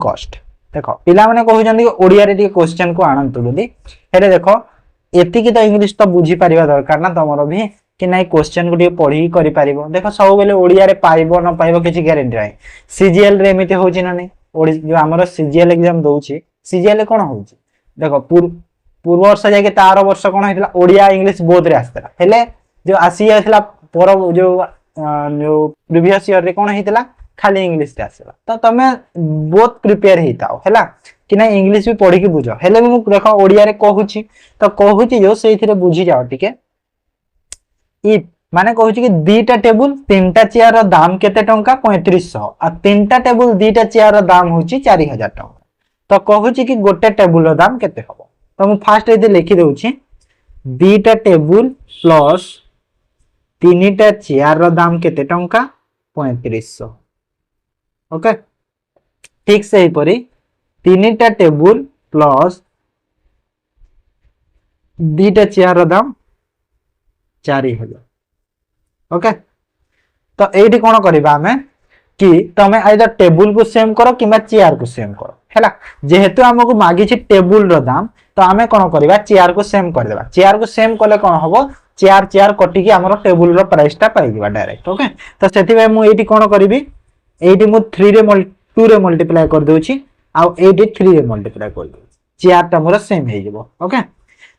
Cost देख पिला माने कहउछन ओडिया रे क्वेश्चन को आनंतु बोली हेले देख एतिकी तो इंग्लिश तो बुझी परिबा दरकार ना तमरो भी कि नहीं क्वेश्चन को पढ़ी करि पारिबो देख सब बेले ओडिया रे पाइबो न पाइबो किछि गारंटी नाही सीजीएल रे एमिते होछि ना नहीं ओडी जो हमरो सीजीएल एग्जाम दोछि सीजीएल कोन होछि देख पूर्व वर्ष जाके तार वर्ष कोन हेतला ओडिया इंग्लिश बोथ रे आस्तला हेले जो आसी आसला पर जो प्रीवियस ईयर रे कोन हेतला खाली इंग्लिश रे आसला तो तमे बोथ प्रिपेयर हेताओ हैला कि ना इंग्लिश भी पढ़ी की बुझो हेले मु देखो ओडिया रे कहूची तो कहूची जो सेथिरे बुझी जाओ ठीक है इफ माने कहूची कि दीटा टेबल तीनटा चेयर रो दाम केते टंका 3500 आ तीनटा टेबल दीटा चेयर रो दाम होची 4000 टंका तो कहूची कि गोटे टेबल रो दाम केते हबो तो मु फास्ट एदे लिखि देउची दीटा टेबल प्लस तीनटा चेयर रो दाम केते टंका 3500 ओके ठीक से ही परी तीनटा टेबल प्लस दीटा चेयर रो दाम 4000 ओके तो एठी कोन करबा हमें कि तमे आइदर टेबल को सेम करो किबा चेयर को सेम करो हैला जेहेतु हमको मागी छी टेबल रो दाम तो हमें कोन करबा चेयर को सेम कर देबा चेयर को सेम करले कोन होबो चेयर चेयर कटि कि हमरो टेबल रो प्राइस ता पाइ दिबा डायरेक्ट ओके तो सेति भाई मु एठी कोन करबी एठी मु 3 रे 2 रे मल्टीप्लाई कर दोछि आ एठी 3 रे मल्टीप्लाई कर दो चेयर ता मोर सेम हे जिवो ओके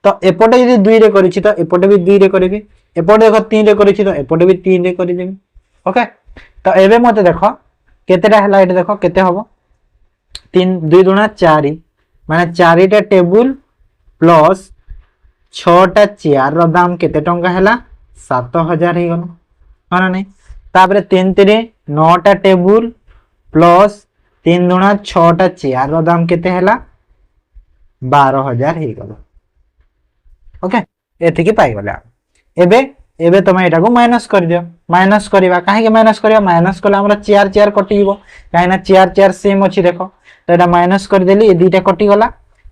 तो एपटे यदि 2 रे करिछि तो एपटे भी 2 रे करबी एपटे देखो 3 रे करिछि तो एपटे भी 3 रे करि देबी ओके तो एबे मते देखो केतेटा हला एठी देखो केते हबो 3 2 दुना 4 माने 4 टा टेबल प्लस 6 टा चेयर रो दाम केते टंका हला 7000 हे गनो माने नै तापरे 3 3 9 टा टेबल प्लस 3 दुना 6 टा चेयर रो दाम केते हला 12000 हे गलो ओके एथि की पाई गला एबे एबे तमे एटा को माइनस कर दियो माइनस करबा काहे के माइनस करबा माइनस करले हमरा चेयर चेयर कटिबो काहे ना चेयर चेयर सेम अछि देखो तो एटा माइनस कर देली ए दुईटा कटि गला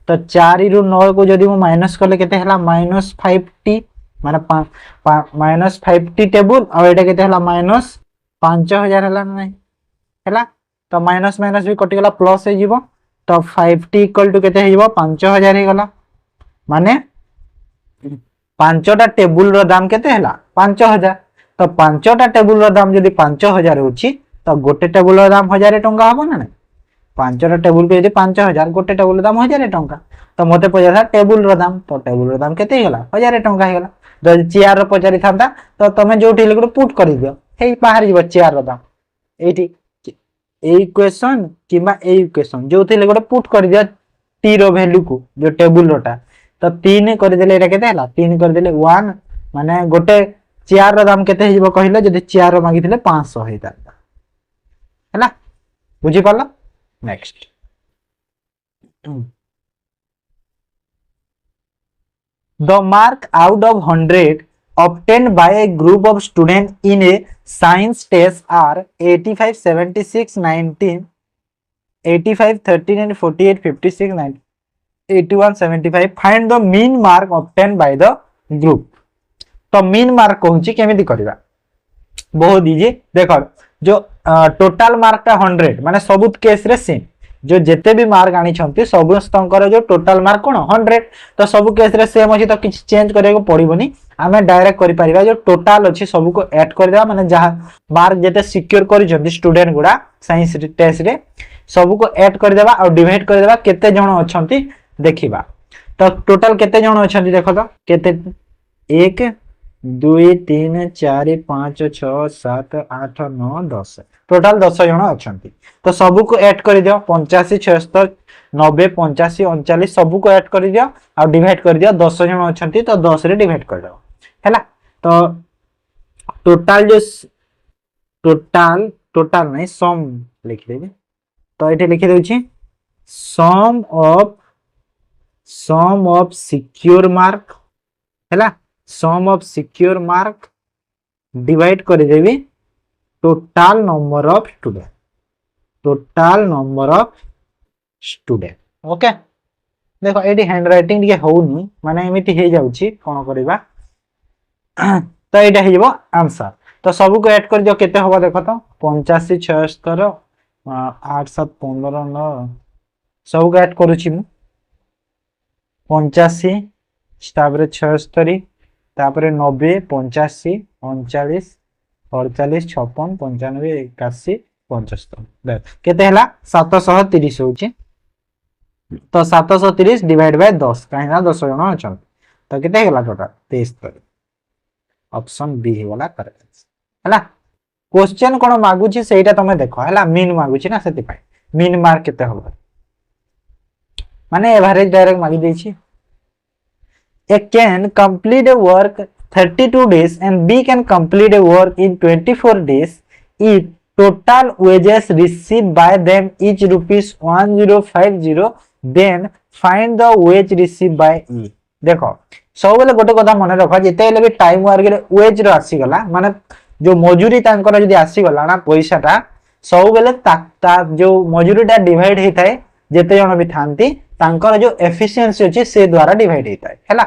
तो 4 रु 9 को जदी मु माइनस करले केते हला -5t माने -5t टेबल और एटा केते हला -5000 हला नै हला तो माइनस माइनस भी कटि गला प्लस हे जिवो तो 5t = केते हे जिवो 5000 हे गला माने पांचटा टेबल रो दाम केते हला 5000 तो पांचटा टेबल रो दाम जदी 5000 होची तो गोटे टेबल रो दाम 1000 टंका हबो ना नै पांचटा टेबल के जदी 5000 गोटे टेबल रो दाम 1000 टंका तो मते पचासा टेबल रो दाम तो टेबल रो दाम केते हला 1000 टंका हे गला जदी चेयर रो पचारी थांता तो तमे जोठी लिखो पुट करि दियो हे बाहर जिवो चेयर रो दाम एठी ए इक्वेशन किबा ए इक्वेशन जोथि लिखो पुट करि दियो टी रो वैल्यू को जो टेबल रोटा तो 3 कर देले एटा केते हला 3 कर देले 1 माने गोटे चेयर रो दाम केते हिबो कहिले जदी चेयर रो मागिथिले 500 हेता हला बुझी पाला next the mark out of 100 obtained by a group of students in a science test are 85 76 19 85 13 and 48 56 19 81 75 find the mean mark obtained by the group तो मीन मार्क कहूची केमिति करबा बहुत इजी देखो जो टोटल मार्क ता 100 माने सबुत केस रे same जो जेते भी मार्क आनी छंती सबस्तंकर जो टोटल मार्क कोन 100 तो सब केस रे सेम अछि तो किछ चेंज करे को पड़िबोनी हमें डायरेक्ट करि परिबा जो टोटल अछि सब को ऐड कर देबा माने जहां मार्क जेते सिक्योर करि जंती स्टूडेंट गुडा साइंस टेस्ट रे सब को ऐड कर देबा और डिवाइड कर देबा केते जण अछंती देखिबा तो टोटल केते जण अछंती देखो तो केते 1 2 3 4 5 6 7 8 9 10 टोटल 10 जण अछंती तो सब को ऐड कर दियो 85 76 90 85 39 सब को ऐड कर दियो और डिवाइड कर दियो 10 जण अछंती तो 10 रे डिवाइड कर दो हैला तो टोटल जो टोटल नहीं सम लिख देबे तो एठे लिख देउची सम ऑफ सिक्योर मार्क हैला सम ऑफ सिक्योर मार्क डिवाइड कर देबी total number of student okay देखो एटी हैंड राइटिंग के होउनी माने एमिति हे जाउची कोन करबा तो एटा हे जबो आंसर तो सब को ऐड कर दियो केते होबा देखो तो 85 76 आठ सात 15 9 सब ऐड करुछि मु 85 तापर 76 तापर 90 85 39 48 56 95 81 75 केते हला 730 होछि तो 730 डिवाइड बाय 10 कहिना 10 जण अछन तो केते हला टोटल 73 ऑप्शन बी हे वाला करेक्ट हला क्वेश्चन कोन मागुछि सेटा तमे देखो हला मीन मागुछि ना सेति पाई मीन मार्क केते होबो माने एवरेज डायरेक्ट मागी देछि A can complete a work 32 days and B can complete a work in 24 days if total wages received by them is rupees 1050 then find the wage received by E देखो सब बेले गोटे कथा मन रख जेते हेले भी टाइम वर्क रे वेज रो आसी गला माने जो मजूरी तांकर जदी आसी गला ना पैसाटा सब बेले ता जो मजूरीटा डिवाइड हेताय जेते जण भी थांती तांकर जो एफिशिएंसी अछि से द्वारा डिवाइड हेताय हैला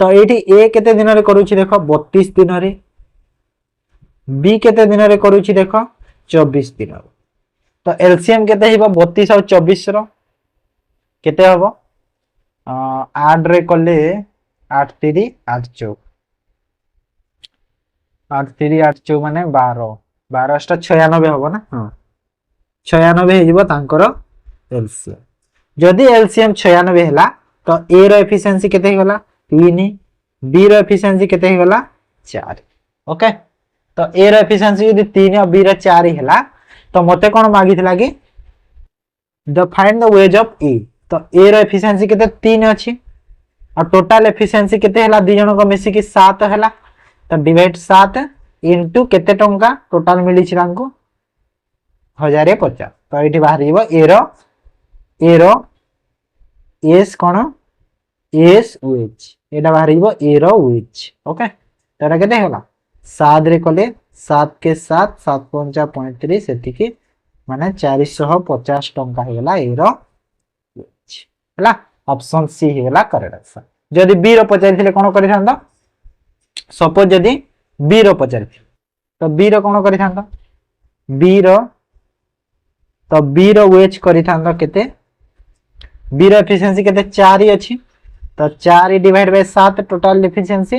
तो एठी ए केते दिन रे करूछि देखो 32 दिन रे बी केते दिन रे करूछि देखो 24 दिन तो एलसीएम केते हिबो 32 और 24 रो केते हबो 8 रे कले 8 3 8 4 8 3 8 4 माने 12 12 टा 96 हबो ना हां 96 हेजिबो तांकर एलसीएम जदी एलसीएम 96 हैला तो ए रो एफिशिएंसी केते गला 3 बी रो एफिशिएंसी केते हे गला 4 ओके तो ए रो एफिशिएंसी यदि 3 और बी रो 4 हैला तो मते कोन मागितला कि the find the wage of a to a row efficiency केते 3 अछि और टोटल एफिशिएंसी केते हैला दि जण को मिसी कि 7 हैला तो डिवाइड 7 इनटू केते टंका टोटल मिली छि तांको 1050 तो एठी बाहर जीवो ए रो एस कोन एस वेज एटा बाहर जीवो ए रो वेज ओके तो एटा केते होला 7 रे कोले 7 के 7 7 5 35 एति की माने 450 टंका हेला ए रो वेज हला ऑप्शन सी हेला करेक्ट आंसर जदी बी रो पचारिथिले कोन करिथांदा सपोज जदी बी रो पचारिथिले तो बी रो कोन करिथांदा बी रो तो बी रो वेज करिथांदा केते बी रो एफिशिएंसी केते 4 ही अछि तो 4 डिवाइड बाय 7 टोटल एफिशिएंसी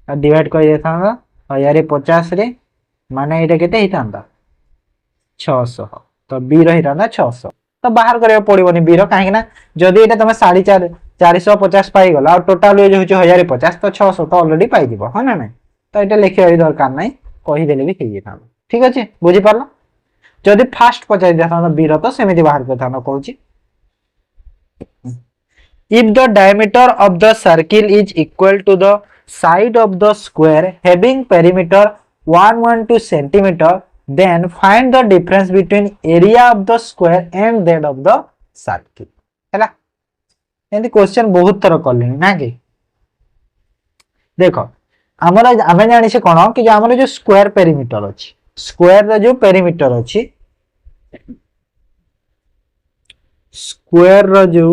और डिवाइड कर देथांदा और यारे 50 रे माने एटा केते हितांदा 600 तो बी रो हितांदा 600 तो बाहर करे पड़िबोनी बी रो काहे ना जदी एटा तमे 4.5 450 पाई गला और टोटल वेज होची 1050 तो 600 तो ऑलरेडी पाई दिबो ह ना नै तो एटा लिखियो दरकार नै कहि देले भी हेई थांदा ठीक अछि बुझि परला जदी फास्ट पचाइ देथांदा बी रो तो सेमिति बाहर करथांदा कहूची if the diameter of the circle is equal to the side of the square having perimeter 112 centimeter then find the difference between area of the square and that of the circle हैला एंदी question बहुत तरह करले ना कि देखो हमरा आमे जानि से कोन कि हमर जो स्क्वायर पेरीमीटर अछि स्क्वायर रो जो पेरीमीटर अछि स्क्वायर रो जो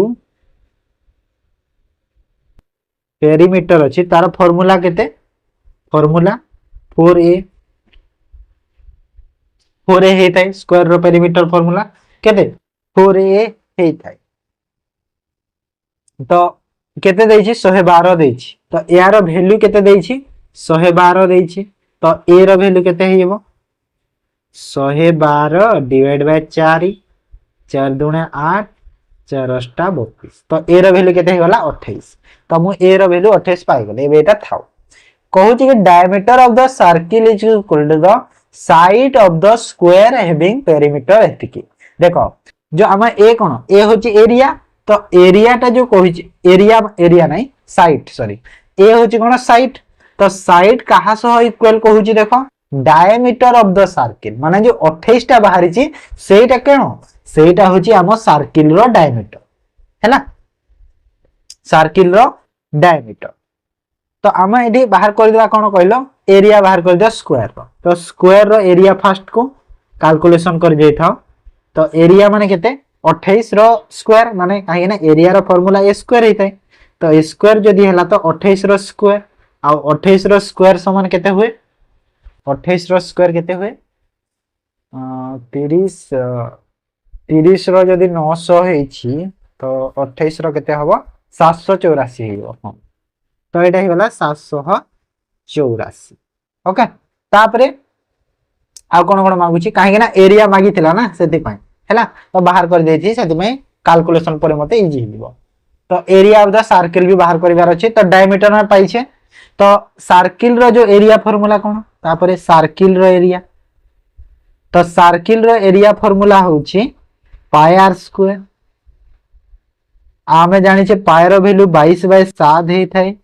पेरीमीटर अछि तार फार्मूला केते फार्मूला 4a हेतै स्क्वायर रो पेरीमीटर फार्मूला केते 4a हेतै तो केते दैछि 112 दैछि तो यार वैल्यू केते दैछि 112 दैछि तो a रो वैल्यू केते हेबो 112 डिवाइड बाय 4 4 दुणे 8 4 अष्टा 32 तो a रो वैल्यू केते हेगला 28 तो मु a रो वैल्यू 28 पाई गले एटा थाउ कहू छी कि diameter of the circle is equal to the side of the square having perimeter एतिकी देखो जो हम ए कोन ए होची एरिया तो एरिया टा जो कहू छी एरिया नहीं साइड सॉरी ए होची कोन साइड तो साइड कहा सह इक्वल कहू छी देखो डायमीटर ऑफ द सर्किल माने जो 28 टा बाहरी छी सेटा केनो सेटा होची हम सर्किल रो डायमीटर हैला सर्किल रो डायमीटर तो आम ये बाहर कर दिला कोन कहलो एरिया बाहर कर दिया स्क्वायर रो तो स्क्वायर रो एरिया फर्स्ट को कैलकुलेशन कर जाई थाओ तो एरिया माने केते 28 रो स्क्वायर माने काहे ना एरिया रो फार्मूला ए स्क्वायर हितै तो ए स्क्वायर जदी हला तो 28 रो स्क्वायर आ 28 रो स्क्वायर समान केते हुए 28 रो स्क्वायर केते हुए 30 30 रो जदि 900 हेछि तो 28 रो केते हबो 784 हेबो हां तो एटा हिगला 784 ओके तापरे आ कोन मागुची काहे ना एरिया मागी थिला ना सेति पय हैला तो बाहर कर देछि सेति में कैलकुलेशन पर मते इजी हिबो तो एरिया ऑफ द सर्किल भी बाहर करिवार अछि तो डायमीटर में पाइछे तो सर्किल रो जो एरिया फार्मूला कोन तापरे सर्किल रो एरिया तो सर्किल रो एरिया फार्मूला होछि पाई आर स्क्वायर आमे जानि छे पाई रो वैल्यू 22/7 हे थाए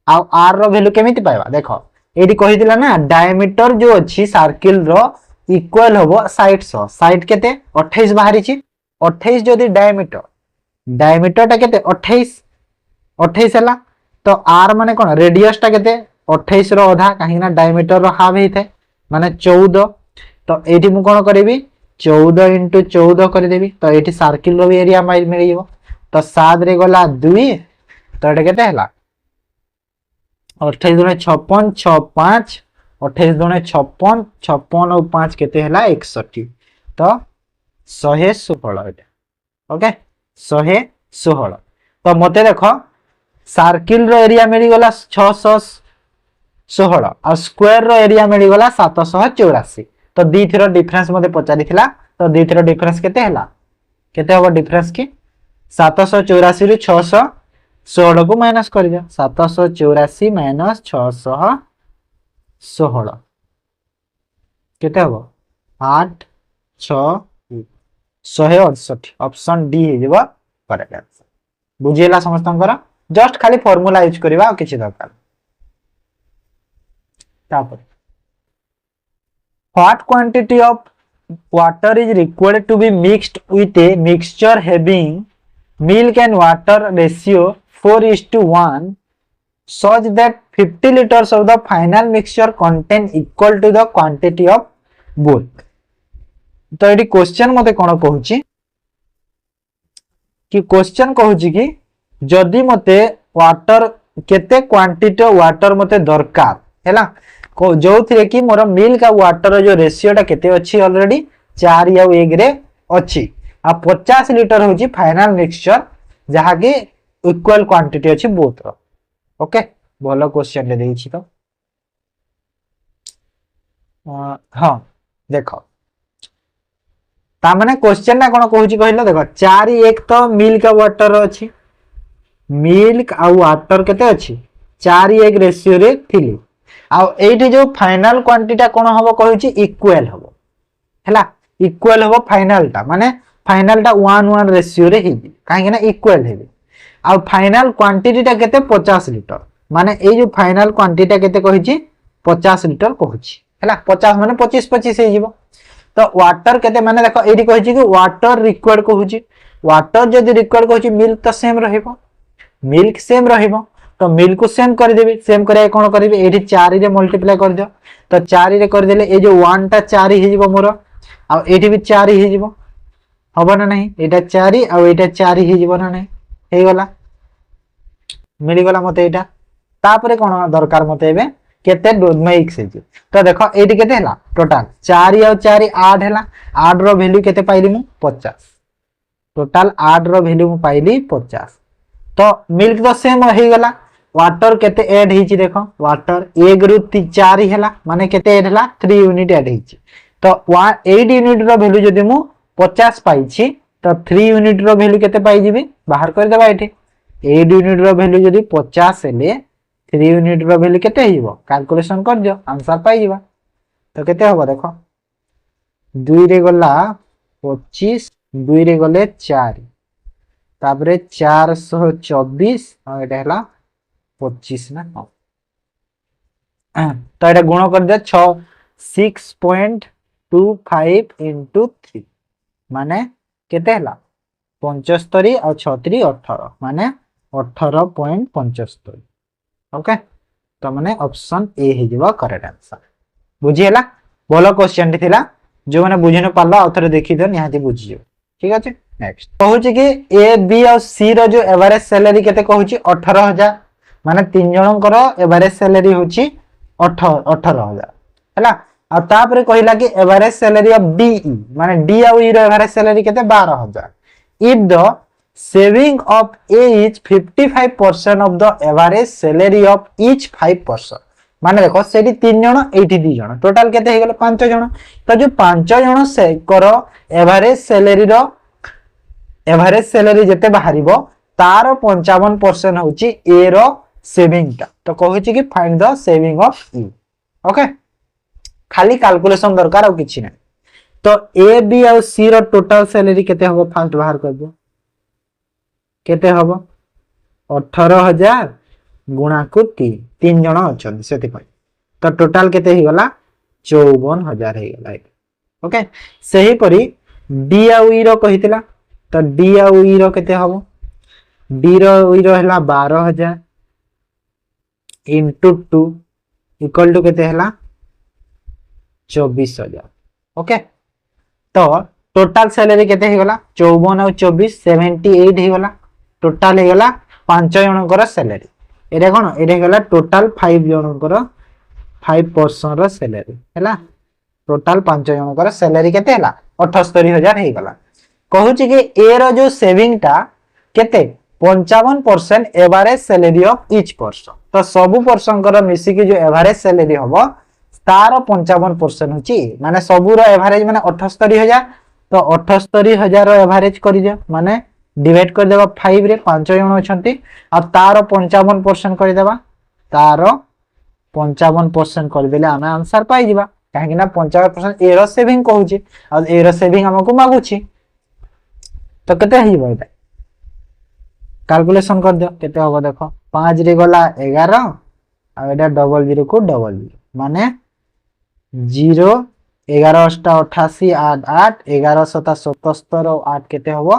आ आर रो वैल्यू केमिति पाइबा देखो एडी कहि दिला ना डायमीटर जो अछि सर्किल रो इक्वल होबो साइड सो साइड केते 28 बाहरी छी 28 जदि डायमीटर डायमीटर टा केते 28 हला तो आर माने कोन रेडियस टा केते 28 रो आधा काहे ना डायमीटर रो हाफ हे थाए माने 14 तो एठी मु कोन करबी 14 * 14 कर देबी तो एठी सर्किल रो एरिया माइल मिल जेबो तो 7 रे गला 2 तो एटा केते हला 28 दुने 56 65 28 दुने 56 56 और 5 केते हला 61 तो 116 एटा ओके 116 तो मते देखो सर्किल रो एरिया मिली गला 616 और स्क्वायर रो एरिया मिली गला 784 तो दी थीरो डिफरेंस मते पचारी थिला तो दी थीरो डिफरेंस केते हला केते होबो डिफरेंस की 784 रु 616 को माइनस कर दिया 784 माइनस 616 केते होबो 8 6 168 ऑप्शन डी हे जेबो करेक्ट आंसर बुझिला समस्तंकर जस्ट खाली फार्मूला यूज करबा और किछि दरकार तापर what quantity of water is required to be mixed with a mixture having milk and water ratio 4:1 such that 50 liters of the final mixture contain equal to the quantity of both तो eighty question मते कोन कहूची कि question कहूची कि जदि मते water केते quantity water मते दरकार हैला जो थिरे कि मोर मिल्क आ वाटर जो रेशियो टा केते अछि ऑलरेडी 4 या 1 रे अछि आ 50 लीटर होची फाइनल मिक्सचर जहा कि इक्वल क्वांटिटी अछि बोथ रो ओके बोलो क्वेश्चन ले देछि तो हां देखो ता माने क्वेश्चन ना कोन कहूची कहलो देखो 4 1 तो मिल्क आ वाटर अछि मिल्क आ वाटर केते अछि 4 1 रेशियो रे थिली आ एठी जो फाइनल क्वांटिटी कोन हबो कहूची इक्वल हबो हैला इक्वल हबो फाइनल टा माने फाइनल टा 1:1 रेशियो रे हिबी काहे ना इक्वल हेबी आ फाइनल क्वांटिटी टा केते 50 लीटर माने ए जो फाइनल क्वांटिटी टा केते कहूची 50 लीटर कहूची हैला 50 माने 25 25 हे जिवो तो वाटर केते माने देखो एठी कहूची कि वाटर रिक्वायर्ड कहूची वाटर जदि रिक्वायर्ड कहूची मिल्क तो सेम रहइबो मिल्क सेम रहइबो तो मिल्क को सेम कर देबे सेम करे कोन करबे एठी 4 रे मल्टीप्लाई कर दियो तो 4 रे कर देले ए जो 1 टा 4 हे जिवो मोर आ एठी भी 4 हे जिवो हबो ना नहीं एटा 4 आ एटा 4 हे जिवो ना नहीं हे गला मिली गला मते एटा तापरे कोन दरकार मते एबे केते मिक्स हे तो देखो एठी केते हला टोटल 4 और 4 8 हला 8 रो वैल्यू केते पाइली मु 50 टोटल 8 रो वैल्यू मु पाइली 50 तो मिल्क तो सेम हे गला वाटर केते ऐड हिची देखो वाटर 1 रु 4 हला माने केते ऐड हला 3 यूनिट ऐड हिची तो 8 यूनिट रो वैल्यू जदि मु 50 पाइछि तो 3 यूनिट रो वैल्यू केते पाइ जिबी बाहर कर देबा एठी 8 यूनिट रो वैल्यू जदि 50 हेले 3 यूनिट रो वैल्यू केते हिबो कैलकुलेशन कर दियो आंसर पाइ जिबा तो केते होबो देखो 2 रे गला 25 2 रे गले 4 तापरे 424 और एटा हला 25 ना तो एटा गुण कर दे 6.25 into 3 माने केते हला 75 और 36 18 माने 18.75 ओके तो माने ऑप्शन ए हे जेबा करेक्ट आंसर बुझी हला बोलो क्वेश्चन थिला जो माने बुझी न पाला औथरे देखि दो निहाती बुझी जो ठीक अछि नेक्स्ट कहूची कि ए बी और सी रो जो एवरेज सैलरी केते कहूची 18000 माने तीन जनकर एवरेज सैलरी होची 18000 हैला आ तापरे कहिला कि एवरेज सैलरी ऑफ डीई माने डी आ ई रो एवरेज सैलरी केते 12000 if the saving of A is 55% of the average salary of each 5%। माने देखो सेठी 3 जण एठी 2 जण टोटल केते हे गेल 5 जण तो जो 5 जण से करो एवरेज सैलरी जते बाहरिबो तार 55% होची ए रो सेविंग टा तो कहूची कि find the saving of E. Okay खाली कैलकुलेशन दरकार और किछि नै तो ए बी और सी रो टोटल सैलरी केते होबो फास्ट बाहर कर दो केते होबो 18000 गुणा को 3 जण अछन सेति पय तो टोटल केते ही गला 54000 हे गला। ओके सही परी डी आ ई रो कहितला तो डी आ ई रो केते होबो डी रो ई रो हला 12000 into 2 इक्वल टू केते हला 24000। ओके तो टोटल सैलरी केते हे गला 54 और 24 78 हे गला टोटल हे गला 5 जनकर सैलरी एरे कोन एरे गला टोटल 5 जनकर 5% रो सैलरी हला टोटल 5 जनकर सैलरी केते हला 78000 हे गला कहूची कि ए रो जो सेविंग टा केते 55% average salary of each person तो सबु पर्सन कर मिसी कि जो एवरेज सैलरी हबो तार 55% होची माने सबु रो एवरेज माने 78000 तो 78000 रो एवरेज करि दे माने डिवाइड कर देबा 5 रे 5 जण अछंती आ तार 55% कर देबा तार 55% कर देले हमें आंसर पाई जिबा काहे ना 55% ए रो सेविंग कहूची आ ए रो सेविंग हमको मागुची तो केते हिबो एटा कैलकुलेशन कर दियो केते होबो देखो 5 रे गला 11 आ एटा डबल 0 को डबल 0 माने 0 11 88 8 8 11 77 और 8 केते होबो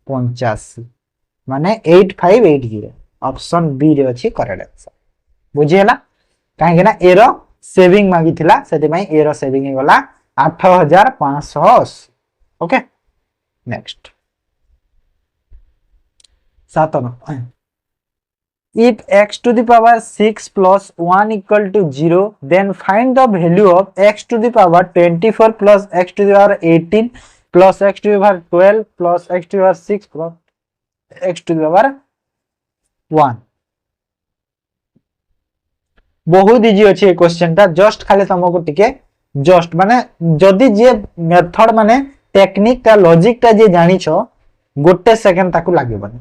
85 माने 8580 ऑप्शन बी रे अछि करेक्ट आंसर बुझियला काहे ना ए रो सेविंग मागी थिला सेति पई ए रो सेविंग हे गला 8580। Okay next 7 if x to the power 6 plus 1 equal to 0 then find the value of x to the power 24 plus x to the power 18 plus x to the power 12 plus x to the power 6 plus x to the power 1 बहुत easy अछि ए question ता just खाली तुमको टिके just माने जदी जे method माने technique ता लॉजिक ता जे जानि छ गोटे सेकंड ताकू लागेबनी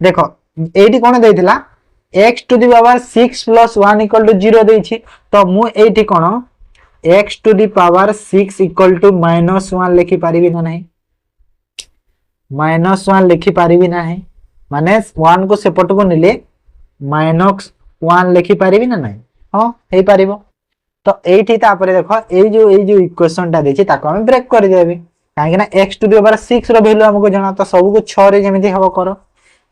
देखो एठी कोन देइथिला x to the power 6 plus 1 equal to 0 देइछि तो मु एठी कोन x to the power 6 equal to -1 लिखि पारिबि ना नहीं -1 लिखि पारिबि ना है माने 1 को सेपट को निले -1 लिखि पारिबि ना नहीं हां हे पारिबो तो एठी तापरे देखो ए जो इक्वेशन ता देछि ताको हम ब्रेक कर देबे काहे ना x to the power 6 रो वैल्यू हमको जाना तो सब को 6 रे जेमिति हबो करो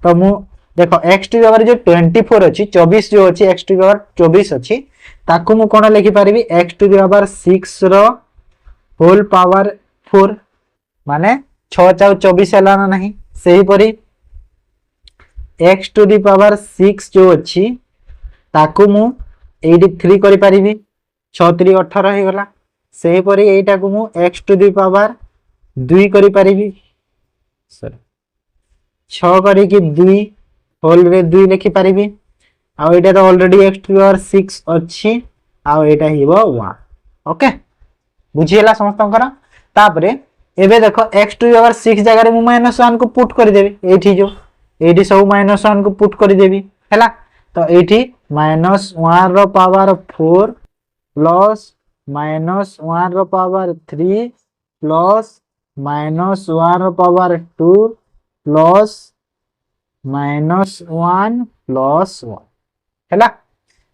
तो मु देखो x to the power जो 24 अछि 24 जो अछि x to the power 24 अछि ताकू मु कोन लिखि पारिबि x to the power 6 रो होल पावर 4 माने 6 4 24 हला ना नहीं सही परी x to the power 6 जो अछि ताकू मु 83 करि पारिबि 6 3 18 हे गला सही परी एटा को मु x to the power 2 करि पारिबि सर 6 करी कि 2 होल रे 2 लिखि पारिबि आ एटा तो already x to the power 6 अछि आ एटा हिबो 1 ओके बुझियला समस्तंकर तापरे एबे देखो x to the power 6 जगह रे मु -1 को पुट कर देबी एठी जो एठी सब -1 को पुट कर देबी हैला तो एठी -1 रो पावर 4 प्लस -1 रो पावर 3 प्लस -1 रो पावर 2 प्लस -1 प्लस 1 हैला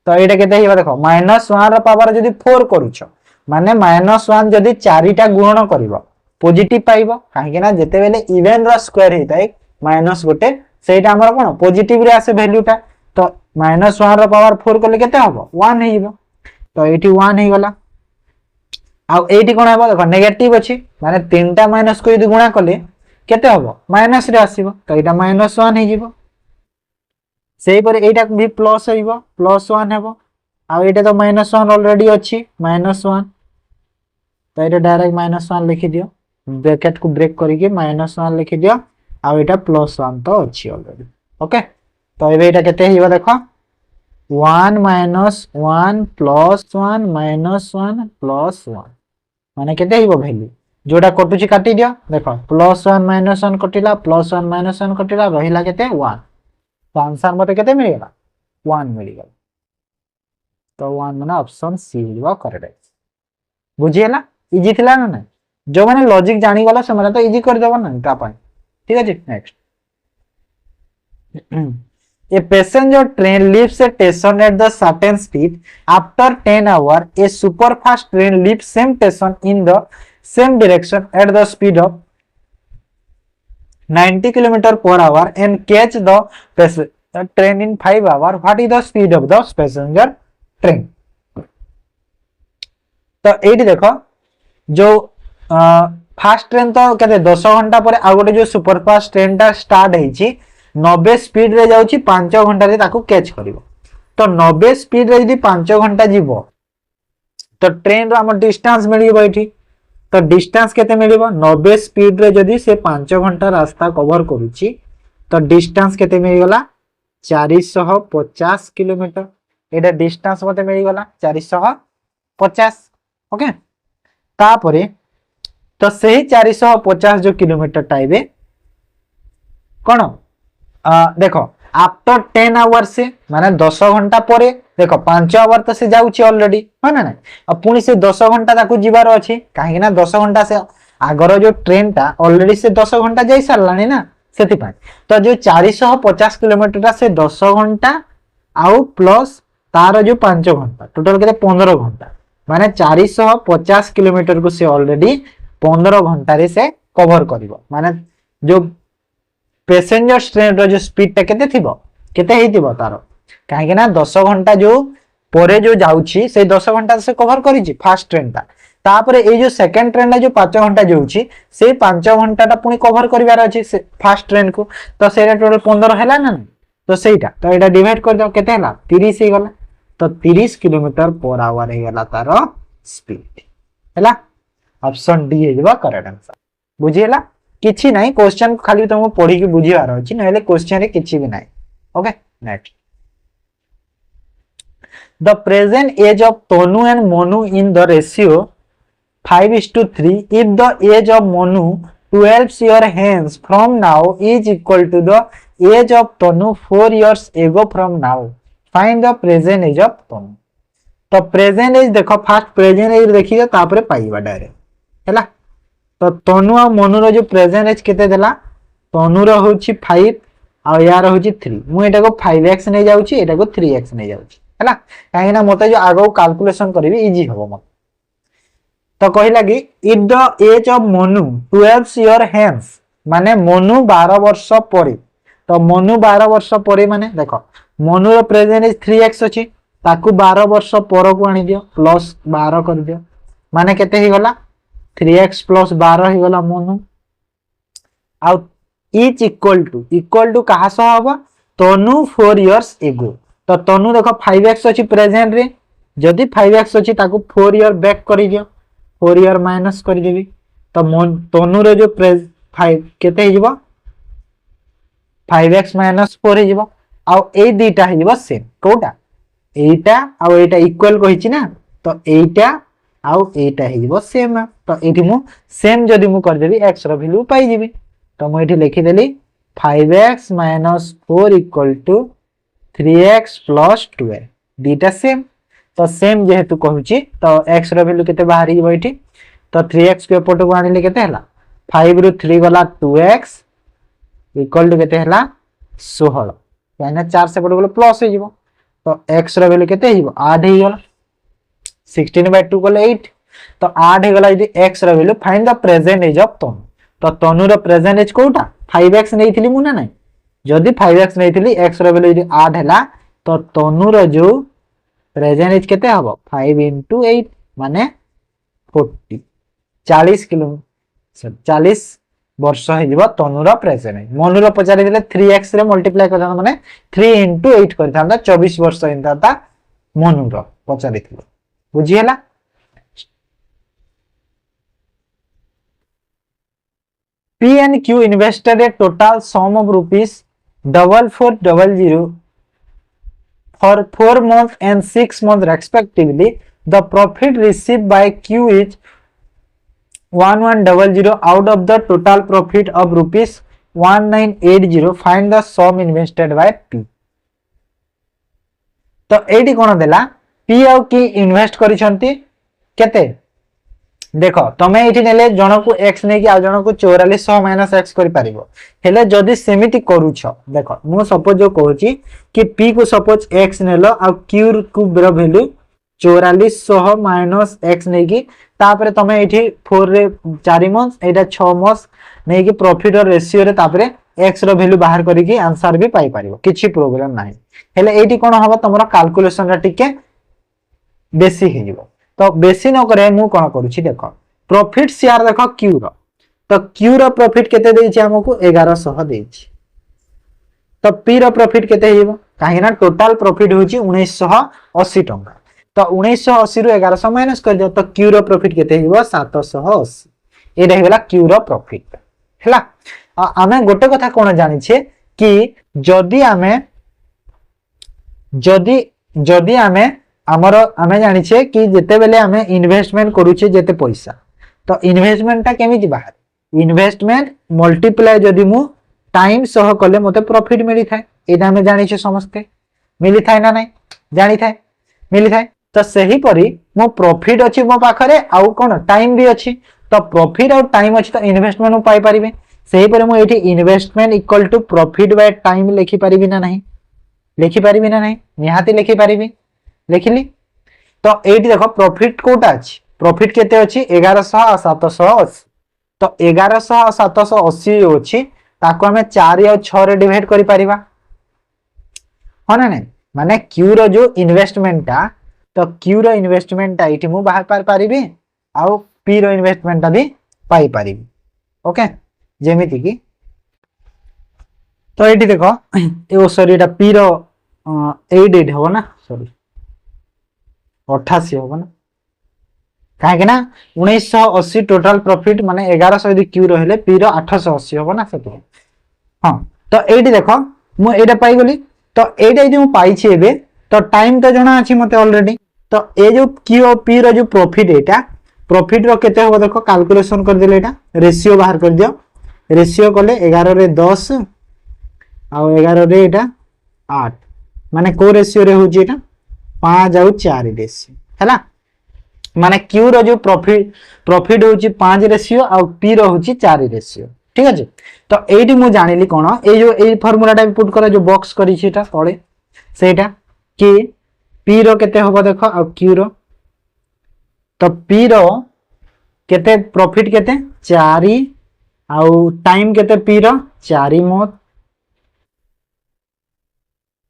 तो एटा केते हिबा देखो -1 रो पावर जदी 4 करूछ माने -1 जदी 4 टा गुणन करबो पॉजिटिव पाइबो काहे ना जते बेले इवन रो स्क्वायर हेताय माइनस गोटे सेटा हमर कोन पॉजिटिव रे आसे वैल्यू टा तो -1 रो पावर 4 करले केते हबो 1 हेइबो तो एठी 1 हे गला आ एठी कोन हबो देखो नेगेटिव अछि माने तीनटा माइनस को यदि गुणा करले केते हबो माइनस रे आसीबो तो एटा -1 हे जिवो सेही पर एटा भी प्लस हेइबो +1 हेबो आ एटा तो -1 ऑलरेडी अछि -1 तो ये डायरेक्ट -1 लिखि दियो, ब्रैकेट को ब्रेक करके -1 लिखि दियो, आ एटा +1 तो अछि ऑलरेडी। ओके, तो एबे एटा केते हिबो देखो, 1 - 1 + 1 - 1 + 1 माने केते हिबो वैल्यू जोटा कटुची काटी दियो, देखो +1 - 1 कटिला, +1 - 1 कटिला, रहिला केते 1, तो आंसर मते केते मिल गेला 1 मिल गेला। तो 1 माने ऑप्शन सी हिबो करेक्ट। बुझिएला, इजी थिला ना ना, जो माने लॉजिक जानी गला से माने तो इजी कर देबो ना ता पाई। ठीक है जी, next. A passenger train leaves a station at the certain speed. After 10 hours, a superfast train leaves same station in the same direction at the speed of 90 km/h and catch the train in 5 hours. What is the speed of the passenger train? तो eighty देखो, जो fast train तो कहते 10 घंटा पर आ गोटे जो superfast train टा स्टार्ट है 90 स्पीड रे जाउची 5 घंटा रे ताकू कैच करिवो। तो 90 स्पीड रे यदि 5 घंटा जीवो तो ट्रेन रो हम डिस्टेंस मिलिबो एठी। तो डिस्टेंस केते मिलिबो, 90 स्पीड रे यदि से 5 घंटा रास्ता कवर करूची तो डिस्टेंस केते मिल गला 450 किलोमीटर। एटा डिस्टेंस मते मिल गला 450। ओके, तापरे तो सही 450 जो किलोमीटर टाइबे कौन देखो आफ्टर 10 आवर्स से माने 10 घंटा परे देखो 5 आवर तो से जाउची ऑलरेडी है ना। अब पुनी से 10 घंटा ताकू जीवार अछि, काहे ना 10 घंटा से आगर जो ट्रेन टा ऑलरेडी से 10 घंटा जाई सरलानी ना, सेति पाई तो जो 450 किलोमीटर टा से 10 घंटा आउ प्लस तार जो 5 घंटा टोटल केते 15 घंटा माने 450 किलोमीटर को से ऑलरेडी 15 घंटा रे से कवर करिवो। माने जो पैसेंजर ट्रेन रो जो स्पीड टा केते थिबो, केते हेतिबो तारो, काहे ना 10 घंटा जो परे जो जाउची से 10 घंटा से कवर करिची फास्ट ट्रेन ता। तापरे ए जो सेकंड ट्रेन ला जो 5 घंटा जाउची से 5 घंटा टा पुनी कवर करिवार अछि से फास्ट ट्रेन को, तो सेटा टोटल 15 हैला ना। तो सेटा तो एटा डिवाइड कर दो, केते हैला 30 हे गला। तो 30 km/h हे गला तारो स्पीड हैला। ऑप्शन डी हे जबा करेक्ट आंसर। बुझिएला, किछि नाही, क्वेश्चन खाली तुमको पढ़ी के बुझिवार अछि, नहेले क्वेश्चन रे किछि भी नाही। Okay, next. The present age of Tonu and Monu in the ratio 5:3. If the age of Monu 12 years hence from now is equal to the age of Tonu 4 years ago from now, find the present age of Tonu. तो present as देखो, fast present as देखिए तापरे पाइबा direct हैला। तो तनु आ मनु रो जो present as केते देला, तनु रो होची 5 आ यार होची 3। मु एटा को 5x नै जाउची, एटा को 3x नै जाउची हैला, काहे ना मते जो आगो कैलकुलेशन करबी इजी हबो मत। तो कहिला कि if the age of Manu 12 year hence माने मनु 12 वर्ष परे। तो मनु 12 वर्ष परे माने देखो मनु रो प्रेजेंट एज 3x अछि, ताकू 12 वर्ष पर को आनी दियो प्लस 12 कर दियो, माने केते ही गला 3x + 12 ही गला मनु। आ इज इक्वल टू कहा सह हबो, तनु 4 इयर्स एगो। तो तनु देखो 5x अछि प्रेजेंट रे, जदी 5x अछि ताकू 4 इयर बैक करि दियो, 4 इयर माइनस करि देबी। तो तनु रे जो 5 केते ही जिवो 5x - 4 ही जिवो। आ ए दुईटा ही जिवो सेम, कोटा एटा आ एटा इक्वल कहिछि ना, तो एटा आ एटा ही जिवो सेम। तो एठी मु सेम जदी मु कर देबी x रो वैल्यू पाई जिवि। तो मु एठी लिखि देली 5x - 4 = 3x + 12 दीटा सेम। तो सेम जेहेतु कहूची तो x रो वैल्यू केते बाहरी जिवो एठी। तो 3x के एपट को आनिले केते हला 5 रु 3 गला 2x = केते हला 16, यानी 4 से पट गलो प्लस हो जिवो। तो x रो वैल्यू केते हिबो 8 ही गला, 16/2 गले 8। तो 8 ही गला यदि x रो value, find the present age of Tanu. तो तनु रो प्रेजेंट एज कोटा 5x नेइथिली मु ना नै, जदी 5x नेइथिली x रो वैल्यू यदि 8 हैला तो तनु रो जो प्रेजेंट एज केते हबो 5 * 8 माने 40 40 किलो 40 वर्ष हे जिवो तनु रो प्रेजेंट। मनु रो पचारि दिले 3x रे मल्टीप्लाई करता माने 3 * 8 करता 24 वर्ष हिंता मनु रो पचारि दिले। बुझी हैला। P and Q invested a total sum of rupees 4400 for 4 months and 6 months respectively. The profit received by Q is 1100 out of the total profit of rupees 1980. Find the sum invested by P. तो eighty कौन देला P आउ की invest करिसंती केते देखो तमे एठी नेले जण को x नै कि आ जण को 4400 माइनस x करि परिबो हेले जदी सेमिति करूछ देखो मु सपोज जो कहूची कि P को सपोज x नेलो आ Q को बेरो वैल्यू 4400 माइनस x नै कि तापरे तमे एठी 4 रे 4 मंथ एटा 6 मंथ नै कि प्रॉफिट और रेशियो रे तापरे x रो वैल्यू बाहर करी कि आंसर भी पाई परिबो किछि प्रॉब्लम नाही हेले एठी कोन हबो तमरो कैलकुलेशन रा टिके बेसी हे जिवो तो बेसी न करे मु कोन करूची देखो प्रॉफिट शेयर देखो Q रो तो Q रो प्रॉफिट केते देछि हमकु 1100 देछि तो P रो प्रॉफिट केते हेबो काहे ना टोटल प्रॉफिट होछि 1980 टंका तो 1980 रु 1100 माइनस कर दियो तो Q रो प्रॉफिट केते हेबो 780 एटा हेला Q रो प्रॉफिट हैला आमे गोटे कथा कोन जानि छे कि जदी आमे हमर आमे जानि छे कि जेते बेले आमे इन्वेस्टमेंट करूचे जेते पैसा तो इन्वेस्टमेंट ता केमिति बाहर इन्वेस्टमेंट मल्टीप्लाई जदी मु टाइम सह कले मते प्रॉफिट मिली थाए एटा आमे जानि छे समस्ते मिली थाए ना नाही जानि थाए मिली थाए तो सही परी मो प्रॉफिट अछि मो पाखरे आउ कोन टाइम भी अछि तो प्रॉफिट और टाइम अछि तो इन्वेस्टमेंट मु पाई परिबे सही परी मु एठी investment equal to profit by time लिखि परिबी ना नाही लिखि परिबी ना नाही निहाती लिखि परिबी लिखिली तो एठी देखो प्रॉफिट कोटा अछि प्रॉफिट केते अछि 1100 और 780 तो 1100 और 780 अछि ताको हमें 4 और 6 रे डिवाइड करि परिबा हो ना नहीं माने Q रो जो इन्वेस्टमेंट ता तो Q रो इन्वेस्टमेंट ता एठी मु बाहर पार परिबी आ P रो इन्वेस्टमेंट ता भी पाई परिबी ओके जेमिति की तो एठी देखो ए सॉरी एटा P रो 88 हो ना सॉरी 88 हो ना काहे ना 1980 टोटल प्रॉफिट माने 1100 यदि Q रहले P रो 880 हो ना सेतो हां तो एठी देखो मु एटा पाई गली तो एटा यदि मु पाई छी एबे तो टाइम तो जणा अछि मते ऑलरेडी तो ए जो Q और P रो जो प्रॉफिट एटा प्रॉफिट रो केते हो देखो कैलकुलेशन कर देले एटा रेशियो बाहर कर दियो रेशियो कले 11 रे 10 आ 11 रे एटा 8 माने को रेशियो रे होची एटा 5 आउ 4 रेशियो हैला माने Q रो जो प्रॉफिट होची 5 रेशियो आ P रो होची 4 रेशियो ठीक अछि तो एडी मु जानिली कोन ए जो ए फार्मूलाटा पुट करा जो बॉक्स करी छिटा तळे सेटा कि P रो केते होबो देखो आ Q रो तो P रो केते प्रॉफिट केते 4 आउ टाइम केते P रो 4 मोत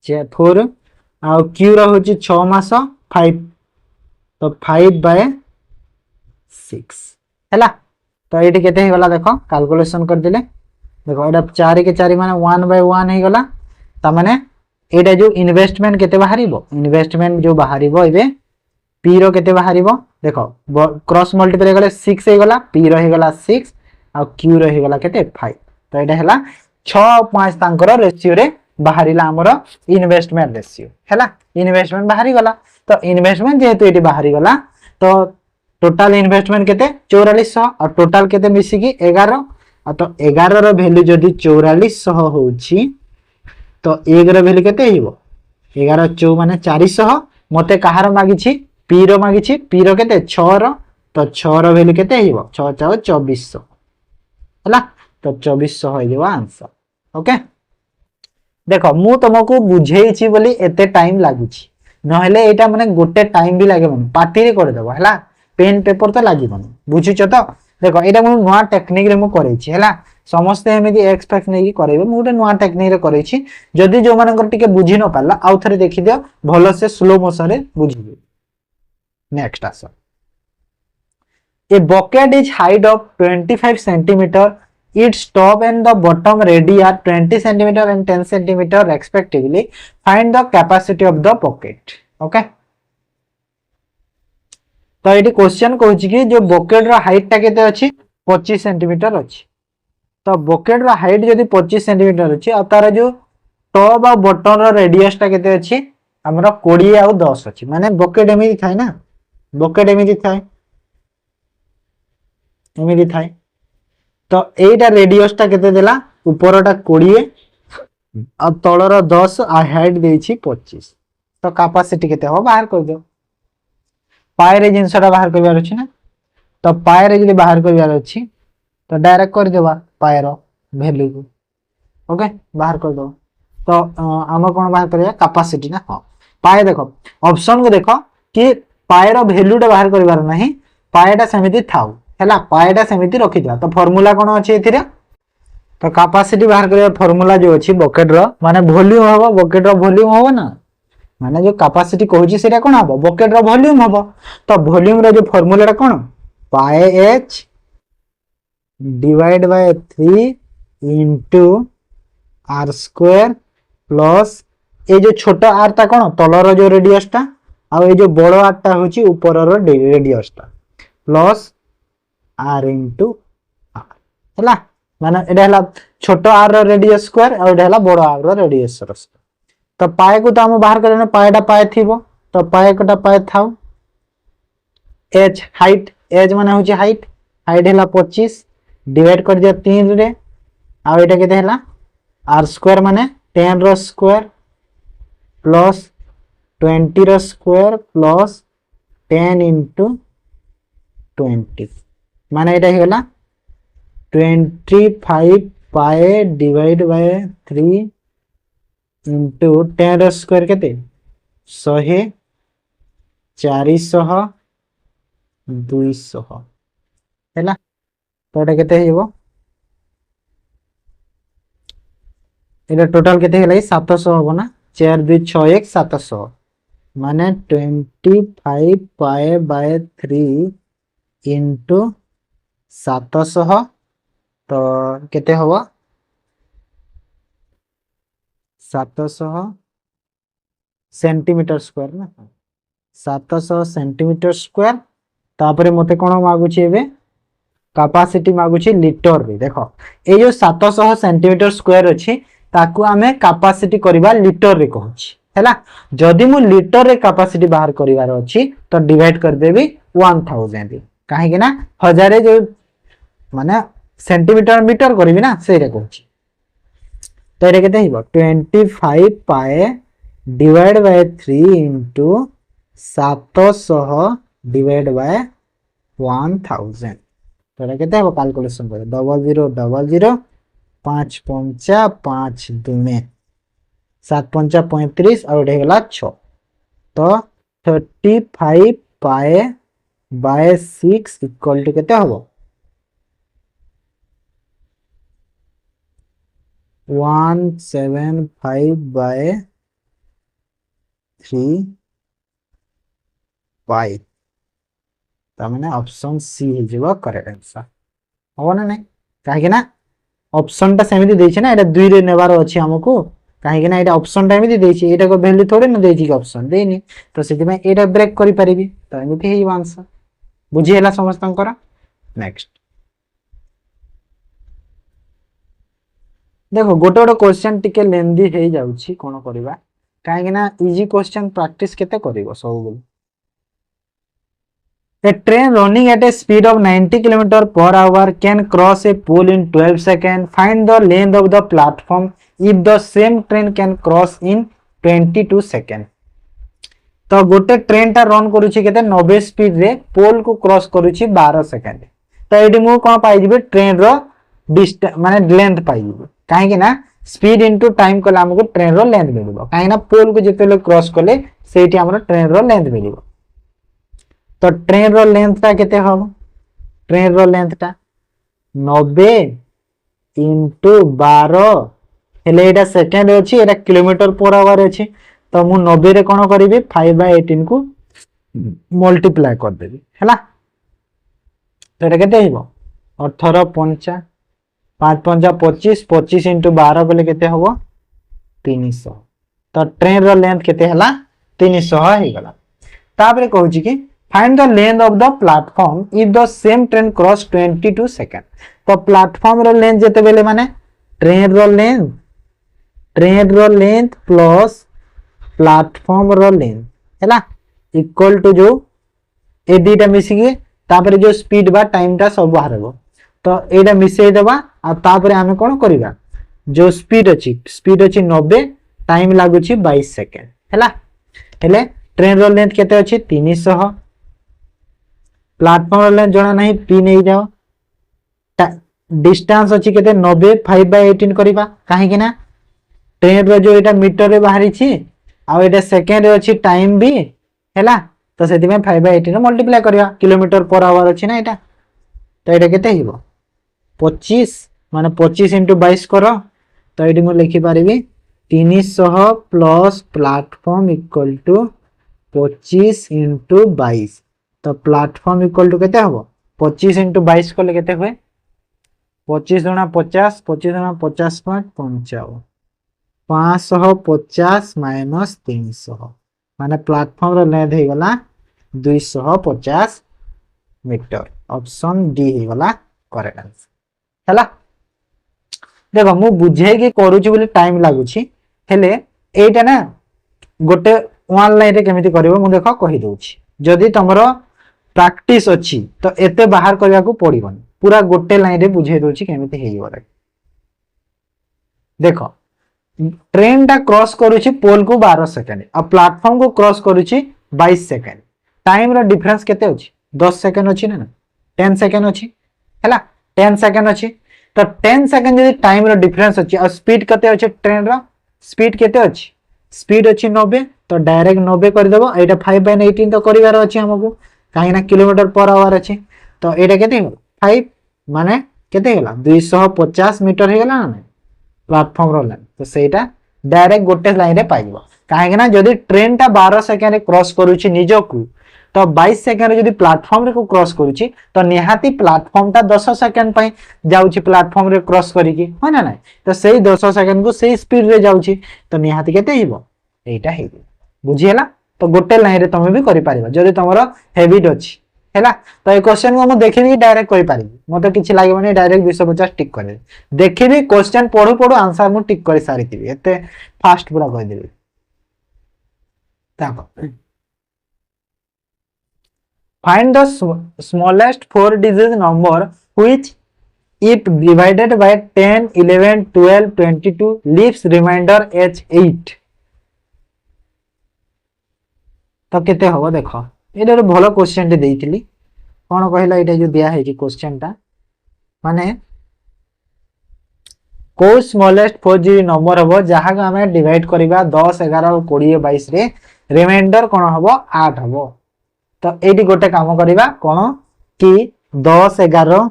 4 आउ Q रो होची 6 मास 5 तो 5/6 हैला तो एठी केते हे गला देखो कैलकुलेशन कर दिले देखो एटा 4 के 4 माने 1/1 हे गला त माने एटा जो इन्वेस्टमेंट केते बाहरिबो इन्वेस्टमेंट जो बाहरिबो एबे P रो केते बाहरिबो देखो क्रॉस मल्टीप्लाई गले 6 हे गला P रो हे गला 6 आ Q रो हे गला केते 5 तो एटा हैला 6 और 5 तांकर रेशियो रे बाहरिला हमरो इन्वेस्टमेंट रेशियो हैला इन्वेस्टमेंट बाहरी गला तो इन्वेस्टमेंट जेहेतु एटी बाहरी गला तो टोटल इन्वेस्टमेंट केते 4400 और टोटल केते मिसी की 11 आ तो 11 रो वैल्यू जदी 4400 होउची तो 1 रो वैल्यू केते हिबो 11 4 माने 400 मते कहार मागिछि P रो मागिछि P रो केते 6 रो तो 6 रो वैल्यू केते हिबो 6 4 2400 हला तो 2400 होय जेबो आंसर ओके देखो मु तुमको बुझेइछि बोली एते टाइम लागुछि नहले एटा माने गोटे टाइम भी लागेबन पाटी रे कर देबो हला पेन पेपर तो लागिबन बुझिछ तो देखो एटा मु नवा टेक्निक रे मु करैछि हला समस्त एमिति एक्सपेक्ट नै कि करैबे मु गोटे नवा टेक्निक रे करैछि जदी जो मानकर टिके बुझि न पाला आउ थरे देखि दियो भलो से स्लो मोशन रे बुझिबे next answer a bucket is height of 25 centimetre its top and the bottom radii are 20 cm and 10 cm respectively. Find the capacity of the pocket. Okay. तो ये क्वेश्चन कहूँ कि जो बकेट रो हाइट टा केते अछि 25 सेंटीमीटर अछि तो बकेट रो हाइट जदी 25 सेंटीमीटर अछि आ तार जो टॉप आ बॉटम रो रेडियस टा केते अछि हमरा 20 आ 10 अछि माने बकेट एमिति थाय ना बकेट एमिति थाय तो एटा रेडियस टा केते देला ऊपरटा 20 आ तळर 10 आ हाइट देछि 25 तो कैपेसिटी केते हो बाहर कर दो पाए रे जिंसटा बाहर करबार अछि ना तो पाए रे जदी बाहर करबार अछि तो डायरेक्ट कर देबा पाए रो वैल्यू को ओके बाहर कर दो तो हम कोन बाहर करिया कैपेसिटी ना हां पाए देखो ऑप्शन को देखो कि पाए रो वैल्यूटा बाहर करबार नाही पाएटा समिति थाउ हैला पाएटा समिति रखि दिया तो फार्मूला कोन अछि एथिरा तो कैपेसिटी बाहर करिया फार्मूला जो अछि बकेट रो माने वॉल्यूम हबो बकेट रो वॉल्यूम हबो ना माने जो कैपेसिटी कहूची सेटा कोन हबो बकेट रो वॉल्यूम हबो तो वॉल्यूम रो जो फार्मूलाटा कोन पाए h divide by 3 into r square plus ए जो छोटा r ता कोन तलर जो रेडियस टा आ ए जो बड़ r टा होची ऊपर रो रेडियस टा प्लस r इनटू r हैला माने एडा हला छोटा r रो रेडियस स्क्वायर आ एडा हला बड़ r रो रेडियस स्क्वायर तो पाए को तो हम बाहर करने पाएटा पाए थिबो तो पाए कोटा पाए थाउ h हाइट h माने होची हाइट हाइट हला 25 डिवाइड कर दिया 3 रे आ एटा केते हला r स्क्वायर माने 10 रो स्क्वायर प्लस 20 रो स्क्वायर प्लस 10 इनटू 20 माने एटा हे गला 25 पाए डिवाइड बाय 3 इनटू 10 रो स्क्वायर केते 100 400 200 हैला तो एटा केते हेबो एटा टोटल केते हेलै 700 होबो ना 4 2 6 1 700 माने 25 पाए बाय 3 इनटू 700 तो केते होबो 700 सेंटीमीटर स्क्वायर ना 700 सेंटीमीटर स्क्वायर तापरे मते कोन मागुची एबे कैपेसिटी मागुची लीटर रे देखो ए जो 700 सेंटीमीटर स्क्वायर अछि ताकू हमें कैपेसिटी करबा लीटर रे कहूची हैला जदी मु लीटर रे कैपेसिटी बाहर करिवार अछि तो डिवाइड कर देबी 1000 काहे कि ना 1000 जो माने सेंटीमीटर मीटर करबी ना से रे कहूची तो एरे केते हिबो 25 पाए divide by 3 into 700 divide by 1000 तो एरे केते हिबो कैलकुलेशन कर 0000 5 पंचा 5 दुने 7 पंचा 35 और एटे गला 6 तो 35 पाए बाय 6 इक्वल टू केते हबो 175 बाय 3 पाई तामने ऑप्शन सी हे जेबो करेक्ट आंसर हो ना नहीं काहे कि ना ऑप्शन टा सेमिति देछि ना एटा 2 रे नेबार अछि हमकु काहे कि ना एटा ऑप्शन टा एमिति देछि एटा को वैल्यू थोड़े न देछि कि ऑप्शन देनी तो सेति में एटा ब्रेक करि परिबी तो एमिति हे आंसर बुझी हैला समस्तंकर नेक्स्ट देखो गोटे गोटे क्वेश्चन टिके लेंदी हे जाउछि कोन करबा काहे कि ना इजी क्वेश्चन प्रैक्टिस केते करिवो सब बोल A train running at a speed of 90 km per hour can cross a pole in 12 seconds. Find the length of the platform if the same train can cross in 22 seconds. तो गोटे train टा run करूची केते 90 speed रे पोल को cross करूची 12 second तो AD मु कोन पाई जिबे ट्रेन रो डिस्टेंस माने लेंथ पाई जिबे काहे कि ना स्पीड इनटू टाइम कला हमको ट्रेन रो लेंथ मिलबो काहे ना पोल को जेते लोग क्रॉस कले सेठी हमरो ट्रेन रो लेंथ मिलबो तो ट्रेन रो लेंथ टा केते हबो ट्रेन रो लेंथ टा 90 इनटू 12 हेले एटा सेकंड अछि एटा किलोमीटर पर आवर अछि तो मु 90 रे कोन करिवि 5/18 को मल्टीप्लाई कर देबी हैला तो एटा केते हिबो 18 5 5 5 25 25 इनटू 12 बोले केते हबो 300 तो ट्रेन रो लेंथ केते हला 300 हे गला ताबरे कहूची कि find the length of the platform if the same train cross 22 second तो प्लेटफॉर्म रो लेंथ जेते बेले माने ट्रेन रो लेंथ प्लस प्लेटफॉर्म रो लेंथ हैला इक्वल टू जो ए दीटा मिसिकी तापर जो स्पीड बा टाइम टा सब बाहर हो तो एटा मिसई देबा आ तापर हमें कोन करिबा जो स्पीड अछि 90 टाइम लागु छी 22 सेकंड हैला हेले ट्रेन रो लेंथ केते अछि 300 प्लेटफॉर्म रो लेंथ जणा नहीं पी नहीं जाओ डिस्टेंस अछि केते 90 5/18 करिबा काहे कि ना ट्रेन रो जो एटा मीटर रे बाहरी छी आ एटा सेकंड रे अछि टाइम भी हैला तो सेति में 5/18 मल्टीप्लाई करिया किलोमीटर पर आवर अछि ना एटा तो एटा केते हिबो 25 माने 25 * 22 करो तो एटी मु लिखि पारिबी 300 प्लस प्लेटफॉर्म इक्वल टू 25 * 22 तो प्लेटफॉर्म इक्वल टू केते हबो 25 * 22 कोले केते होय 25 * 50 25 * 50 55 550 माइनस 300 माने प्लेटफॉर्म रो लेंथ हे गला 250 मीटर ऑप्शन डी हे गला करेक्ट आंसर हैला देखो मु बुझे कि करूची बोली टाइम लागुची हेले एटा ना गोटे वन लाइन रे केमिति करबो मु देखो कहि दोची जदी तमरो प्रैक्टिस अछि तो एते बाहर करबा को पड़िबन पूरा गोटे लाइन रे बुझे दोची केमिति हेई बरे देखो ट्रेन टा क्रॉस करूची पोल को 12 सेकंड आ प्लेटफॉर्म को क्रॉस करूची 22 सेकंड टाइम रो डिफरेंस केते अछि 10 सेकंड अछि ना 10 सेकंड अछि हैला 10 सेकंड अछि तो 10 सेकंड जदी टाइम रो डिफरेंस अछि और स्पीड केते अछि ट्रेन रो स्पीड केते अछि स्पीड अछि 90 तो डायरेक्ट 90 कर देबो एटा 5/18 तो करिवार अछि हमकु काहे ना किलोमीटर पर आवर अछि तो एटा केते 5 माने केते गेला 250 मीटर हे गेला ना प्लेटफॉर्म रो लाइन तो सेटा डायरेक्ट गोटे लाइन रे पाइबो काहे ना जदी ट्रेन टा 12 सेकंड रे क्रॉस करूची निजोकू तो 22 सेकंड रे जदी प्लेटफॉर्म रे को क्रॉस करूची तो निहाती प्लेटफॉर्म टा 10 सेकंड पई जाउची प्लेटफॉर्म रे क्रॉस करिकी हो ना ना तो सेही 10 सेकंड को सेही स्पीड रे जाउची तो निहाती केते हिबो एटा हेबो बुझियला तो गोटे लाइन रे तमे भी करि पारिबा जदी तमरो हैबिट अछि हैला तो ए क्वेश्चन को हम देखि डायरेक्ट करि पारिबी मते किछि लागबनी डायरेक्ट 250 टिक करे देखिबी क्वेश्चन पढु पढु आंसर मु टिक करि सारितिबी एते फास्ट पूरा कहि देबी ताको find the smallest four digit number which if divided by 10 11 12 22 leaves remainder as 8 तो केते हो देखो एटा रे भलो क्वेश्चन टे देइतिली कोन कहला एटा जो दिया है कि क्वेश्चन टा माने को स्मॉलेस्ट 4 जी नंबर हबो जहा को हमें डिवाइड करिबा 10 11 20 22 रे रिमाइंडर कोन हबो 8 हबो तो एटी गोटे काम करिबा कोन कि 10 11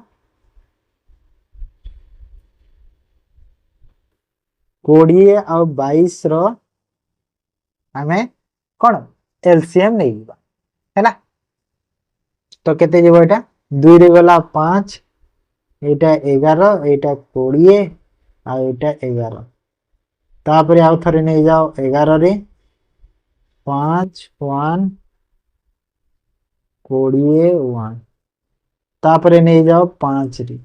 20 और 22 रो हमें कोन एलसीएम नेइबा हैला तो केते जेबो एटा 2 रे गला 5 एटा 11 एटा 20 आ एटा 11 तापर आउ थरे नै जाओ 11 रे 5 1 20 1 तापर नै जाओ 5 रे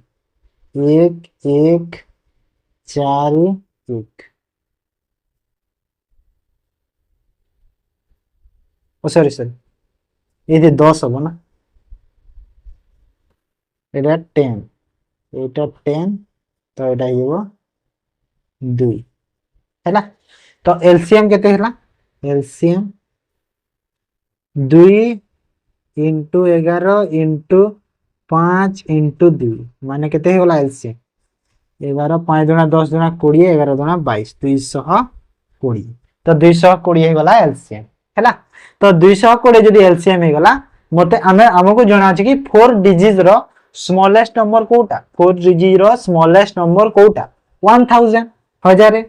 1 1 4 1 ओ सॉरी ये 10 हो ना एटा 10 एटा 10 तो एटा हिबो 2 हैला तो एलसीएम केते हैला एलसीएम 2 into 11 into 5 into 2 माने केते होला एलसीएम 11 5 दुना 10 दुना 20 11 दुना 22 220 तो 220 हे गला एलसीएम हैला तो 220 जदी एलसीएम हे गला मते हमको जणा अछि कि 4 डिजिट रो स्मॉलेस्ट नंबर कोटा 4 डिजिट रो स्मॉलेस्ट नंबर कोटा 1000 हजार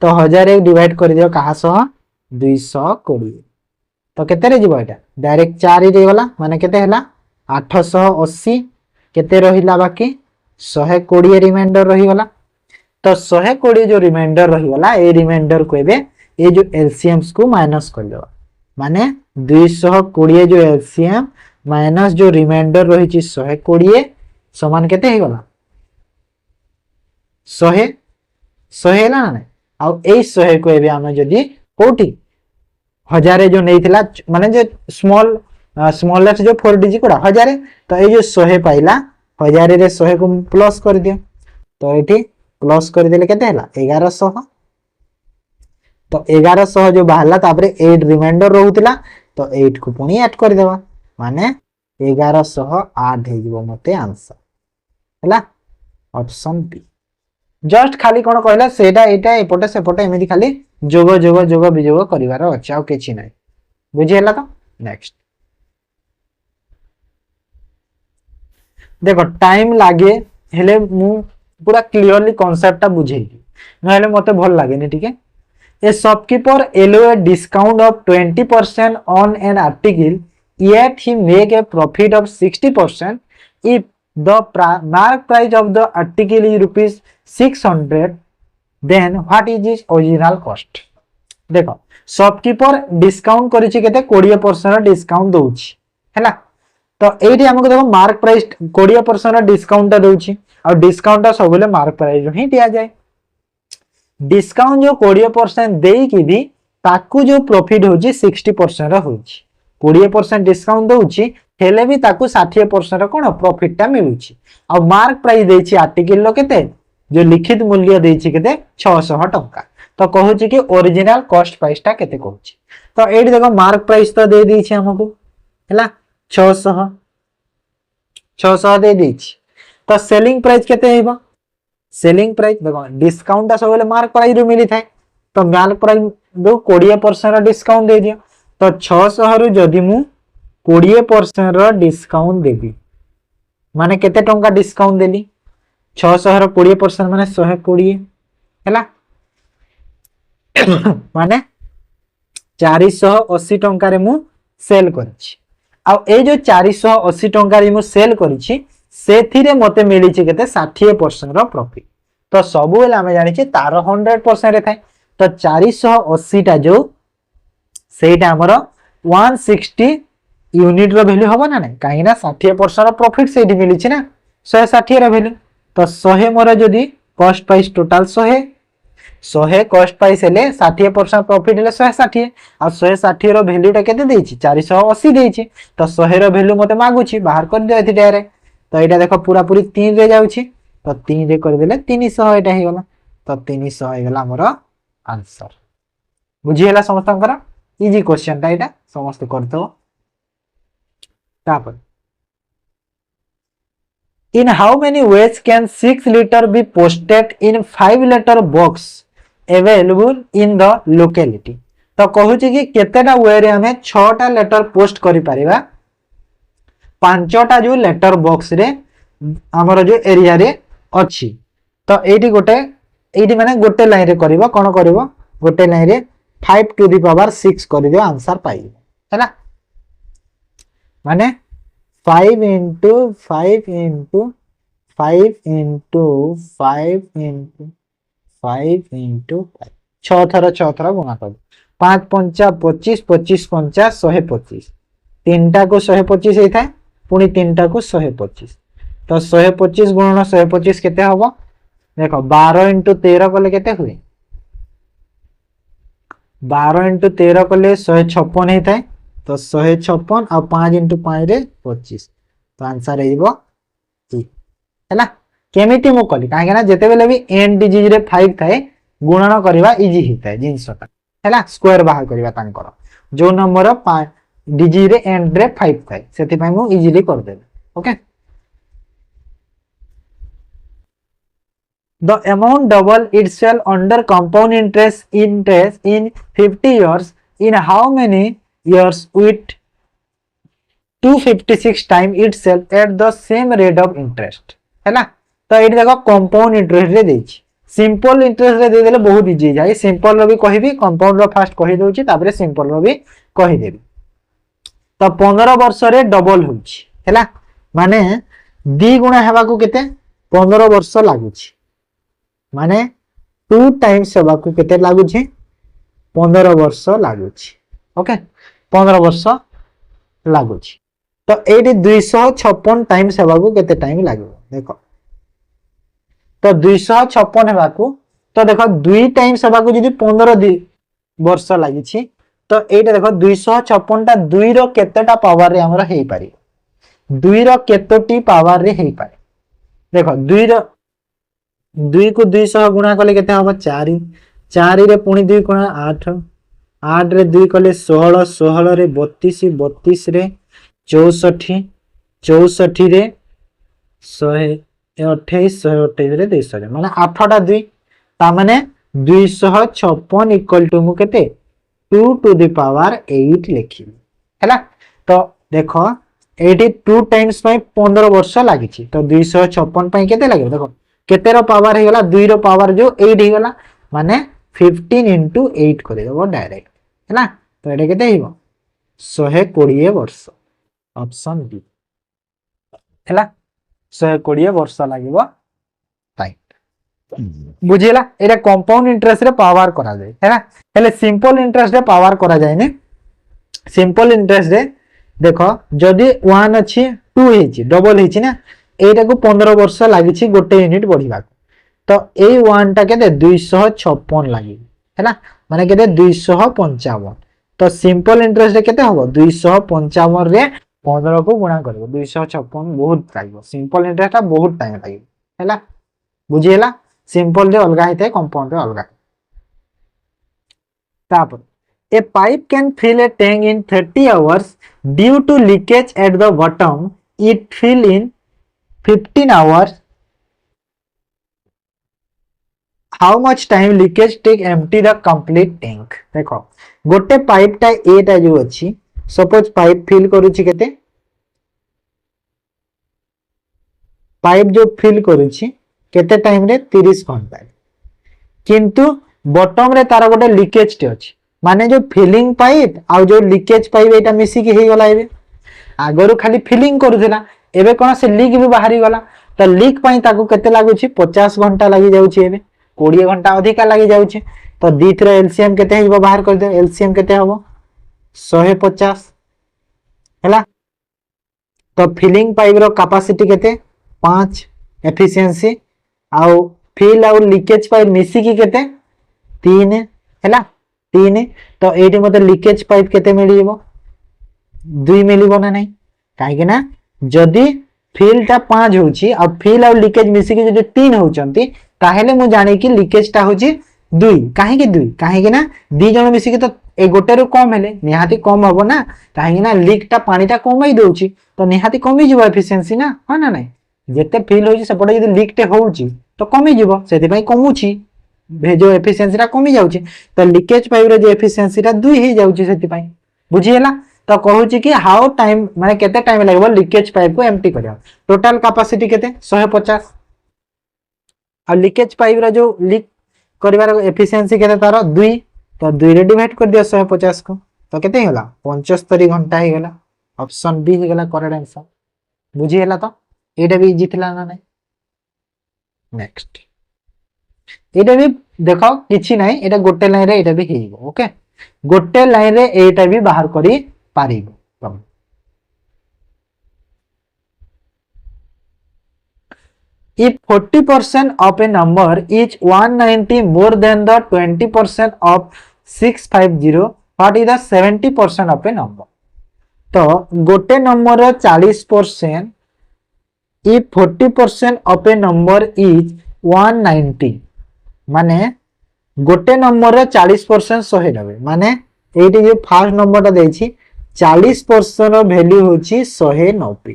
तो 1000 डिवाइड कर दियो कहा सह 220 तो केते रे जीवो एटा डायरेक्ट 4 रे गला माने केते हैला 880 केते रहिला बाकी 120 रिमाइंडर रही गला तो 120 जो रिमाइंडर रही गला ए रिमाइंडर को एबे ए जो एलसीएम्स को माइनस कर देबा माने 220 जो एलसीएम माइनस जो रिमाइंडर रही 120 समान केते हे गला 100 है ना ना आ ए 100 को एबे हम जदी कोठी हजारे जो नहीं थिला माने जो स्मॉलेस्ट जो 4 डिजिट कोडा हजारे तो ए जो 100 पाइला हजारे रे 100 को प्लस कर दियो तो एठी प्लस कर देले केते हला 1100 तो 1100 जो बाहरला तापरे 8 रिमाइंडर रहउतिला तो 8 को पुनी ऐड कर देबा माने 1108 हे जीवो मते आंसर हला ऑप्शन बी जस्ट खाली कोन कहला सेटा एटा एपटे सेपटे एमिति खाली जोग जोग जोग विजोग करिवार अछि आ केछि नै बुझि हला तो नेक्स्ट देखो टाइम लागे हेले मु पूरा क्लियरली कांसेप्ट बुझेली नहले मते भल लागेनी ठीक है a shopkeeper allow a discount of 20% on an article yet he make a profit of 60% if the mark price of the article is rupees 600 then what is his original cost देखो shopkeeper discount करिछि केते 20% discount दोछि हैला तो एठी हमको देखो mark price 20% discount दोछि और discount सबले mark price ही दिया जाए डिस्काउंट जो 20% देई कि भी ताकू जो प्रॉफिट होछि 60% होछि 20% डिस्काउंट दोछि हेले भी ताकू 60% कोन प्रॉफिट ता मिलुछि और मार्क प्राइस देछि आर्टिकल लो केते जो लिखित मूल्य देछि केते 600 टंका तो कहूछि कि ओरिजिनल कॉस्ट प्राइस ता केते कहूछि तो एठी देखो मार्क प्राइस तो दे देछि हमको हैला 600 दे देछि तो सेलिंग प्राइस केते हेबो सेलिंग प्राइस देखो डिस्काउंट सबले मार्क प्राइस रो मिली थाए तो मार्क प्राइस दो 20% डिस्काउंट दे दियो तो 600 रु जदि मु 20% रो डिस्काउंट देबी माने केते टंका डिस्काउंट देली 600 रो 20% माने 120 हैला माने 480 टंका रे मु सेल करछि आ ए जो 480 टंका रे मु सेल करछि सेथिरे मते मिली छि केते 60% रो प्रॉफिट तो सब बेले हमें जानि छि तार 100% रे थाए तो 480 टा जो सेटा हमर 160 यूनिट रो वैल्यू होबो ना नै काहे ना 60% रो प्रॉफिट सेठी मिली छि ना 160 रो वैल्यू तो 100 मोर जदी cost price total 100 cost price हेले 60% प्रॉफिट हेले 160 आ 160 रो वैल्यू टा केते देछि 480 देछि तो 100 रो वैल्यू मते मागु छि बाहर कर दियो एथि डायरेक्ट तो एटा देखो पूरा पूरी 3 रे जाउछि तो 3 रे कर देले 300 एटा हे गला तो 300 हे गला हमर आंसर बुझि हला समस्तंकर इजी क्वेश्चन ता एटा समस्त करतो तापर in how many ways can 6 liter be posted in 5 liter box available in the locality तो कहूछि कि केतेटा वे रे हमें 6 टा लेटर पोस्ट करि परिबा 5 टा जो लेटर बॉक्स रे हमर जो एरिया रे अछि तो एठी माने गोटे लाइन रे करबो कोन करबो गोटे लाइन रे 5 टू द पावर 6 कर दियो आंसर पाई हैला माने 5 into 5 into 5 into 5 into 5 into 5 6 थरा गुणा कर 5 5 25 25 5 125 तीनटा को 125 हेई थाए पुनी तीनटा को 125 तो 125 गुणन 125 केते हबो देखो 12 into 13 कले केते हुए 12 into 13 कले 156 हेई थाए तो 156 और 5 into 5 रे 25 तो आंसर हेइबो ई हैला केमिति मु कली काहे ना जेते बेले भी एन डिजिट रे 5 थाए गुणन करबा इजी हिताए जिंसटा हैला स्क्वायर बाहर करबा तांकर जो नंबर 5 डिजिट रे एंड रे 5 थाए सेति पय मु इजीली कर देबे okay the amount double itself under compound interest in 50 years in how many years with 256 time itself at the same rate of interest हैला तो एठी देखो कंपाउंड इंटरेस्ट रे देछि सिंपल इंटरेस्ट रे दे देले बहुत इजी जाय सिंपल रो भी कहिबी कंपाउंड रो फास्ट कहि दोछि ताबरे सिंपल रो भी कहि देबी तो 15 वर्ष रे डबल होछि हैला माने 2 गुणा हेबा को केते 15 वर्ष लागुछि माने 2 टाइम्स हेबा को केते लागुछि 15 वर्ष लागुछि ओके 15 वर्ष लागुछि तो ये 256 टाइम्स हेबाकू केते टाइम लागो देखो। तो 256 हेबाकू तो देखो 2 टाइम्स हेबाकू जदी 15 वर्ष लागिछि तो एटा देखो 256 टा 2 रो केतेटा पावर रे हमरा हेई पारि 2 रो केतोटी पावर रे हेई पारि देखो 2 रो 2 को 200 गुणा कले केते हबो 4 4 रे पुणी 2 गुणा 8 8 रे 2 कले 16 16 रे 32 32 रे 64 64 रे 128 128 रे 200 माने 8टा 2 ता माने 256 इक्वल टू मु केते 2 टू द पावर 8 लिखिबी हैला। तो देखो 2 टाइम्स 15 वर्ष लागिछि तो 256 पई केते लागो देखो केते रो पावर हे गला 2 रो पावर जो 8 हे गला माने 15 into 8 कर देबो डायरेक्ट हैला। तो एटा केते हिबो 120 वर्ष ऑप्शन बी हैला 120 वर्ष लागिबो टाइम बुझिला। एटा कंपाउंड इंटरेस्ट रे पावर करा जाय हैला हेले सिंपल इंटरेस्ट रे पावर करा जाय ने। सिंपल इंटरेस्ट रे देखो जदी 1 अछि 2 हेछि डबल हेछि ना एटा को 15 वर्ष लागिछि गोटे यूनिट बढ़िबा तो ए 1 टा केते 256 लागि हैला माने केते 255 तो सिंपल इंटरेस्ट रे केते होबो 255 रे 15 को गुणा करबो 256 बहुत लागो सिंपल इंटरेस्ट ता बहुत टाइम लागि हैला बुझिला। सिंपल रे अलगा हेते कंपाउंड रे अलगा। तापर a pipe can fill a tank in 30 hours due to leakage at the bottom it fill in 15 hours how much time leakage take empty the complete tank देखो गोटे पाइप टा एटा जो अछि सपोज पाइप फिल करूछि केते pipe जो fill करूछि केते time रे 30 घंटा किंतु बॉटम रे तार गोटे लीकेज टे अछि माने जो फिलिंग पाइप आ जो लीकेज पाइप एटा मिसी के हे गला एबे आगरु खाली फिलिंग करूथिला एबे कोन से लीक भी बाहरी गला तो लीक पई ताकू केते लागुछि 50 घंटा लागि जाउछि एबे 20 घंटा अधिका लागि जाउछि तो दीथर एलसीएम केते हिबो बाहर कर दे एलसीएम केते हबो 150 हैला। तो फिलिंग पाइप रो कैपेसिटी केते 5 एफिशिएंसी आउ फिल आउ लीकेज पाइप मिसी की केते 3 हैला 3 तो एटी मते लीकेज पाइप केते मिलिबो 2 मिलिबो ना नहीं काहे ना जदी फिल ता 5 होची आ फिल आउ लीकेज मिसी की जदी 3 होचंती ताहेले मु जाने की लीकेज ता होची 2 काहे के 2 काहे के ना दी जण मिसी की तो ए गोटे रो कम हेले निहाती कम हबो ना काहे ना लीक ता पानी ता कमई दोची तो निहाती कमी जिवो एफिशिएंसी ना ह ना नहीं जेते फिल होची सेपटे जदी लीक टे होची तो कमी जिवो सेति पई कमुची भेजो एफिशिएंसी रा कमी जाउची तो लीकेज पाइप रे जो एफिशिएंसी रा 2 ही जाउची सेति पई बुझिएला। तो कहूची कि हाउ टाइम माने केते टाइम लागबो लीकेज पाइप को एम्प्टी करिया टोटल कैपेसिटी केते 150 आ लीकेज पाइप रा जो लीक करिवार एफिशिएंसी केते तार 2 तो 2 रे डिवाइड कर दियो 150 को तो केते होला 75 घंटा हे गेला ऑप्शन बी हे गेला करेक्ट आंसर बुझिएला। तो एटा भी जितला ना नहीं नेक्स्ट एटा भी देखो किछि नाही एटा गोटे लाइन रे एटा भी हेइबो ओके गोटे लाइन रे एटा भी बाहर करी पारिबो तम if 40% of a number is 190 more than the 20% of 650 what is the 70% of a number तो गोटे number 40% if 40% of a number is 190 माने गोटे नंबर 40% 190 माने एटी जो फर्स्ट नंबर ता देछि 40% रो वैल्यू होछि 190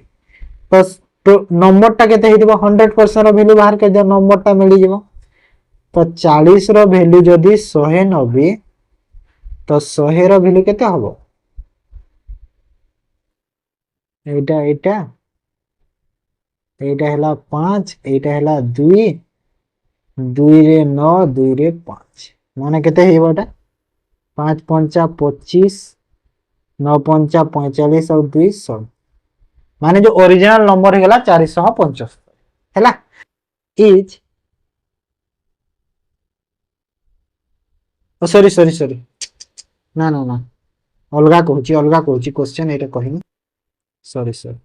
तो नंबर ता केते हेदिबो 100% रो वैल्यू बाहर कर दियो नंबर ता मिली जिवो तो 40 रो वैल्यू जदी 190 तो 100 रो वैल्यू केते हबो एटा एटा एटा हला 5 एटा हला 2 2 रे 9 2 रे 5 माने केते हेबो एटा 5 5 25 9 5 45 और 2 100 माने जो ओरिजिनल नंबर हेगला 475 हैला is oh sorry sorry sorry ना ना ना अलगा कहूची क्वेश्चन एटा कहिनी सॉरी सॉरी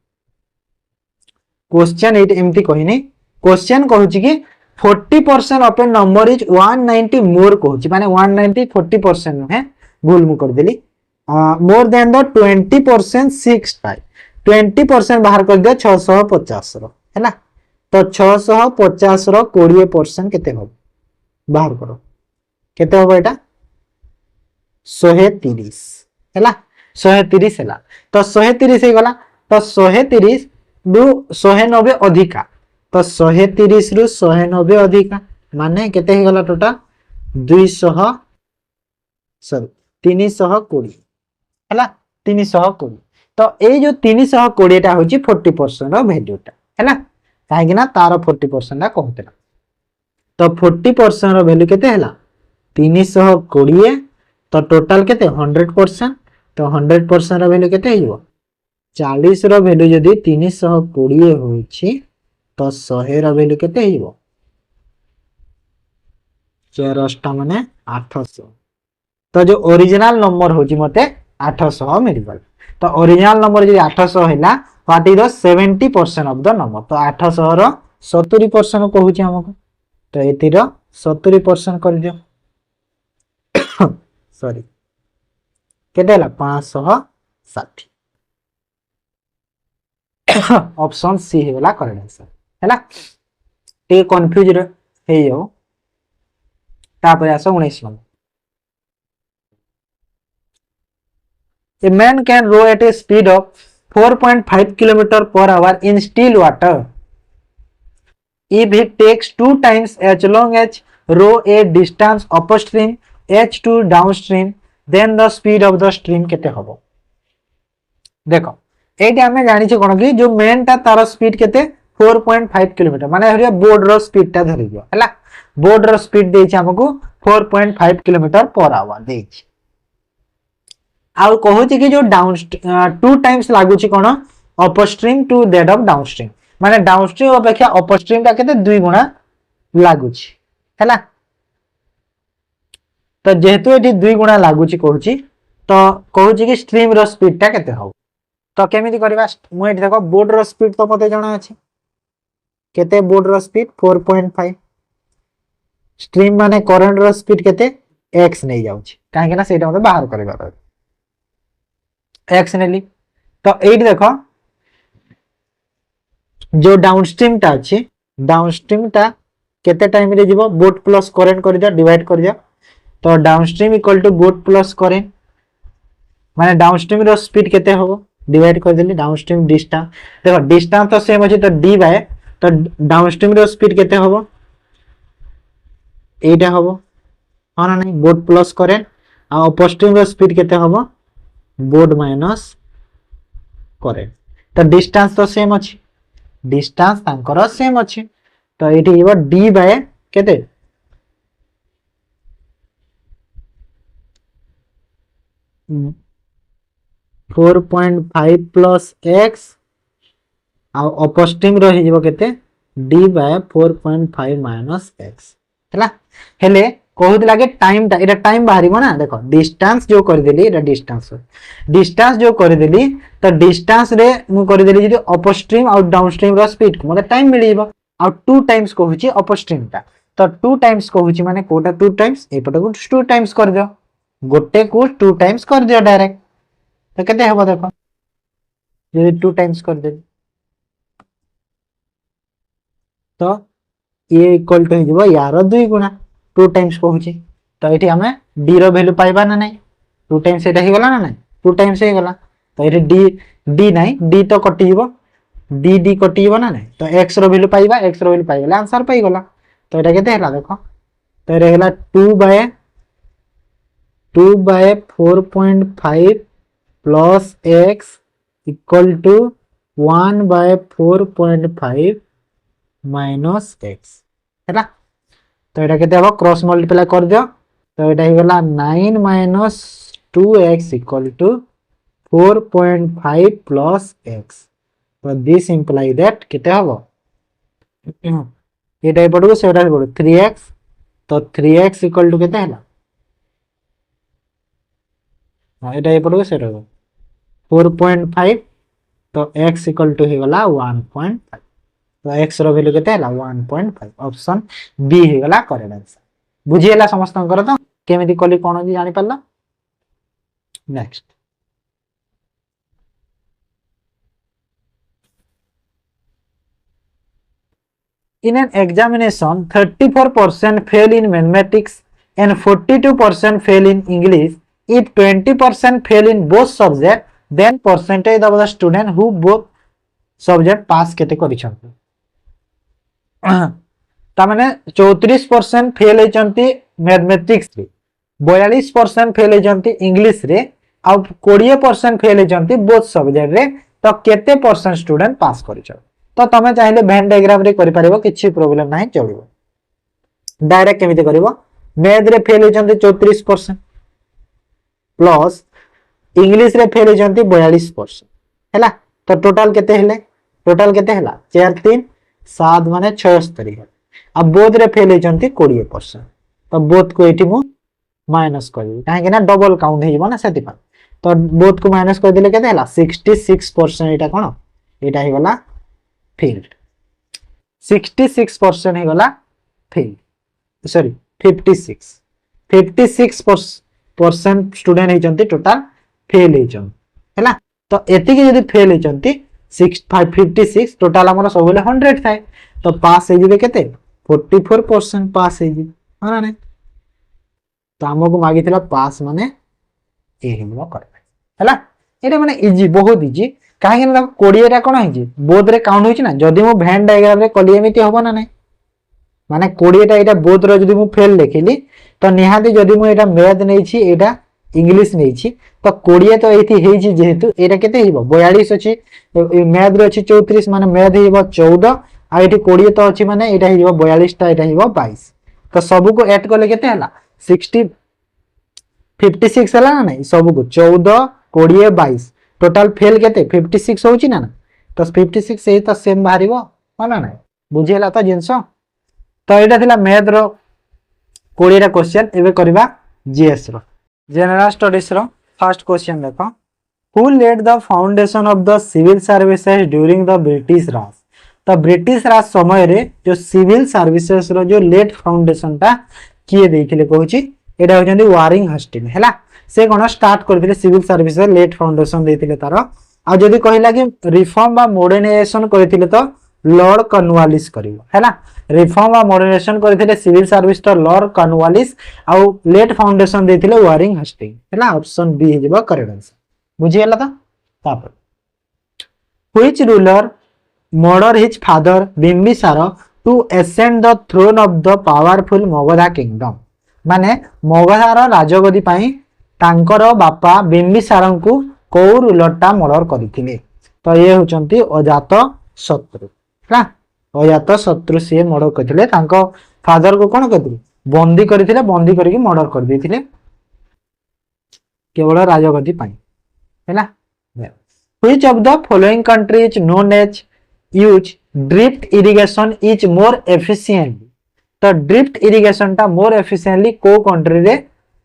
क्वेश्चन एट एमती कहनी क्वेश्चन कहूँ कि 40% ऑफ ए नंबर इज 190 मोर कहूँ माने 190 40% नुहे भूल मु कर देली मोर देन द 20% 6 टाइम 20% बाहर कर दिया 650 रो हैला तो 650 रो 20% केते हो बाहर करो केते हो एटा 130 हैला 130 हैला तो 130 हे गला तो 130 रु 190 अधिका तो 130 रु 190 अधिका माने केते हे गला टोटल 200 सॉरी 320 हैला 320 तो ए जो 320 टा होची 40% रो वैल्यू टा हैला काहे ना तार 40% टा कहतेला तो 40% रो वैल्यू केते हैला 320 तो टोटल केते 100% तो 100% रो वैल्यू केते हियो 40 रो वैल्यू जदी 320 होची तो 100 रो वैल्यू केते हियो 4 माने 800 तो जो ओरिजिनल नंबर होची मते 800 मिल गल तो ओरिजिनल नंबर जदी 800 हैला what is the 70% of the number तो 800 रो 70% कहूची हमको तो एतिर 70% कर दियो सॉरी केते हला 560 ऑप्शन सी हेला करेक्ट आंसर हैला टे कंफ्यूज हे हो तापर आसो 19 number A man can row at a speed of 4.5 km per hour in still water if he takes 2 times as long as row a distance upstream h2 downstream then the speed of the stream केते हबो देखो eighty हमें जानि छ कोन कि जो main ता तार स्पीड केते 4.5 किलोमीटर माने हरिया बोर्ड रो स्पीड ता धरि दियो हला बोर्ड रो स्पीड देछि हमको 4.5 किलोमीटर पर आवर देछि आउ कहू कि जो डाउन 2 टाइम्स लागू छी कोन upstream to that of downstream माने डाउनस्ट्रीम अपेक्षा अपस्ट्रीम ता केते 2 गुना लागू छी हला तो जेहेतु एटी 2 गुना लागू छी कहू छी तो कहू छी कि स्ट्रीम रो स्पीड ता केते हो तो केमिति करबा मु एठी देखो बोर्ड रो स्पीड तो मते जणा अछि केते बोर्ड रो स्पीड 4.5 स्ट्रीम माने करंट रो स्पीड केते x नै जाउ छी काहे ना सेटा मते बाहर करबा x नेली तो एठी देखो जो डाउनस्ट्रीम ता अछि डाउनस्ट्रीम ता केते टाइम रे जीवो बोट प्लस करंट कर दिया डिवाइड कर दिया तो downstream equal to boat plus current माने डाउनस्ट्रीम रो स्पीड केते होबो डिवाइड कर देली डाउनस्ट्रीम डिस्टेंस देखो डिस्टेंस तो सेम अछि तो d बाय तो डाउनस्ट्रीम रो स्पीड केते होबो एटा होबो हां ना नहीं बोट प्लस करंट आ अपस्ट्रीम रो स्पीड केते होबो बोट माइनस करंट तो डिस्टेंस तो सेम अछि डिस्टेंस तांकर सेम अछि तो एठी हिबो d बाय केते 4.5 प्लस x आ अपस्ट्रीम रही जीवो केते d बाय 4.5 माइनस x हैला हेले कहूत लागे टाइम ता एटा टाइम बाहरिबो ना देखो डिस्टेंस जो कर देली एटा डिस्टेंस जो कर देली तो डिस्टेंस रे मु कर देली जदी अपस्ट्रीम और डाउनस्ट्रीम रो स्पीड को मतलब टाइम मिलिबो और 2 टाइम्स कहूची अपस्ट्रीम ता तो 2 टाइम्स कहूची माने कोटा 2 टाइम्स एपटा को 2 टाइम्स कर दियो गोटे को 2 टाइम्स कर दियो डायरेक्ट तो केते हबो देखो यदि 2 टाइम्स कर दे तो ये इक्वल टू हिजबो यार 2 गुना 2 टाइम्स कहूची तो एठी हमें d रो वैल्यू पाइबा ना नहीं 2 टाइम्स एटा ही गला ना नहीं 2 टाइम्स हे गला तो एठी d नहीं d तो कटि हिबो d कटि हिबो ना नहीं तो x रो वैल्यू पाइबा x रो वैल्यू पाइबा आंसर पाइ गला तो एटा केते हला देखो तो एटा हला 2 by 4.5 plus x equal to 1 by 4.5 minus x हैला तो एटा केते हो क्रॉस मल्टीप्लाई कर दियो तो एटा ही गला 9 minus 2x equal to 4.5 plus x तो दिस इंप्लाई दैट केते हो एटा पडो सेटा पडो 3x तो 3x इक्वल टू केते हैला हां एटा पडो सेटा 4.5 तो x इक्वल टू होगला 1.5 तो x रो वैल्यू केते हला 1.5 ऑप्शन बी होगला करेक्ट आंसर बुझिएला समस्तंकर तो केमिति कली कोन जी जानि पल्ला next in an examination 34% fail in mathematics and 42% fail in English if 20% fail in both subject then percentage of the student who both subject pass केते करिसंती ता माने 34% फेल होइचंती मैथमेटिक्स रे 42% fail होइचंती English रे आ 20% फेल होइचंती बोथ सब्जेक्ट रे तो केते percent student पास करिसंती तो तमे चाहिले वेन डायग्राम रे करि परिबो किछि प्रॉब्लम नाही चलिबो डायरेक्ट केमिति करिवो मैथ रे फेल होइचंती 34% प्लस इंग्लिश रे फेल होइचंती 42% हैला तो टोटल केते हेले टोटल केते हैला 4 3 7 माने 76 है अब बोथ रे फेल होइचंती 20% तो बोथ को एठी मु माइनस करबी काहे कि ना डबल काउंट हेइबो ना सेति पा तो बोथ को माइनस कर दिले केते हैला 66% एटा कोन एटा हे गला फेल्ड 66% हे गला फेल सॉरी 56% स्टूडेंट हेचंती टोटल फेल हेचंती हैला तो एति के यदि फेल हेचंती 56 टोटल हमर सब 100 थाए तो पास हे जिवे केते 44% पास हे जी हां ना तो हमको मागिथिला पास माने ए हिमो करबे हैला एटा माने इजी बहुत इजी काहे ना 20 टा कोन हिजी बोथ रे काउंट होछि ना जदी मो वेन डायग्राम रे कली एमिति होबो ना नै माने 20 टा एटा बोथ रो जदी मु फेल लिखिली तो निहाती जदी मु एटा मैथ नै छी एटा इंग्लिश नै छी तो 20 तो एथि हेछि जेहेतु एटा केते हिबो 42 अछि मैथ रो अछि 34 माने मैथ हिबो 14 आ एठी 20 तो अछि माने एटा हिबो 42 टा एटा हिबो 22 तो सब को ऐड करले केते हला 60 56 हला ना नै सब को 14 20 22 टोटल फेल केते 56 होची ना तो 56 से तो सेम बाहरिबो माना ना बुझियला तो जिंस तो एटा थिला मैथ रो 20 टा क्वेश्चन एबे करबा जीएस रो जनरल स्टडीज रो फर्स्ट क्वेश्चन देखो who led the foundation of the civil services during the British Raj तो ब्रिटिश राज समय रे जो सिविल सर्विसेज रो जो लेट फाउंडेशन ता किए देथिले कहूची एटा होचंदी वारिंग हस्टिंग हैला से कोन स्टार्ट करथिले सिविल सर्विस लेट फाउंडेशन देथिले तार आ जदी कहिला कि रिफॉर्म बा मॉडर्नाइजेशन करथिले तो लॉर्ड कॉर्नवालिस करिवो हैला रिफॉर्म बा मॉडर्नाइजेशन करथिले सिविल सर्विस तो लॉर्ड कॉर्नवालिस आ लेट फाउंडेशन देथिले वारिंग हस्टिंग हैला ऑप्शन बी हिजबो करेक्ट आंसर बुझियला त तापर which ruler murder his father Bimbisara to ascend the throne of the powerful Magadha kingdom माने मगधार राजगद्दी पई तांकर बापा बिंबिसारंकु को रूलरटा मर्डर करथिले तो ये होचंती अजात शत्रु ना अजात शत्रु से मर्डर करथिले तांको फादर को कोन करथिले बंदी करथिले बंदी करके मर्डर कर देथिले केवल राजगद्दी पई हैला which of the following country is known as use drift irrigation is more efficient तो ड्रिफ्ट इरिगेशन टा मोर एफिशिएंटली को कंट्री रे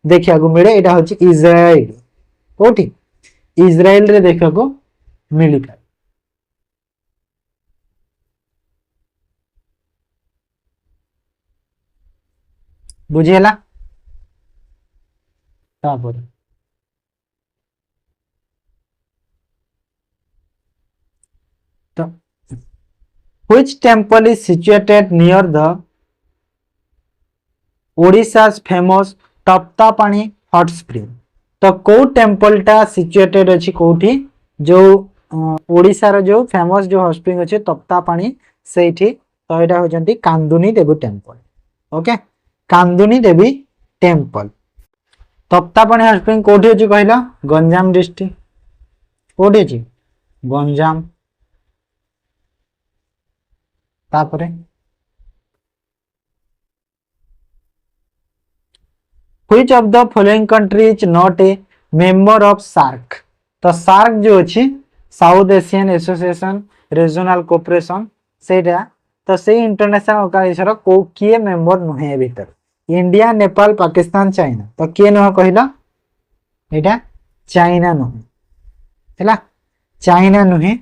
देखिया को मिले एटा होची इजराइल कोठी इजराइल रे देखा को मिली था बुझियला तापर तो which temple is situated near the Odisha's famous Taptapani hot spring तो को टेम्पल टा सिचुएटेड अछि कोठी जो ओडिसा रो जो फेमस जो हॉट स्प्रिंग अछि तप्तापानी सेठी तो एटा हो जंती कांदुनी देवी टेम्पल ओके कांदुनी देवी टेम्पल तप्तापानी हॉट स्प्रिंग कोठी अछि कहला गंजाम डिस्ट्रिक्ट कोठी अछि गंजाम तापरे Which of the following country is not a member of SAARC तो SAARC जो अछि south Asian association regional cooperation सेटा तो से इंटरनेशनल ऑर्गेनाइजेशन को किए मेंबर नहे भीतर इंडिया नेपाल पाकिस्तान चाइना तो के न कहला एटा चाइना नहे हैला चाइना नहे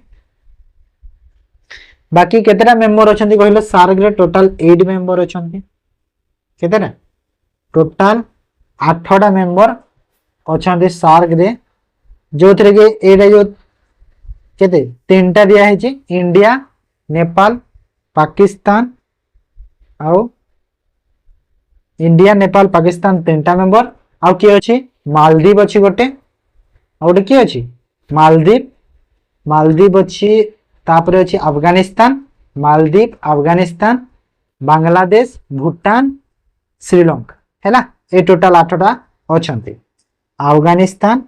बाकी केतेटा मेंबर अछंती कहलो सार्क रे टोटल 8 मेंबर अछंती केतेटा टोटल 8टा मेंबर अछंती सार्क रे जो थरे के एटा जो केते तीनटा दिया है इंडिया नेपाल पाकिस्तान आउ इंडिया नेपाल पाकिस्तान तीनटा मेंबर आउ किए अछि मालदीव अछि गोटे आउ गोटे किए अछि मालदीव मालदीव अछि तापर अछि अफगानिस्तान मालदीव अफगानिस्तान बांग्लादेश भूटान श्रीलंका हैला ए टोटल 8टा अछंती अफगानिस्तान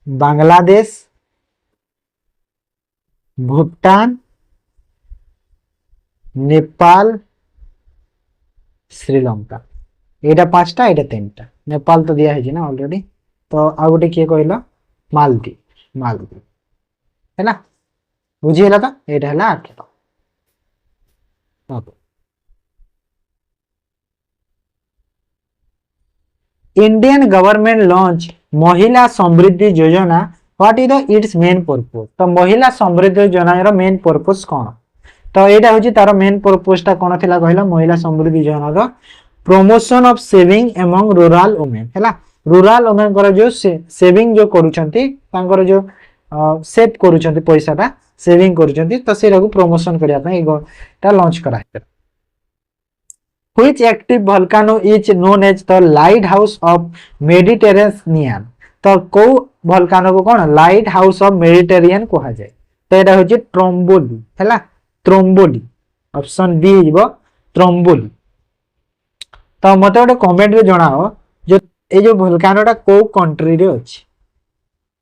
बांग्लादेश भूटान नेपाल श्रीलंका एटा 5टा एटा 3टा नेपाल तो दिया है ना ऑलरेडी तो आ गोटे किए कहलो मालदीव मालदीव हैला बुझी हैला तो एटा हैला 8टा इंडियन गवर्नमेंट लॉन्च महिला समृद्धि योजना what is the it's main purpose तो महिला समृद्धि योजना रो मेन पर्पस कोन तो एटा होची तार मेन पर्पस टा कोन थिला कहला महिला समृद्धि योजना रो promotion of saving among rural women हैला रूरल वुमेन कर जो सेविंग जो करूचंती तांकर जो सेव करूचंती पैसा टा सेविंग करूचंती तो सेरा को प्रमोशन करिया पे एटा लॉन्च करा है Which active volcano is known as the lighthouse of Mediterranean तो को volcano को कोन lighthouse of Mediterranean कहा जाय तो एटा होची ट्रोम्बोली हैला ट्रोम्बोली ऑप्शन बी हिबो ट्रोम्बोली तो मते गोटे कमेंट रे जणाओ जो ए जो volcano टा को कंट्री रे अछि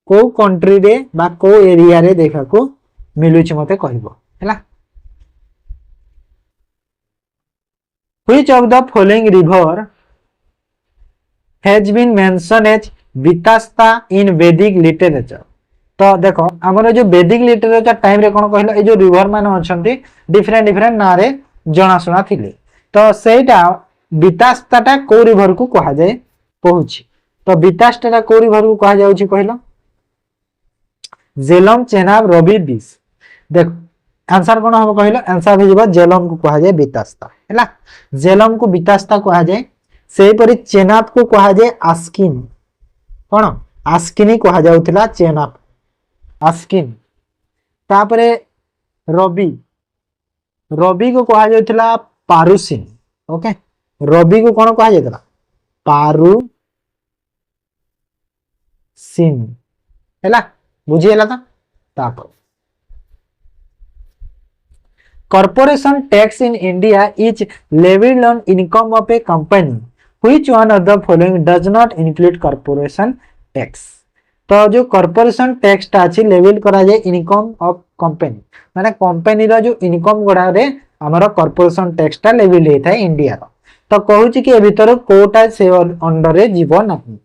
को कंट्री रे बा को एरिया रे देखा को मिलुछि मते कहबो हैला Which of the following river has been mentioned as Vitasta in Vedic literature? तो देखो हमर जो वैदिक लिटरेचर टाइम रे कोन कहलो ए जो रिवर मान अछंती डिफरेंट डिफरेंट ना रे जणा सुना थिले तो सेटा वितास्ताटा को रिवर को कहा जाय पहुची तो वितास्ताटा को रिवर को कहा जाउची कहलो झेलम चेनाब रवि दिस देखो आंसर कोन हम कहलो आंसर हिजबा झेलम को कहा जाय वितास्ता हैला झेलम को वितास्ता कहा जाय सेही परि चेनाब को कहा जाय आस्किन कोन आस्किनी कहा जाउथिला चेनाब आस्किन तापरे रवि रवि को कहा जाउथिला पारुसिन ओके रवि को कोन कहा जायतला पारुसिन हैला बुझी हैला तापर Corporation tax in India is levied on income of a company. Which one of the following does not include corporation tax? तो जो corporation tax टा अछि लेविल करा जाय इनकम ऑफ कंपनी माने कंपनी रो जो इनकम गुडा रे हमर corporation tax टा लेविल हेता है इंडिया रो तो कहूची कि ए भीतर कोटा से अंडर रे जीवन नाही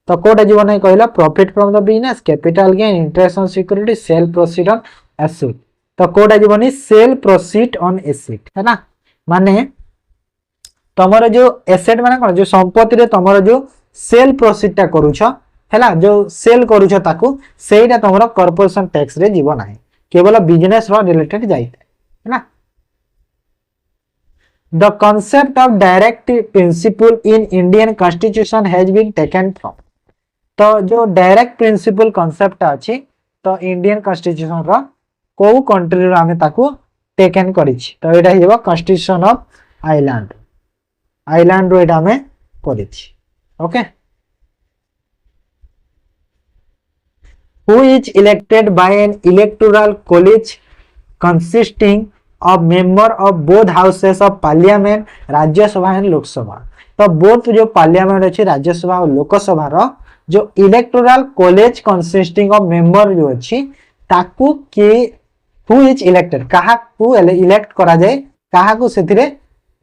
तो कोटा जीवन नै कहला profit from the business capital gain interest on security cell proceed on asset तो कोटा जीवनी सेल प्रोसीड ऑन एसेट है ना माने तमरो जो एसेट माने कोन जो संपत्ति रे तमरो जो सेल प्रोसीड टा करूछो हैला जो सेल करूछो ताकू सेइटा तमरो कॉर्पोरेशन टैक्स रे जीवन आहे केवल बिजनेस रो रिलेटेड जाईते है ना the concept of direct principle in Indian constitution has been taken from तो जो डायरेक्ट प्रिंसिपल कांसेप्ट अछि तो इंडियन कॉन्स्टिट्यूशन रो को कंट्री रो हमें ताकू टेकन करिछि तो एटा हिबो कॉन्स्टिट्यूशन ऑफ आइलैंड रो एटा हमें करिछि okay who is elected by an electoral college consisting of member of both houses of parliament Rajya Sabha and Lok Sabha तो बोथ जो पार्लियामेंट अछि राज्यसभा और लोकसभा रो जो electoral college consisting of member जो अछि ताकू के हु इज इलेक्टेड काहा को इलेक्ट करा जाय काहा को सेथिरे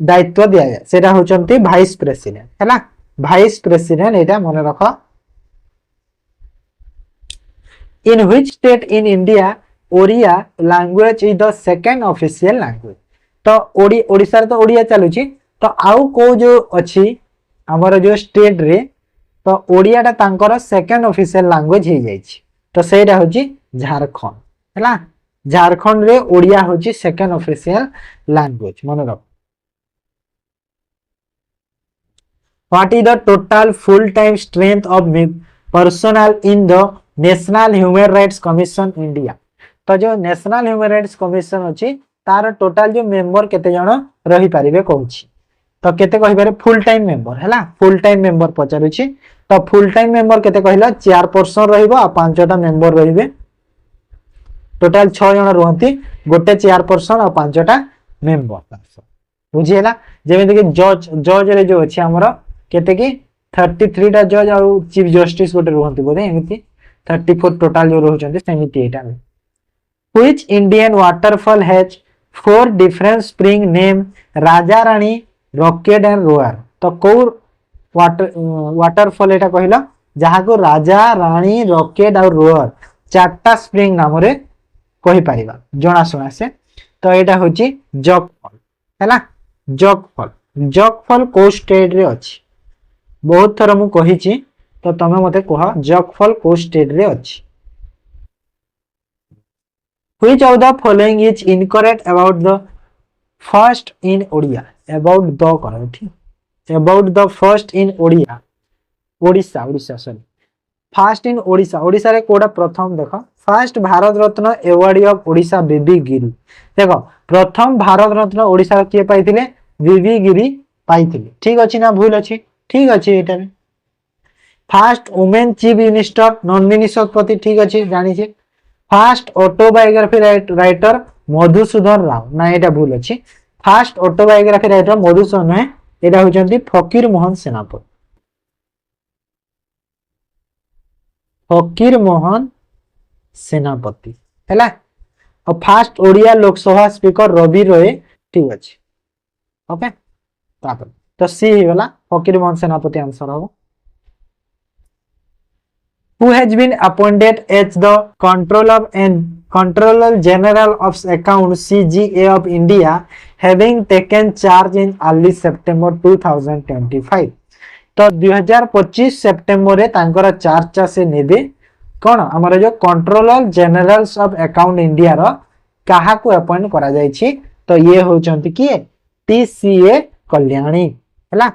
दायित्व दिया जाय सेटा होचंती वाइस प्रेसिडेंट हैला वाइस प्रेसिडेंट एटा मने रखो in which state in India Odia language is the second official language तो ओडिसा रे तो ओडिया चलुची तो आउ को जो अछि हमर जो स्टेट रे तो ओडिया ता तांकर सेकंड ऑफिशियल लैंग्वेज हे जाई छी तो सेटा होची झारखंड हैला झारखंड रे ओडिया होची सेकंड ऑफिशियल लैंग्वेज मन रख। What is the total full time strength of personal in the national human rights commission India. तो जो नेशनल ह्यूमन राइट्स कमिशन अछि तार टोटल जो मेंबर केते जण रही पारिबे कहूची। तो केते कहि पारे फुल टाइम मेंबर हैला फुल टाइम मेंबर पचारुची। तो फुल टाइम मेंबर केते कहला 4 पर्सन रहइबो आ 5टा मेंबर रहिबे। टोटल 6 जण रहंती गोटे 4 पर्सन आ 5टा मेंबर बुझिएला। जेमिति कि जज रे जो अछि हमर केते कि 33 टा जज आ चीफ जस्टिस गोटे रहंती बोले एमिति 34 टोटल जो रहउचंती सेमिति एटा। Which Indian waterfall has 4 different spring name Raja Rani rocket and row or. तो को वाटरफॉल एटा कहला जहा को राजा रानी रॉकेट और रोअर 4टा स्प्रिंग नाम रे कहि परिबा जणा सुना से। तो एटा होची जग फॉल हैला। जग फॉल को स्टेट रे अछि बहुत थर मु कहिची। तो तमे मते कह जग फॉल को स्टेट रे अछि। Which of the following is incorrect about the first in Odia? About the correct. About the first in Odia. Odisha sorry. First in Odisha. Odisha रे कोडा प्रथम देखो first Bharat Ratna award of Odisha VV Giri. देखो प्रथम भारत रत्न ओडिशा किए पाइथिले बीबी गिरी पाइथिले। ठीक अछि ना भूल अछि? ठीक अछि एटा। First women chief minister Nandini Satpathy. ठीक अछि जानि छे। First autobiography writer Madhusudan Rao ना एटा भूल अछि। फर्स्ट ऑटोबायोग्राफी राइटर मधुसूदन है एटा होचंती फकीर मोहन सेनापति। फकीर मोहन सेनापति हैला। और फर्स्ट ओडिया लोकसभा स्पीकर रवि रॉय। ठीक अछि ओके। तापर तो सी ही वाला फकीर मोहन सेनापति आंसर हो। Who has been appointed as the Controller General of Accounts CGA of India, having taken charge in early September 2025? तो 2025 सेप्टेम्बर रे तांकर चार्ज से नेबे कोन हमर जो controller generals of account India रो काहा को अपॉइंट करा जाय छी। तो ये होचंती कि टीसीए कल्याणी हैला।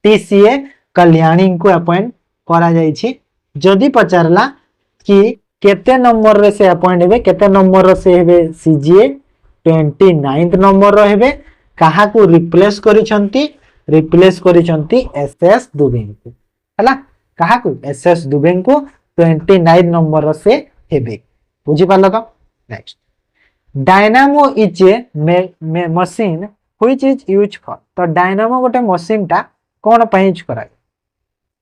टीसीए कल्याणी को अपॉइंट करा जाय छी। जदि पचारला कि केते नंबर रे से अपॉइंट हेबे केते नंबर रे से हेबे सीजीए 29th नंबर रे हेबे। काहा को रिप्लेस करिसंती एसएस दुबे को हैला। काहा को एसएस दुबे को 29 नंबर रे से हेबे बुझि पाला। तो next dynamo is a machine which is used for. तो डायनामो गोटे मशीन टा कोन पय यूज कराय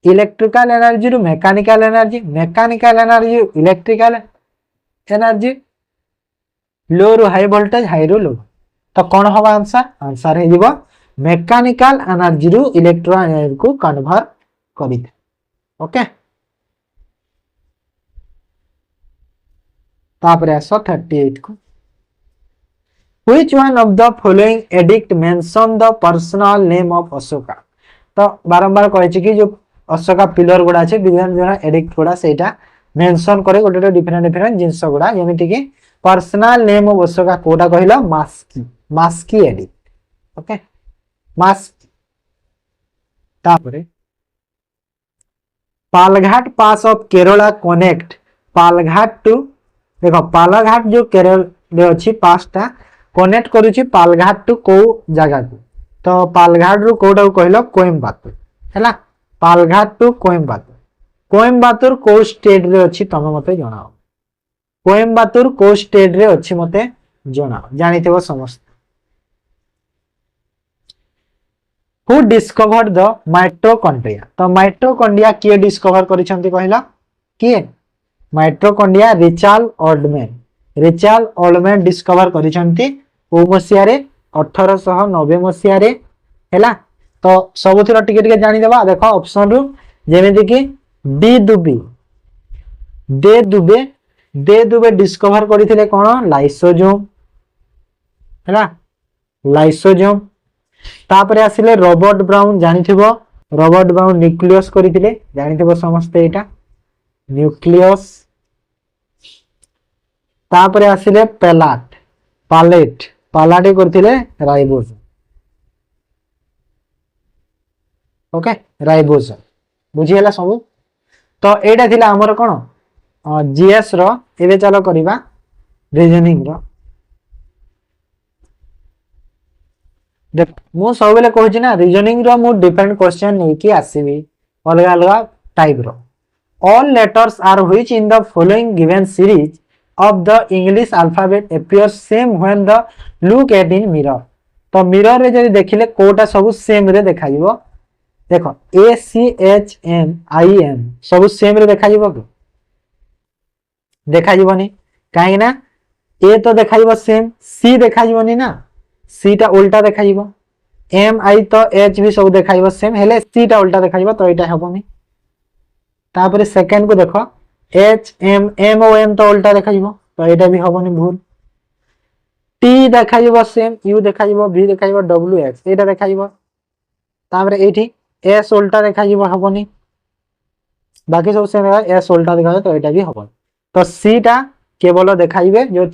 इलेक्ट्रिकल एनर्जी रु mechanical energy electrical energy low रु हाई वोल्टेज हाई रु लो। तो कौन होगा आंसर आंसर है जीवो मैकेनिकल एनर्जी रु इलेक्ट्रो एनर्जी को कन्वर्ट करी थे। ओके तापर आसो 38 को which one of the following addict mention the personal name of Ashoka. तो बारंबार कहै कि जो अशोका पिलर गुडा আছে বিভিন্ন বিভিন্ন এডিক্ট গুডা সেটা মেনশন করে গোটে ডিফারেন্ট ডিফারেন্ট জিনিস গুডা যেমিতি कि पर्सनल नेम ऑफ अशोका कोडा कहिलो मास्की एडिक्ट। ओके मास्की तापरे Palghat pass of Kerala connect Palghat to देखो पालघाट जो केरल रे अछि पासटा कनेक्ट करूची पालघाट टू को जगह को। तो पालघाट रु कोडा कहिलो कोयम्बाटूर हैला। पालघाट टू कोयम्बाटूर को स्टेट रे अछि तमे मते जणाओ। कोयम्बाटूर को स्टेट रे अछि मते जणाओ जानिथिबो समस्त। Who discovered the mitochondria. तो माइटोकॉन्ड्रिया किए डिस्कवर करिसंती कहला किए माइटोकॉन्ड्रिया रिचार्ड ऑल्डमैन डिस्कवर करिसंती ओ मसिया रे 1890 मसिया रे हैला। तो सबुथिर टिके टिके जानि देबा देखो ऑप्शन रु जेमिति कि दे दुबे डिस्कवर करिथिले कोन लाइसोजोम हैला लाइसोजोम। तापरे आसिले रॉबर्ट ब्राउन जानिथिबो रॉबर्ट ब्राउन न्यूक्लियस करिथिले जानिथिबो समस्त एटा न्यूक्लियस। तापरे आसिले पेलाट पालेट पालाटे करथिले राइबोसोम। ओके राइबोसोम बुझीगला सब। तो एटा थिला हमर कोन जीएस रो। एबे चलो करिबा रीजनिंग रो। देख मु सब बेले कहूची ना रीजनिंग रो मु डिफरेंट क्वेश्चन नै कि आसीबी अलग अलग टाइप रो। All letters are which in the following given series of the English alphabet appear same when the look at in mirror। तो मिरर रे जदि देखिले कोटा सब सेम रे देखा जिवो। देखो A C H N I M सब सेम रे देखा जिवो कि देखा जिवोनी काहे ना ए तो देखा जिवो सेम सी देखा जिवोनी ना सी टा उल्टा देखा जिवो एम आई तो एच भी सब देखा जिवो सेम हेले सी टा उल्टा देखा जिवो तो एटा हेबोनी। तापर सेकंड को देखो H M M O N तो उल्टा देखा जिवो तो एटा भी हबोनी भूल। टी देखा जिवो सेम यू देखा जिवो वी देखा जिवो डब्ल्यू एक्स एटा देखा जिवो। तापर एठी एस उल्टा देखा जिवो हबोनी बाकी सब सेम एस उल्टा देखा जिवो तो एटा भी हबोनी। तो सी टा केवल देखा जिवे जो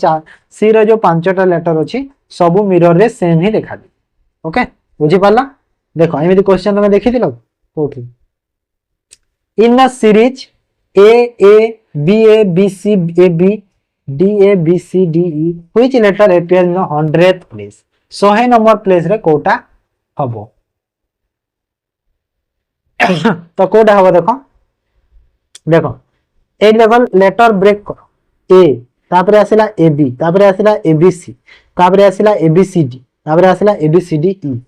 सी रो जो पांचटा लेटर अछि सब मिरर रे सेम ही देखा जिवे। ओके बुझी पाला। देखो एमिति क्वेश्चन तुम देखिथिलो कोठी in the series A B A B C A B D A B C D E which letter appears in the 100th place 100 number place रे कोटा हबो। तो कोटा हबो देखो देखो ए देखो लेटर ब्रेक करो ए तापरे आसिला ए बी तापरे आसिला ए बी सी तापरे आसिला ए बी सी डी तापरे आसिला ए बी सी डी ई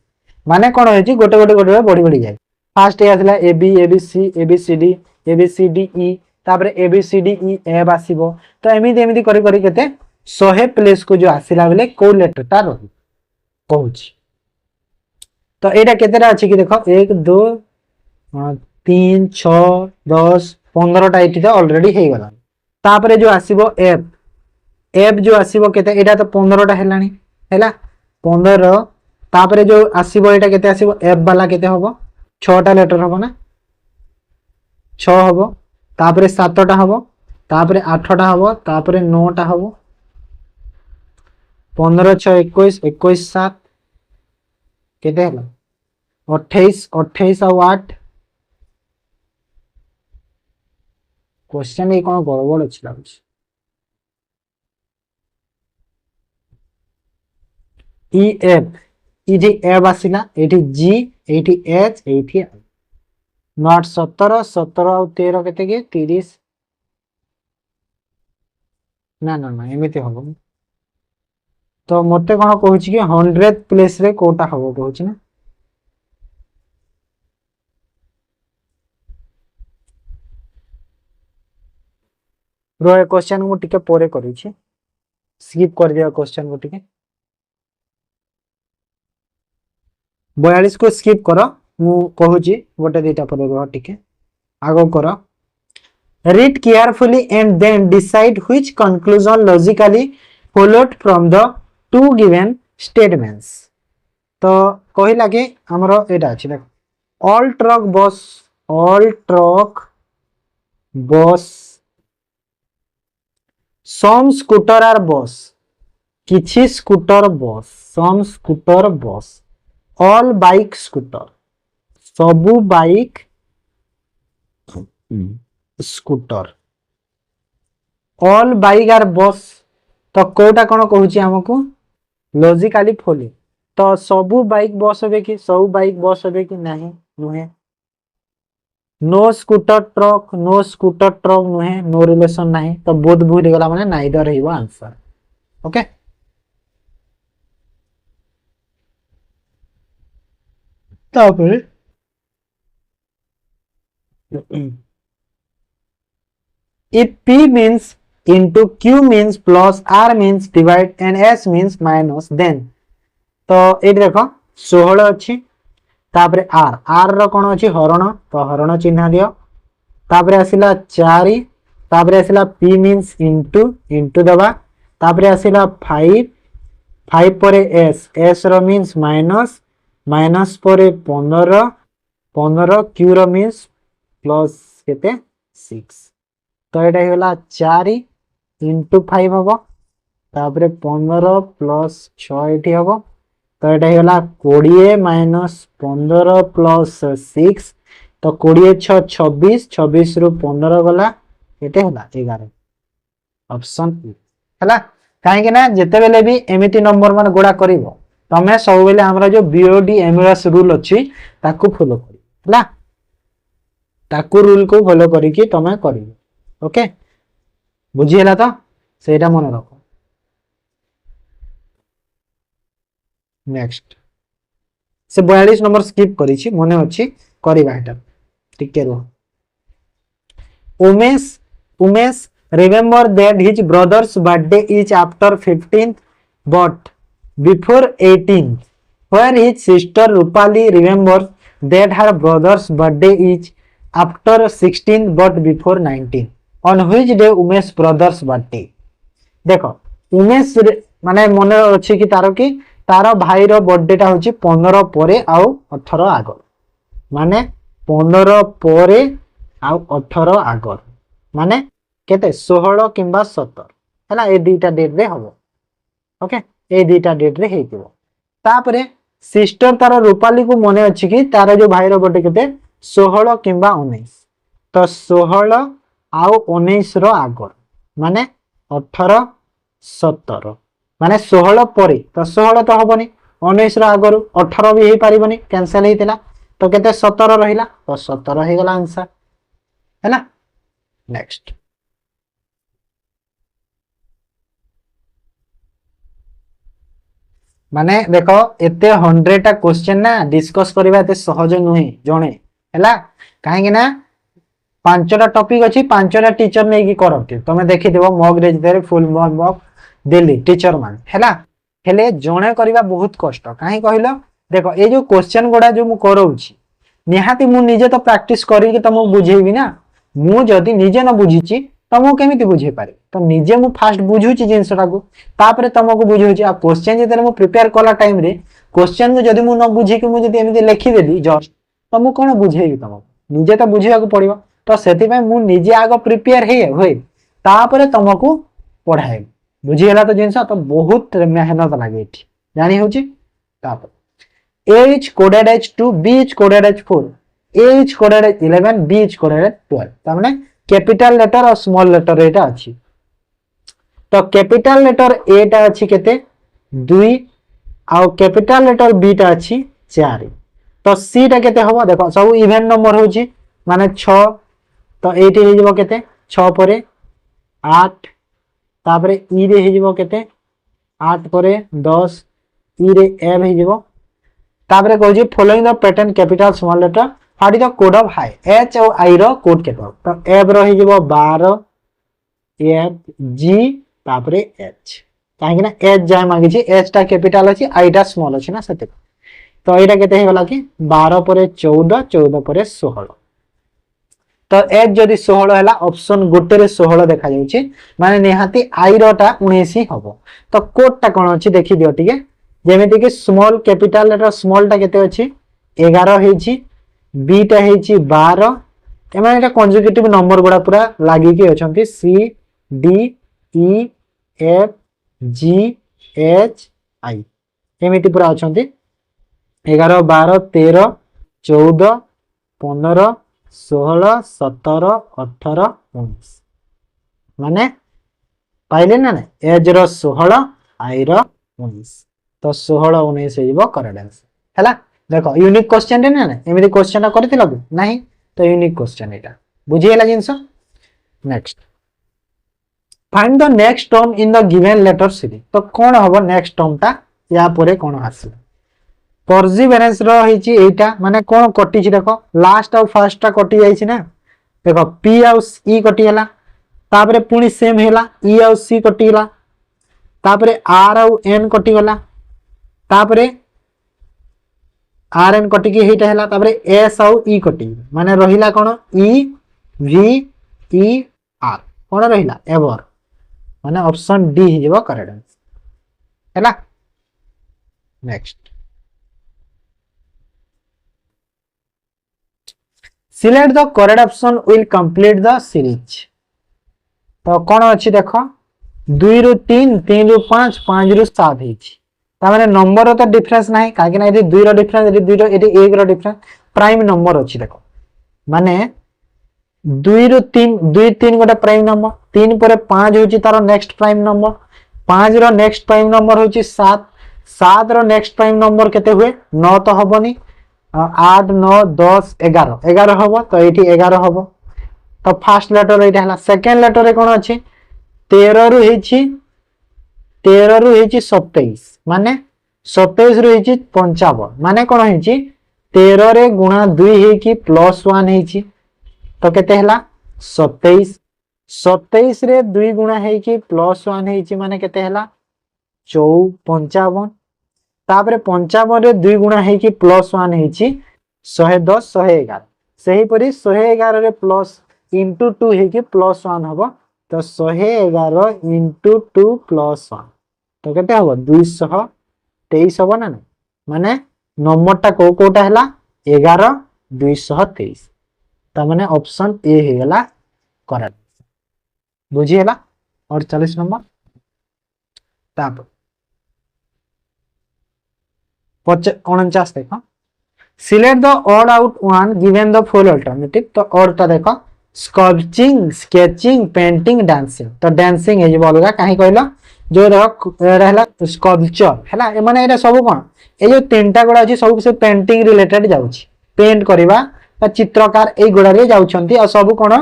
माने कोन होची गोटे गोटे गोटे बढ़ी बढ़ी जाय। फास्ट आसला A B C A B C D E तापर A B C D E F आसीबो। तो एमिति एमिति करी करी केते 100 प्लेस को जो आसिला बेले को लेटर ता रही कहूची। तो एटा केतेटा अछि कि देखो 1 2 3 6 10 15 टा इति तो ऑलरेडी हे गला। तापर जो आसीबो एफ एफ जो आसीबो केते एटा तो 15 टा हेलानी हैला 15 तापर जो आसीबो एटा केते आसीबो एफ वाला केते होबो 6टा लेटर हबो ना 6 हबो तापरे 7टा हबो तापरे 8टा हबो तापरे 9टा हबो 15 6 21 21 7 केते हला 28 28 और 8 क्वेश्चन ए कोन गड़बड़ अछि लागछ। ई एफ इठी एफ आसिला एठी जी एठी एच एठी आई नॉट 17 17 और 13 केते के 30 ना ना ना एमिते हबो। तो मते कोन कहूची कि 100th प्लेस रे कोटा हबो कहूची ना। रो क्वेश्चन को टिके पोरे करू छी स्किप कर दिया क्वेश्चन को टिके 42 को स्किप करो मु कहूची गोटे दुटा पर रह टिके आगो करो। Read carefully and then decide which conclusion logically followed from the two given statements. तो कहिला कि हमरो एटा अछि देखो all truck bus some scooter are बस किछि scooter bus some scooter bus all bike scooter सबु bike scooter all bike are bus. तो कोटा कोन कहूची हमकु लॉजिकली फॉलो। तो सबु बाइक बस होबे कि सब बाइक बस होबे कि नहीं नुहे। नो स्कूटर ट्रक नुहे नो रिलेशन नहीं। तो बोध भूल गला माने नाइदर हिबो आंसर। ओके तापर if P means into Q means plus R means divide and S means minus then तो ये देखो 16 अच्छी तापरे R R रो कोन अछि हरण तो हरण चिन्ह दियो तापरे आसिला 4 तापरे आसिला P means into दबा तापरे आसिला 5 परे S रो means माइनस परे 15 Q रो means प्लस केते 6 तो एटा होला 4 into 5 हबो तापर 15 प्लस 6 ये हम तो ये होगा 20 माइनस 15 प्लस 6 तो 20 6 26 26 रु 15 गला ये 11 ऑप्शन है कहीं ना जिते बेले भी एमती नंबर मान गुड़ा कर तमें सब बेले आमर जो बीओडी एमएस रूल अच्छी ताकू फॉलो कर ताकू रूल को फॉलो करिकी तमें कर ओके बुझीला तो सेटा मन रख नेक्स्ट से 42 नंबर स्किप करी मने अच्छी करवा टिके रुह Umesh Umesh remember that his brother's birthday is after 15th but before 18th where his sister Rupali remembers that her brother's birthday is after 16th but before 19th on which day Umesh brother's birthday देखो उमेश माने मन अच्छी कि तार भाई रो birthday टा होची 15 परे आउ 18 आगर माने 15 परे आउ 18 आगर माने केते 16 किंबा 17 हैला ए दुईटा डेट रे हबो ओके ए दुईटा डेट रे हेतिबो तापरे सिस्टर तार रूपाली को मने अछि कि तार जो भाई रो बर्थडे केते 16 किंबा 19 तो 16 आउ 19 रो आगर माने 18 17 माने 16 परे तो 16 तो हबनी 19 रो आगर 18 भी हे पारिबनी कैंसिल हेतिला तो केते 17 रहिला तो 17 हे गला आंसर हैला नेक्स्ट माने देखो एते 100टा क्वेश्चन ना डिस्कस करबा एते सहज नुहे जणे हैला काहे ना पांचटा टॉपिक अछि पांचटा टीचर नै की करते तमे देखि देबो मॉक रे जेते फुल मॉक देली टीचर मान हैला हेले जणे करबा बहुत कष्ट काहे कहिलो देखो ए जो क्वेश्चन गोडा जो मु करौछि निहाती मु निजे तो प्रैक्टिस करी कि तमो बुझेबी ना मु जदी निजे न बुझिछि तमो केमिति बुझे पारे तो निजे मु फास्ट बुझुछि जिंसटा को तापरे तमको बुझुछि आ क्वेश्चन जेते मु प्रिपेयर कला टाइम रे क्वेश्चन को जदी मु न बुझी कि मु जदी एमिति लिखि देली जस्ट तो मु कोन बुझेबी तमको निजे तो बुझिया को पड़िबो तो सेति में मु निजे आगो प्रिपेयर होय तापरे तमको पढाई बुझियला तो जिंस तो बहुत मेहनत लागे एठी जानी होछि तापर A is coded as 2 B is coded as 4 A is coded as 11 B is coded as 12 तामने कैपिटल लेटर और स्मॉल लेटर एटा अछि तो कैपिटल लेटर ए टा अछि केते 2 आ कैपिटल लेटर बी टा अछि 4 तो सी टा केते होबो देखो सब इवन नंबर होछि माने 6 तो 8 हे जबो केते 6 परे 8 तापरे ई रे हे जबो केते 8 परे 10 ई रे एम हे जबो तापरे कहू जी following the pattern capital small letter how is the code of high H और आई रो कोड केतो तो एफ रो हे जबो 12 एफ जी तापरे एच काहे ना एच जाय मांगी छी एच टा कैपिटल अछि आई टा स्मॉल अछि ना सते तो एटा केते हे गला कि 12 परे 14 14 परे 16 तो एच जदी 16 हैला ऑप्शन गोटे रे 16 देखा जाय छी माने निहाती आई रो टा 19 हबो तो कोड टा कोन अछि देखि दियो ठीक है जेमिति कि स्मॉल कैपिटल लेटर स्मॉल टा केते अछि 11 हेछि बी टा हेछि 12 एमाने एटा कंजुगेटिव नंबर गुडा पूरा लागि कि अछंती C D E F G H I एमिति पूरा अछंती 11 12 13 14 15 16 17 18 19 माने पाइले ना एज रो 16 आई रो 19 तो 16 19 हेबो करेक्ट आंसर हैला देखो यूनिक क्वेश्चन रे ना एमिति क्वेश्चन करथिलो कि नाही तो यूनिक क्वेश्चन एटा बुझियला जिंस next find the next term in the given letter series तो कोन हबो नेक्स्ट टर्म ता या परे कोन आसी परसिवरेंस रो हिची एटा माने कोन कटि छि देखो लास्ट और फर्स्ट ता कटि जाई छि ना देखो पी और ई कटि हला तापरे पुनी सेम हेला ई और सी कटि हला तापरे आर और एन कटि गला तापरे आर एन कटि की हेटा हला तापरे एस और ई कटि माने रहिला कोन ई वी ई आर कोन रहिला एवर माने ऑप्शन डी हि जेबो करेक्ट आंसर हैला next select the correct option will complete the series तो कोन अछि देखो 2 रु 3 3 रु 5 5 रु 7 ହେଇଛି तामाने नंबर तो डिफरेंस नाही काहे ना एठी 2 रो डिफरेंस एठी 2 रो एठी 1 रो डिफरेंस प्राइम नंबर अछि देखो माने 2 रु 3 2 3 गोटे प्राइम नंबर 3 पर 5 होची तारो नेक्स्ट प्राइम नंबर 5 रो नेक्स्ट प्राइम नंबर होची 7 7 रो नेक्स्ट प्राइम नंबर केते हुए 9 तो हबनी 8 9 10 11 11 हबो तो एठी 11 हबो तो फर्स्ट लेटर एठी हला सेकंड लेटर रे कोन अछि 13 रु हेची 13 रु हेची 27 माने 27 रु हेची 55 माने कोन हेची 13 रे गुणा 2 हेकी प्लस 1 हेची तो केते हला 27 27 रे 2 गुणा हेकी प्लस 1 हेची माने केते हला 55 तापरे 55 रे 2 गुणा हेकी प्लस 1 हेची 110 111 सही परी 111 रे प्लस इंटू 2 हेकी प्लस 1 हबो तो 111 इंटू 2 प्लस 1 तो केते हबो 223 हबो ना माने नंबर टा कोटा हला 11 223 ता माने ऑप्शन ए हे गला करेक्ट बुझी हला 48 नंबर ताप 49 देखो select the odd out one given the full alternative तो ऑड ता देखो स्कल्पचिंग स्केचिंग पेंटिंग डांसिंग तो डांसिंग हे जे अलगा काहे कहलो जो रहला स्कल्पचर हैला ए माने एटा सब कोन ए जो तीनटा गुडा अछि सब से पेंटिंग रिलेटेड जाउछि पेंट करबा बा चित्रकार ए गुडा रे जाउछंती आ सब कोन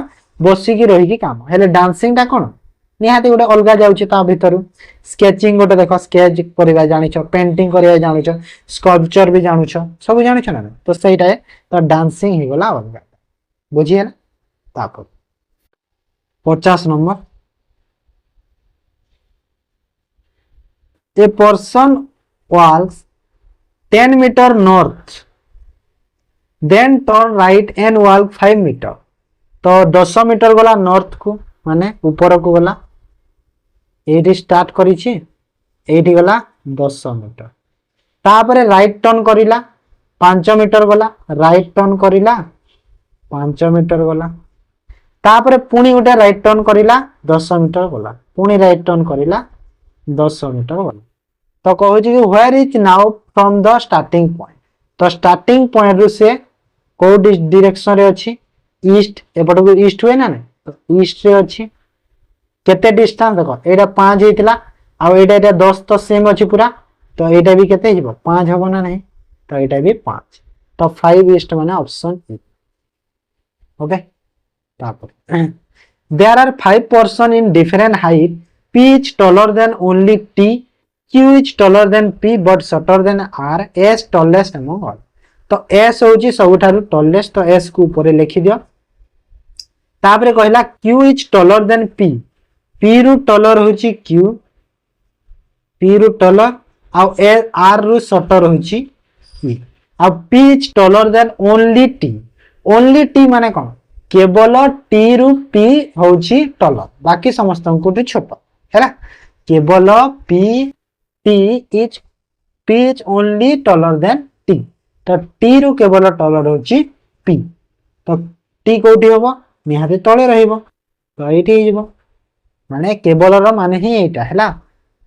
बसी की रही की काम हेले डांसिंग ता कोन निहाती गोटे अलगा जाउछि ता भीतर स्केचिंग गोटे देखो स्केच करबा जानिछो पेंटिंग करबा जानिछो स्कल्पचर भी जानुछो सब जानिछो ना तो सेटा है तो डांसिंग हे गला अलगा बुझी है तापर 50 number a person walks 10 meter north then turn right and walk 5 meter तो 10 मीटर गला नॉर्थ को माने ऊपर को गला एठी स्टार्ट करिछि एठी गला 10 मीटर तापरे राइट टर्न करिला 5 मीटर गला राइट टर्न करिला 5 मीटर गला तापरे पुनी उठे राइट टर्न करिला 10 मीटर गला पुनी राइट टर्न करिला 10 मीटर गला तो कहू कि where is now from the starting point तो स्टार्टिंग पॉइंट रु से को डायरेक्शन रे अछि ईस्ट एपट को ईस्ट हुए ना तो ईस्ट रे अछि केते डिस्टेंस देखो एटा 5 हेतिला आ एटा 10 तो सेम अछि पूरा तो एटा भी केते हिबो 5 हबो ना नहीं तो एटा भी 5 तो 5 ईस्ट माने ऑप्शन ए ओके तापर there are 5 person in different height p is taller than only t q is taller than p but shorter than r s tallest among all तो s होची सबठारु tallest तो s को ऊपर लिखि दियो तापरे कहला q is taller than p p रु taller होची q p रु taller आ r रु shorter होची p uh p is taller than only t माने कोन केवल टी रु पी होची टलर बाकी समस्त को छोट हैला केवल P is only taller than T तो टी रु केवल टलर होची पी तो टी कोठी होबो निहाते तळे रहइबो तो एठी हिजबो माने केवल रो माने ही एटा हैला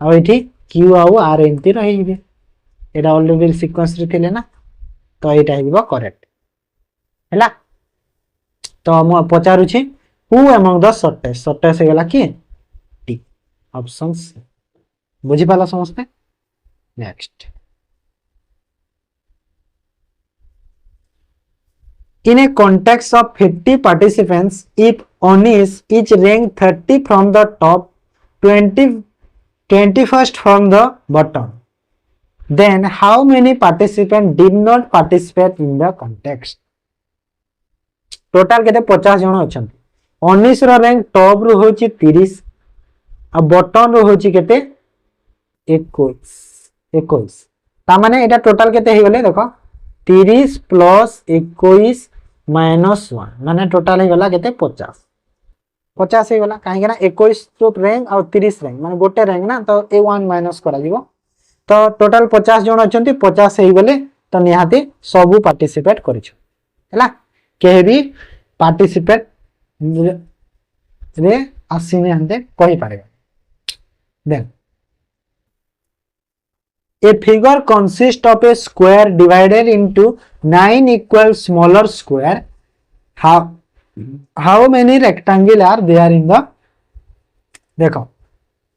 आ एठी क्यू आ आर एंती रहिबे एटा ऑलरेडी सीक्वेंस रे थिले ना तो एटा हिजबो करेक्ट हैला तो मु पचारु छी हु अमंग द शॉर्टेस्ट हे गला की टी ऑप्शन सी बुझी पाला समझते next in a context of 50 participants if Onish is ranked 30 from the top 21st from the bottom then how many participants did not participate in the contest total केते 50 जण अछन 19 रो rank top रु होची 30 आ bottom रु होची केते 21 ता माने एटा total केते हे गले देखो 30 प्लस 21 माइनस 1 माने टोटल हे गला केते 50 हे गला काहे ना 21 तो रैंक और 30 रैंक माने गोटे रैंक ना तो ए 1 माइनस करा जीवो तो टोटल 50 जण अछंती 50 हे गले तो निहाती सब पार्टिसिपेट करिछु हैला के भी पार्टिसिपेट रे आसीने हंते कहि पारे then a figure consists of a square divided into 9 equal smaller square. How many rectangle are there in the देखो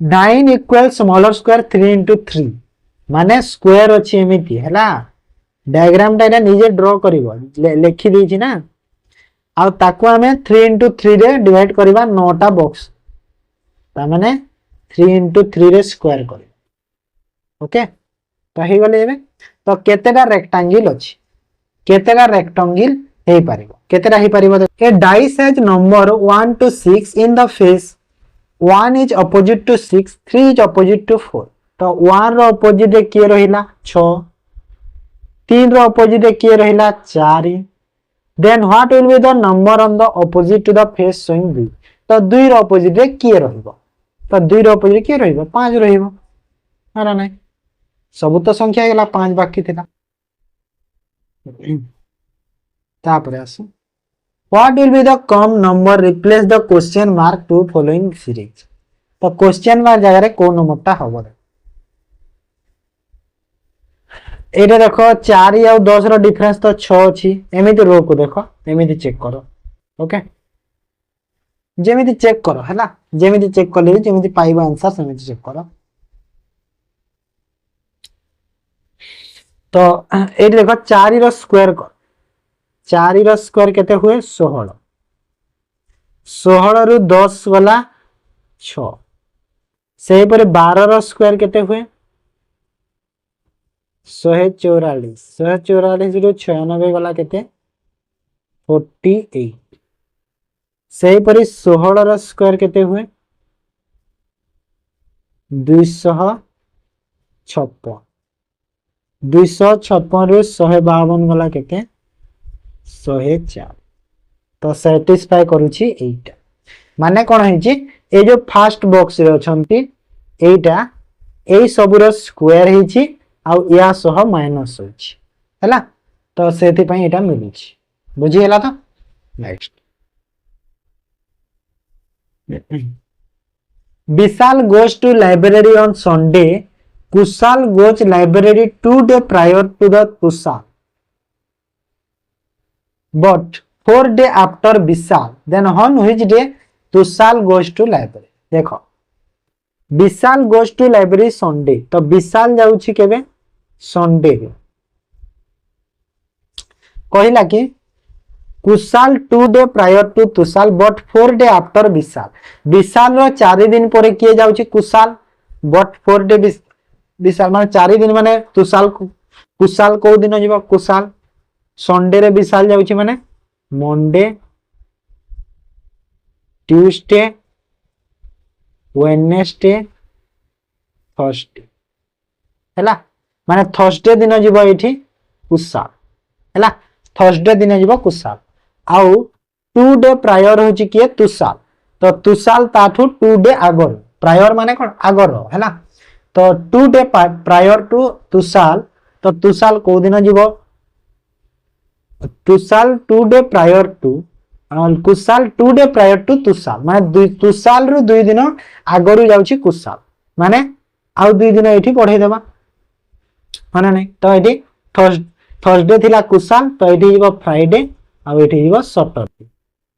9 equal smaller square 3 into 3 माने स्क्वायर अच्छी एमती है डायग्राम टा निजे ड्रॉ करिवो लिखि देछि ना आ ताको हमें 3 into 3 रे डिवाइड करबा 9 टा बॉक्स ता माने 3 into 3 रे स्क्वायर करिवो ओके तो हे गले एबे तो केतेटा रेक्टेंगल अछि केतेटा रेक्टेंगल हे पारिबो केतेटा हे पारिबो a dice has number 1 to 6 in the face 1 is opposite to 6 3 is opposite to 4 तो 1 रो opposite रे के रहिला 6 3 रो opposite रे के रहिला 4 then what will be the number on the opposite to the face showing b तो 2 रो opposite रे के रहिबो तो 2 रो opposite के रहिबो 5 रहिबो हरा नै सब तो संख्या गेला 5 बाकी थिला तापरे आसु what will be the come number replace the question mark to following series तो क्वेश्चन मार्क जगह रे को नंबर ता हबो एटा देखो 4 और 10 रो डिफरेंस तो 6 अछि एमिति रो को देखो एमिति चेक करो ओके जेमिति चेक करो हैला जेमिति चेक करले जेमिति पाइबो आंसर सेमिति चेक करो तो एटी देखो 4 रो स्क्वायर कर 4 रो स्क्वायर केते हुए 16 16 रु 10 वाला 6 से पर 12 रो स्क्वायर केते हुए 144 रु 96 वाला केते 48 से पर 16 रो स्क्वायर केते हुए 256 256 रु 152 वाला केते 104 तो सैटिस्फाई करूची एटा माने कोन हेची ए जो फर्स्ट बॉक्स रे अछंती एटा ए सबुर स्क्वायर हेची आ या सह माइनस होची हैला तो सेति पई एटा मिलुची बुझी हैला तो next Vishal goes to library on Sunday Kushal goes library 2 days prior to the Kushal but 4 days after Vishal then on which day Tushal goes to library देखो विशाल goes to library Sunday तो विशाल जाउछि केबे Sunday कहिला कि Kushal 2 day prior to Tushal but 4 day after Vishal Vishal रो 4 दिन परे किए जाउछि कुशाल बट 4 डे विशाल माने 4 दिन माने तुषाल कुशाल को दिन जीवा कुशाल संडे रे विशाल जाउछि माने मंडे ट्यूसडे वेडनेसडे थर्सडे हैला माने थर्सडे दिन जीवा एठी कुशाल हैला थर्सडे दिन जीवा कुशाल आउ 2 डे प्रायर होछि के तुषाल तो तुषाल ताठू 2 डे आगर प्रायर माने कोन आगर हैला तो 2 डे प्रायर टू तुषाल तो तुषाल को दिन जीवो Tushal 2 day prior to Kushal 2 day prior to Tushal माने तुषाल रु 2 दिन आगरु जाउछि कुशाल माने आउ 2 दिन एठी पढाई देबा माने नै तो एठी थर्सडे थिला कुशाल तो एठी जीवो फ्राइडे आ एठी जीवो सैटरडे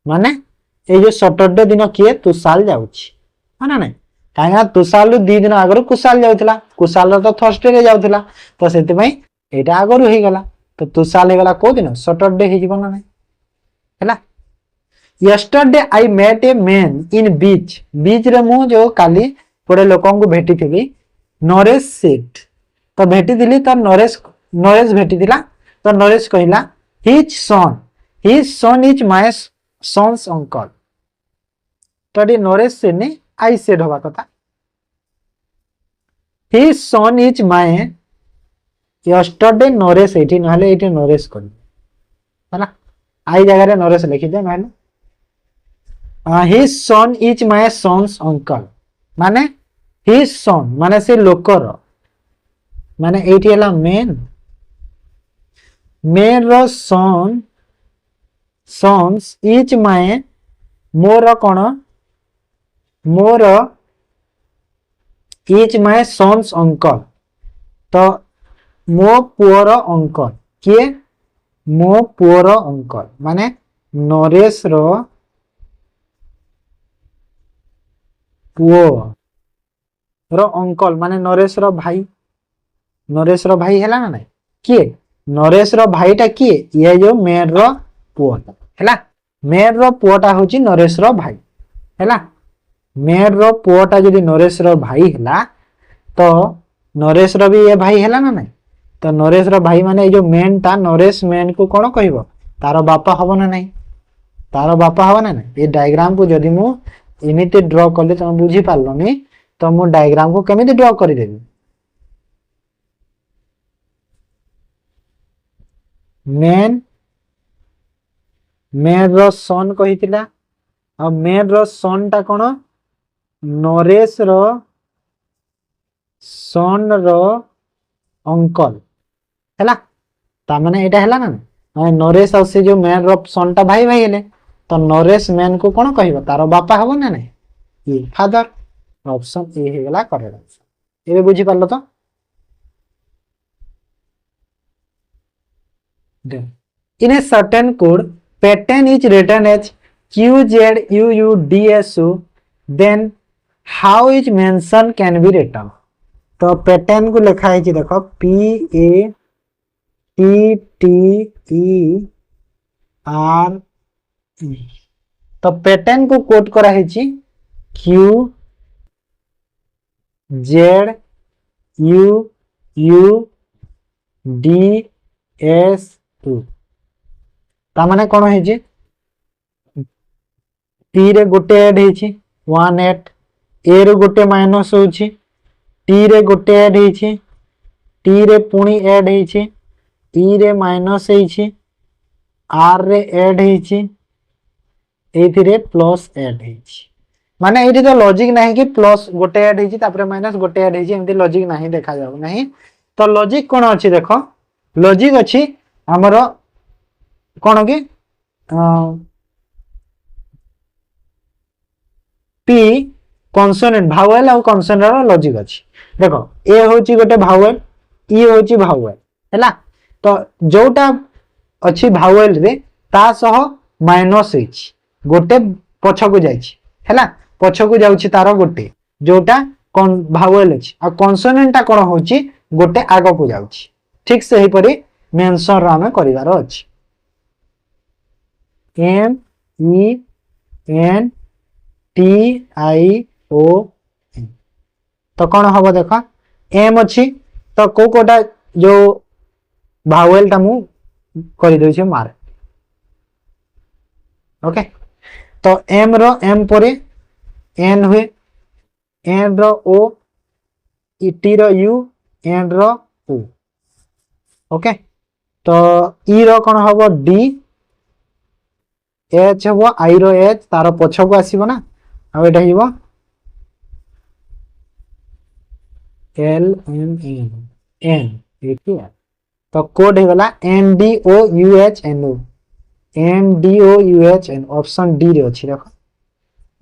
माने ए जो सैटरडे दिन किए तुषाल जाउछि माने नै काया तुषाल 2 दिन आगर कुशाल जाउथला कुशाल तो थर्सडे रे जाउथला तो सेति पई एटा आगर होई गला तो तुषाल हे गला को दिन सैटरडे हे जीवन नै हैला yesterday I met a man in beach रे मु जो काली पड़े लोकन को भेटी थी नरेश सेठ तो भेटी दिली तो नरेश भेटी दिला तो नरेश कहिला his son is my son's uncle तो डी नरेश से ने आई सेड होबा कथा his son is my yesterday Naresh एठी नहले एठी नरेश करी हला आई जगह रे नरेश लिखि दे नहले his son is my son's uncle माने हिज सन माने से लोकर माने एठी हला मेन रो सन्स इज माय मोर कोन मोर इज माय सन्स अंकल। तो मो पुअर अंकल किए मो पुअर अंकल माने नरेश रो पुओ रो अंकल माने नरेश रो भाई। नरेश रो भाई हैला ना नहीं किए नरेश रो भाईटा किए ये जो मेर रो पुओटा हैला। मेर रो पुओटा होची नरेश रो भाई हैला। मेर रो पुओटा यदि नरेश रो भाई हैला तो नरेश रो भी ये भाई हैला ना नहीं। तो नरेश रो भाई माने जो मेन ता नरेश मेन को कौन कहबो तार बापा हबो ना नहीं। तार बापा हबो ना नहीं। ये डायग्राम को जदि मु इमिति ड्रॉ करले तुम बुझी पारलोनी तो मु डायग्राम को केमिति ड्रॉ करि देबी। मेन मेन रो सन कहितिला आ मेन रो सन ता कोन नरेश रो सन रो अंकल हैला। ता माने एटा हैला ना माने नरेश और से जो मेन रो सन ता भाई भाई हेले तो नरेश मेन को कोन कहबो तार बापा हबो ना नहीं ये फादर। ऑप्शन ए हे गला करेक्ट आंसर। एबे बुझी पारलो तो in a certain code pattern is written as QZUUDSU then how is mention can be written। तो पैटर्न को लिखा है जी देखो PATTERN तो पैटर्न को कोड करा है जी QZUUDSU ता माने कोन है जी T रे गोटे ऐड हेछि 18 A रे गोटे माइनस होछि T रे गोटे ऐड हेछि T रे पुणी ऐड हेछि E रे माइनस हेछि R रे ऐड हेछि एथिरे प्लस ऐड हेछि। माने एठी तो लॉजिक नहीं कि प्लस गोटे ऐड हेछि तापर माइनस गोटे ऐड हेछि एमती लॉजिक नहीं देखा जाउ नहीं। तो लॉजिक कोन अछि देखो लॉजिक अछि हमरो कोन कि P कॉन्सोनेंट भावेल और कॉन्सोनेंट रो लॉजिक अछि। देखो ए होची गोटे भावेल ई होची भावेल हैला। तो जोटा अछि भावेल रे ता सह माइनस हेछि गोटे पछकु जाइछि हैला। पछकु जाउछि तारो गोटे जोटा भावेल अछि आ कॉन्सोनेंट ता कोन होची गोटे आगो को जाउछि। ठीक से ही परी मेंशन रा में करिवार अछि MENTION तो कौन हम देख एम अच्छी तो को कोटा जो भावेल टा मु कर दे मार ओके। तो एम रो एम परे एन हुए एन रो ओ टी रो यू एन रो ओ ओके। तो ई रो कौन हम डी एच हम आई रो एच तार पछक आसीबो ना आ एटा हिबो एल एम एन एन देखिए। तो कोड हे गला N D O U H N O N D O U H N option D रे अछि देखो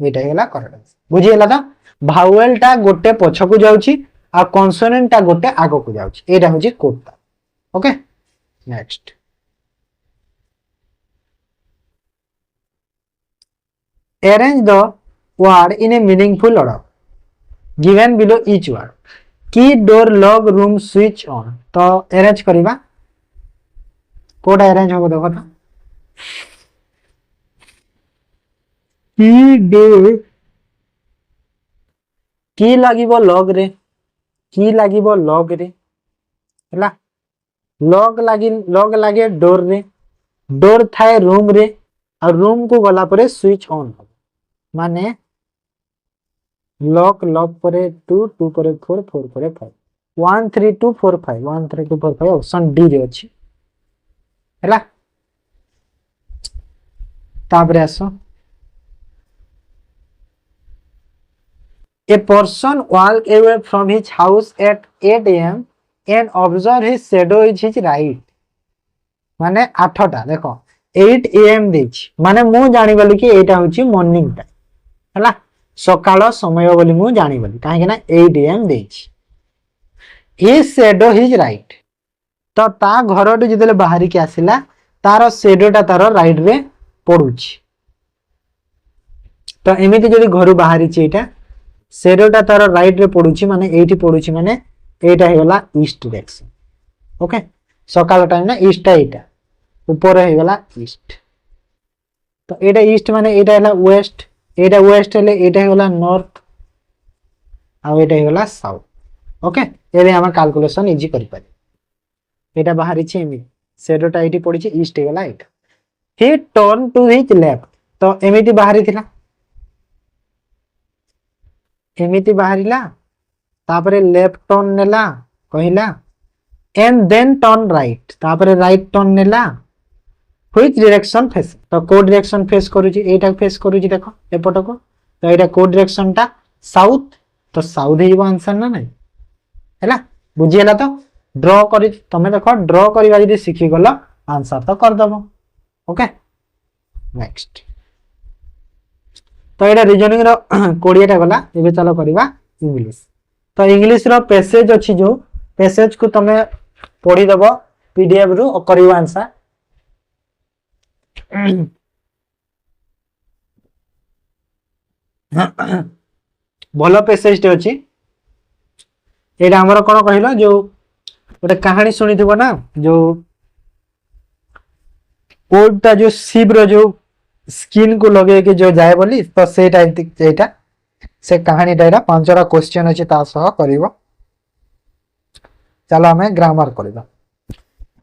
एटा हे गला करेक्ट बुझी गेला। तो भावेल टा गोटे पछक जाउची आ कॉन्सोनेंट टा गोटे आगो को जाउची एटा होची कोड टा okay. Next arrange the word in a meaningful order given below each word। key door log room switch on तो arrange करिबा कोड arrange होबो देखो तो key door की लागिबो log रे की लागिबो log रे हला। log लागे door रे door थाए रूम रे और रूम को गला परे स्विच ऑन माने लॉक लॉक परे 2 2 परे 4 4 परे 5 1 3 2 4 5 1 3 2 4 5 ऑप्शन डी रे अछि हैला। ताबरे आसो a person walk away from his house at 8 am and observe his shadow is his right माने 8टा देखो 8 am देछि माने मु जानि गली कि एटा होछि मॉर्निंग टाइम हैला। सकाळ समय बोली मु जानी बोली काहे ना 8 AM देछि ही शेडो हिज राइट तो ता घर जिते बाहर की आसला तार शेडोटा तार राइट रे पड़ुछि तो एमिति जदि घर बाहरी एटा शेडोटा तार राइट रे पड़ुछि माने एठी पड़ुछि माने एटा हे गला ईस्ट डायरेक्शन ओके सकाळ टाइम ना ईस्ट एटा ऊपर हे गला ईस्ट तो एटा ईस्ट माने एटा हला वेस्ट एटा वेस्ट हेले एटा हे गला नॉर्थ आ एटा हे गला साउथ ओके एबे हम कैलकुलेशन इजी करि पारे एटा बाहरी छै एमि शेडोटा एठी पड़ी छै ईस्ट हे गला एटा he turn to his left तो एमिति बाहरी थिला एमिति बाहरीला तापरे लेफ्ट टर्न नेला कहिला एंड देन टर्न राइट तापरे राइट टर्न नेला व्हिच डायरेक्शन फेस तो को डायरेक्शन फेस करूची एटा फेस करूची देखो एपट को तो एटा को डायरेक्शन टा साउथ तो साउथ हेबो आंसर ना नहीं हैला बुझी हैला तो ड्रॉ करी तमे देखो ड्रॉ करबा जदी सिखि गलो आंसर तो कर दबो ओके नेक्स्ट तो एटा रीजनिंग रो 20 टा गला एबे चलो करबा इंग्लिश तो इंग्लिश रो पैसेज अछि जो पैसेज को तमे पढी दबो पीडीएफ रु और करबा आंसर भलो पैसेज टे अछि एटा हमर कोन कहिलो जो गोटे कहानी सुनिथिबो ना जो कोडटा जो शिव रो जो स्किन को लगे के जो जाए बोली तो सेटा एटा से कहानी डायरा पांचरा क्वेश्चन अछि ता सह करिवो चलो हमें ग्रामर करबा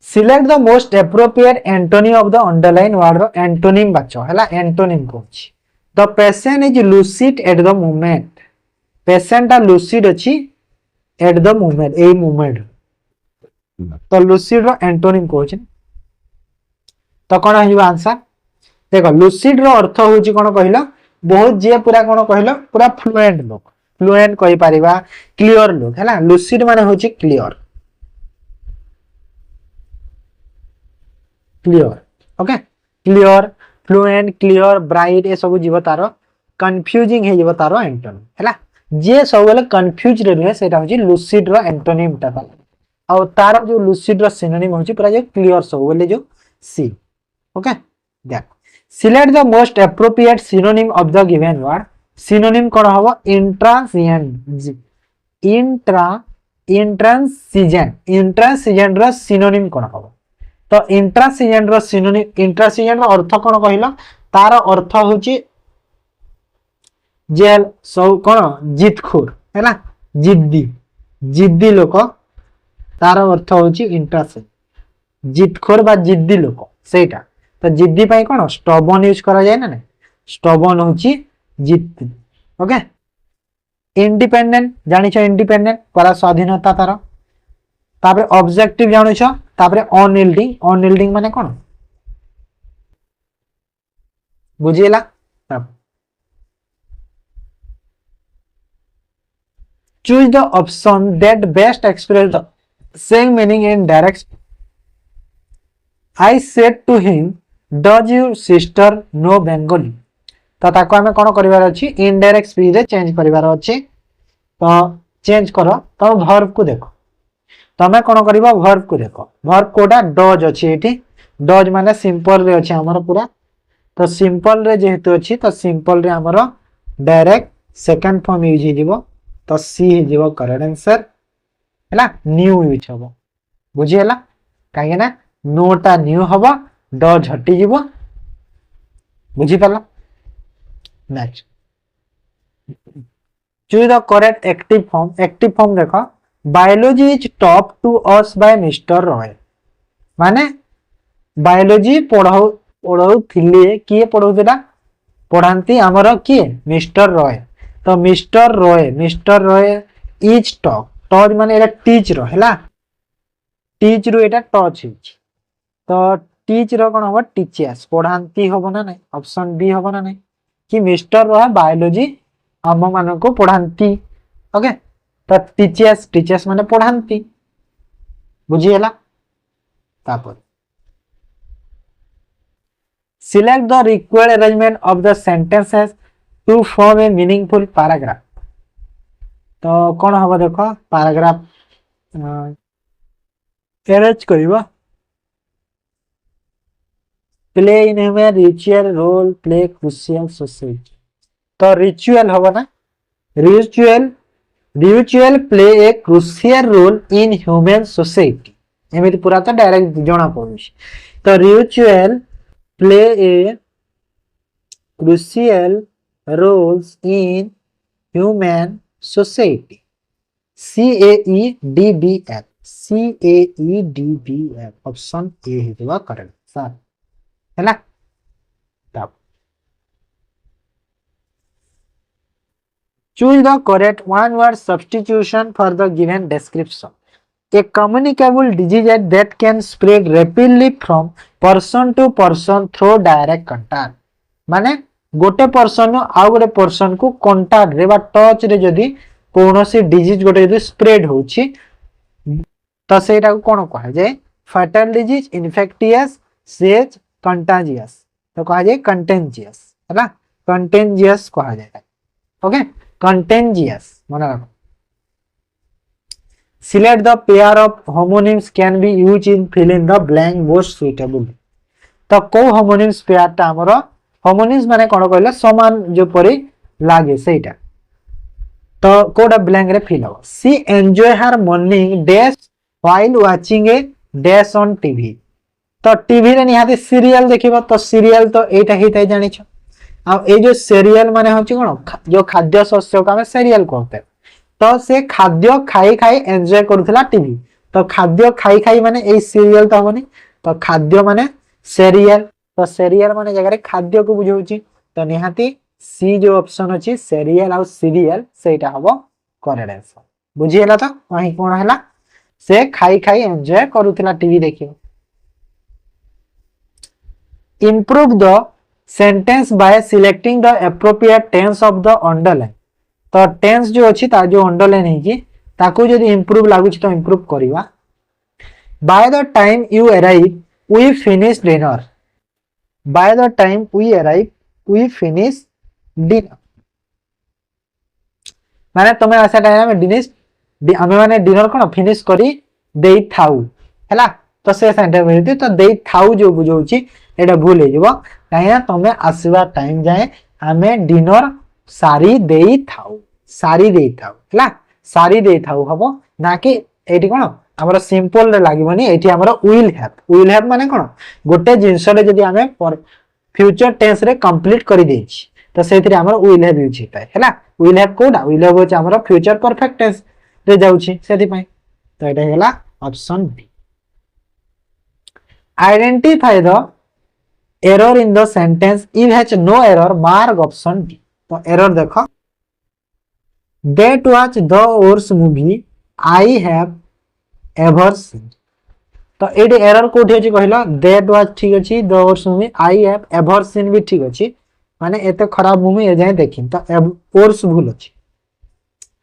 select the most appropriate antonym of the underline word रो एंटोनिम बाचो हला एंटोनिम कोछि the patient is lucid at the moment patient आ लूसिड अछि at the moment a moment तो लूसिड रो एंटोनिम कोछि तो कोन हिबो आंसर देखो लूसिड रो अर्थ होछि कोन कहिलो बहुत जे पूरा कोन कहिलो पूरा फ्लुएंट कहि परिबा क्लियर लोक हैला लूसिड माने होछि clear okay clear fluent clear bright ए सब जीव तार कंफ्यूजिंग हे जीव तार एंटोनिम हैला जे सब बेले कंफ्यूज रे रहे सेटा होछि लूसिड रो एंटोनिम टा आ तार जो लूसिड रो सिनोनिम होछि पूरा जो क्लियर सब बेले जो सी ओके देख select the most appropriate synonym of the given word synonym कोन हबो इंट्रांसिजेंट रो सिनोनिम कोन हबो तो इंट्रांसिजेंट रो सिनोनिम इंट्रांसिजेंट रो अर्थ कोन कहिलो तार अर्थ होछि जेल सब कोन जितखोर हैला जिद्दी लोक तार अर्थ होछि इंट्रांसिजेंट जितखोर बा जिद्दी लोक सेटा तो जिद्दी पई कोन स्टबन यूज करा जाय ना स्टबन होछि जिद्दी ओके इंडिपेंडेंट जानि छ इंडिपेंडेंट पूरा स्वाधीनता तार तापरे ऑब्जेक्टिव जानि छ तापरे अनयील्डिंग माने कोन बुझिला choose the option that best express the same meaning in direct I said to him does your sister know Bengali तो ताको हमें कोन करिवार अछि इनडायरेक्ट स्पीच रे चेंज करिवार अछि तो चेंज करो तो वर्ब को देखो तमे कोन करबा वर्ब को देखो वर्ब कोडा डज अछि एठी डज माने सिंपल रे अछि हमर पूरा तो सिंपल रे जेहेतु अछि तो सिंपल रे हमर डायरेक्ट सेकंड फॉर्म यूज हि दिबो तो सी हि दिबो करेक्ट आंसर हैला न्यू यूज होबो बुझी हैला काहे ना नोटा न्यू हबो डज हटि जीवो बुझी पाला next choose the correct active form देखो biology is taught to us by mister Roy माने बायोलॉजी पढ़ाऊ थिले किए पढ़ौतेला पढ़ांती हमर किए मिस्टर रॉय तो मिस्टर रॉय इज टॉप माने एटा टीच रो हैला टीच रो एटा टच हिच तो टीच रो कोन हो टीचर्स पढ़ांती होबो ना नहीं ऑप्शन बी होबो ना नहीं कि मिस्टर रो बायोलॉजी हम मानन को पढ़ांती ओके तो टीचर्स माने पढ़ांती बुझी हैला तापर select the required arrangement of the sentences to form a meaningful paragraph. तो कौन हम देख पैराग्राफ अरेंज करवा play in human ritual role play crucial society. तो रिचुअल हम ना ritual ritual play a crucial role in human society एमती पूरा तो डायरेक्ट जना पड़ू। तो ritual play a crucial roles in human society CAEDBF CAEDBF option A हेतुवा करेक्ट सर हैला। तब choose the correct one word substitution for the given description. A communicable disease that can spread rapidly from person to person through direct contact। माने गोटे person आउ गोटे person को contact रे बा टच रे जदी कोनोसी डिजीज गोटे जदी स्प्रेड होची तो सेटा को कोन कहा जाय fatal disease infectious says contagious. तो कहा जाय कंटेंजियस हैला कंटेंजियस कहा जाय। ओके कंटेंजियस मन रखो। Select the pair of homonyms can be used in fill in the blank most suitable। तो को homonyms pair ता हमरो homonyms माने कोन कहले समान जो परी लागे सेटा। तो कोडा ब्लैंक रे फिल हो। She enjoy her morning dash while watching a dash on TV। तो टीवी रे निहाती सीरियल देखिबो तो सीरियल तो एटा हिते जानि छ। आ ए जो सीरियल माने होची कोन जो खाद्य शस्य को हमें सीरियल कहते। तो से खाद्य खाई खाई एंजॉय करूथला टीवी। तो खाद्य खाई खाई माने ए सीरियल तो होनी। तो खाद्य माने सीरियल। तो सीरियल माने जगह रे खाद्य को बुझौची। तो निहाती सी जो ऑप्शन अछि सीरियल और सीरियल सेटा हबो करेक्ट आंसर। बुझी हला तो वही कोन हला से खाई खाई एंजॉय करूथला टीवी देखियो। Improve the sentence by selecting the appropriate tense of the underline। तो टेंस जो अछि ता जो अंडरलाइन है कि ताको जदी इंप्रूव लागु छी तो इंप्रूव करिवा। By the time you arrive we finish dinner. By the time we arrive we finish dinner माने तमे आसा टाइम में डिनिश हमें माने डिनर कोन फिनिश करी देई थाउ हैला। तो से सेंटेंस में तो देई थाउ जो बुझौची एटा भूल हे जबो काहे तमे आसीबा टाइम जाए हमें डिनर सारी देई थाउ हैला सारी देई थाउ हबो ना कि एठी कोन हमर सिंपल रे लागिबनी। एठी हमर विल हैव माने कोन गोटे जिंस रे जदी हमें फ्यूचर टेंस रे कंप्लीट करि देछि तो सेथिरे हमर विल हैव यूज हेतै हैला। विल हैव कोडा विल हैव होछ हमर फ्यूचर परफेक्ट टेंस रे जाउछि सेथि पय। तो एटा हैला option B. Identify the error in the sentence if has no error mark option B. तो एरर देखो that watch the worse movie I have ever seen. तो एडी एरर कोठी अछि कहलो दैट वाच ठीक अछि the worse movie I have ever seen भी ठीक अछि माने एते खराब मूवी ए जाय देखिन। तो वर्स भूल अछि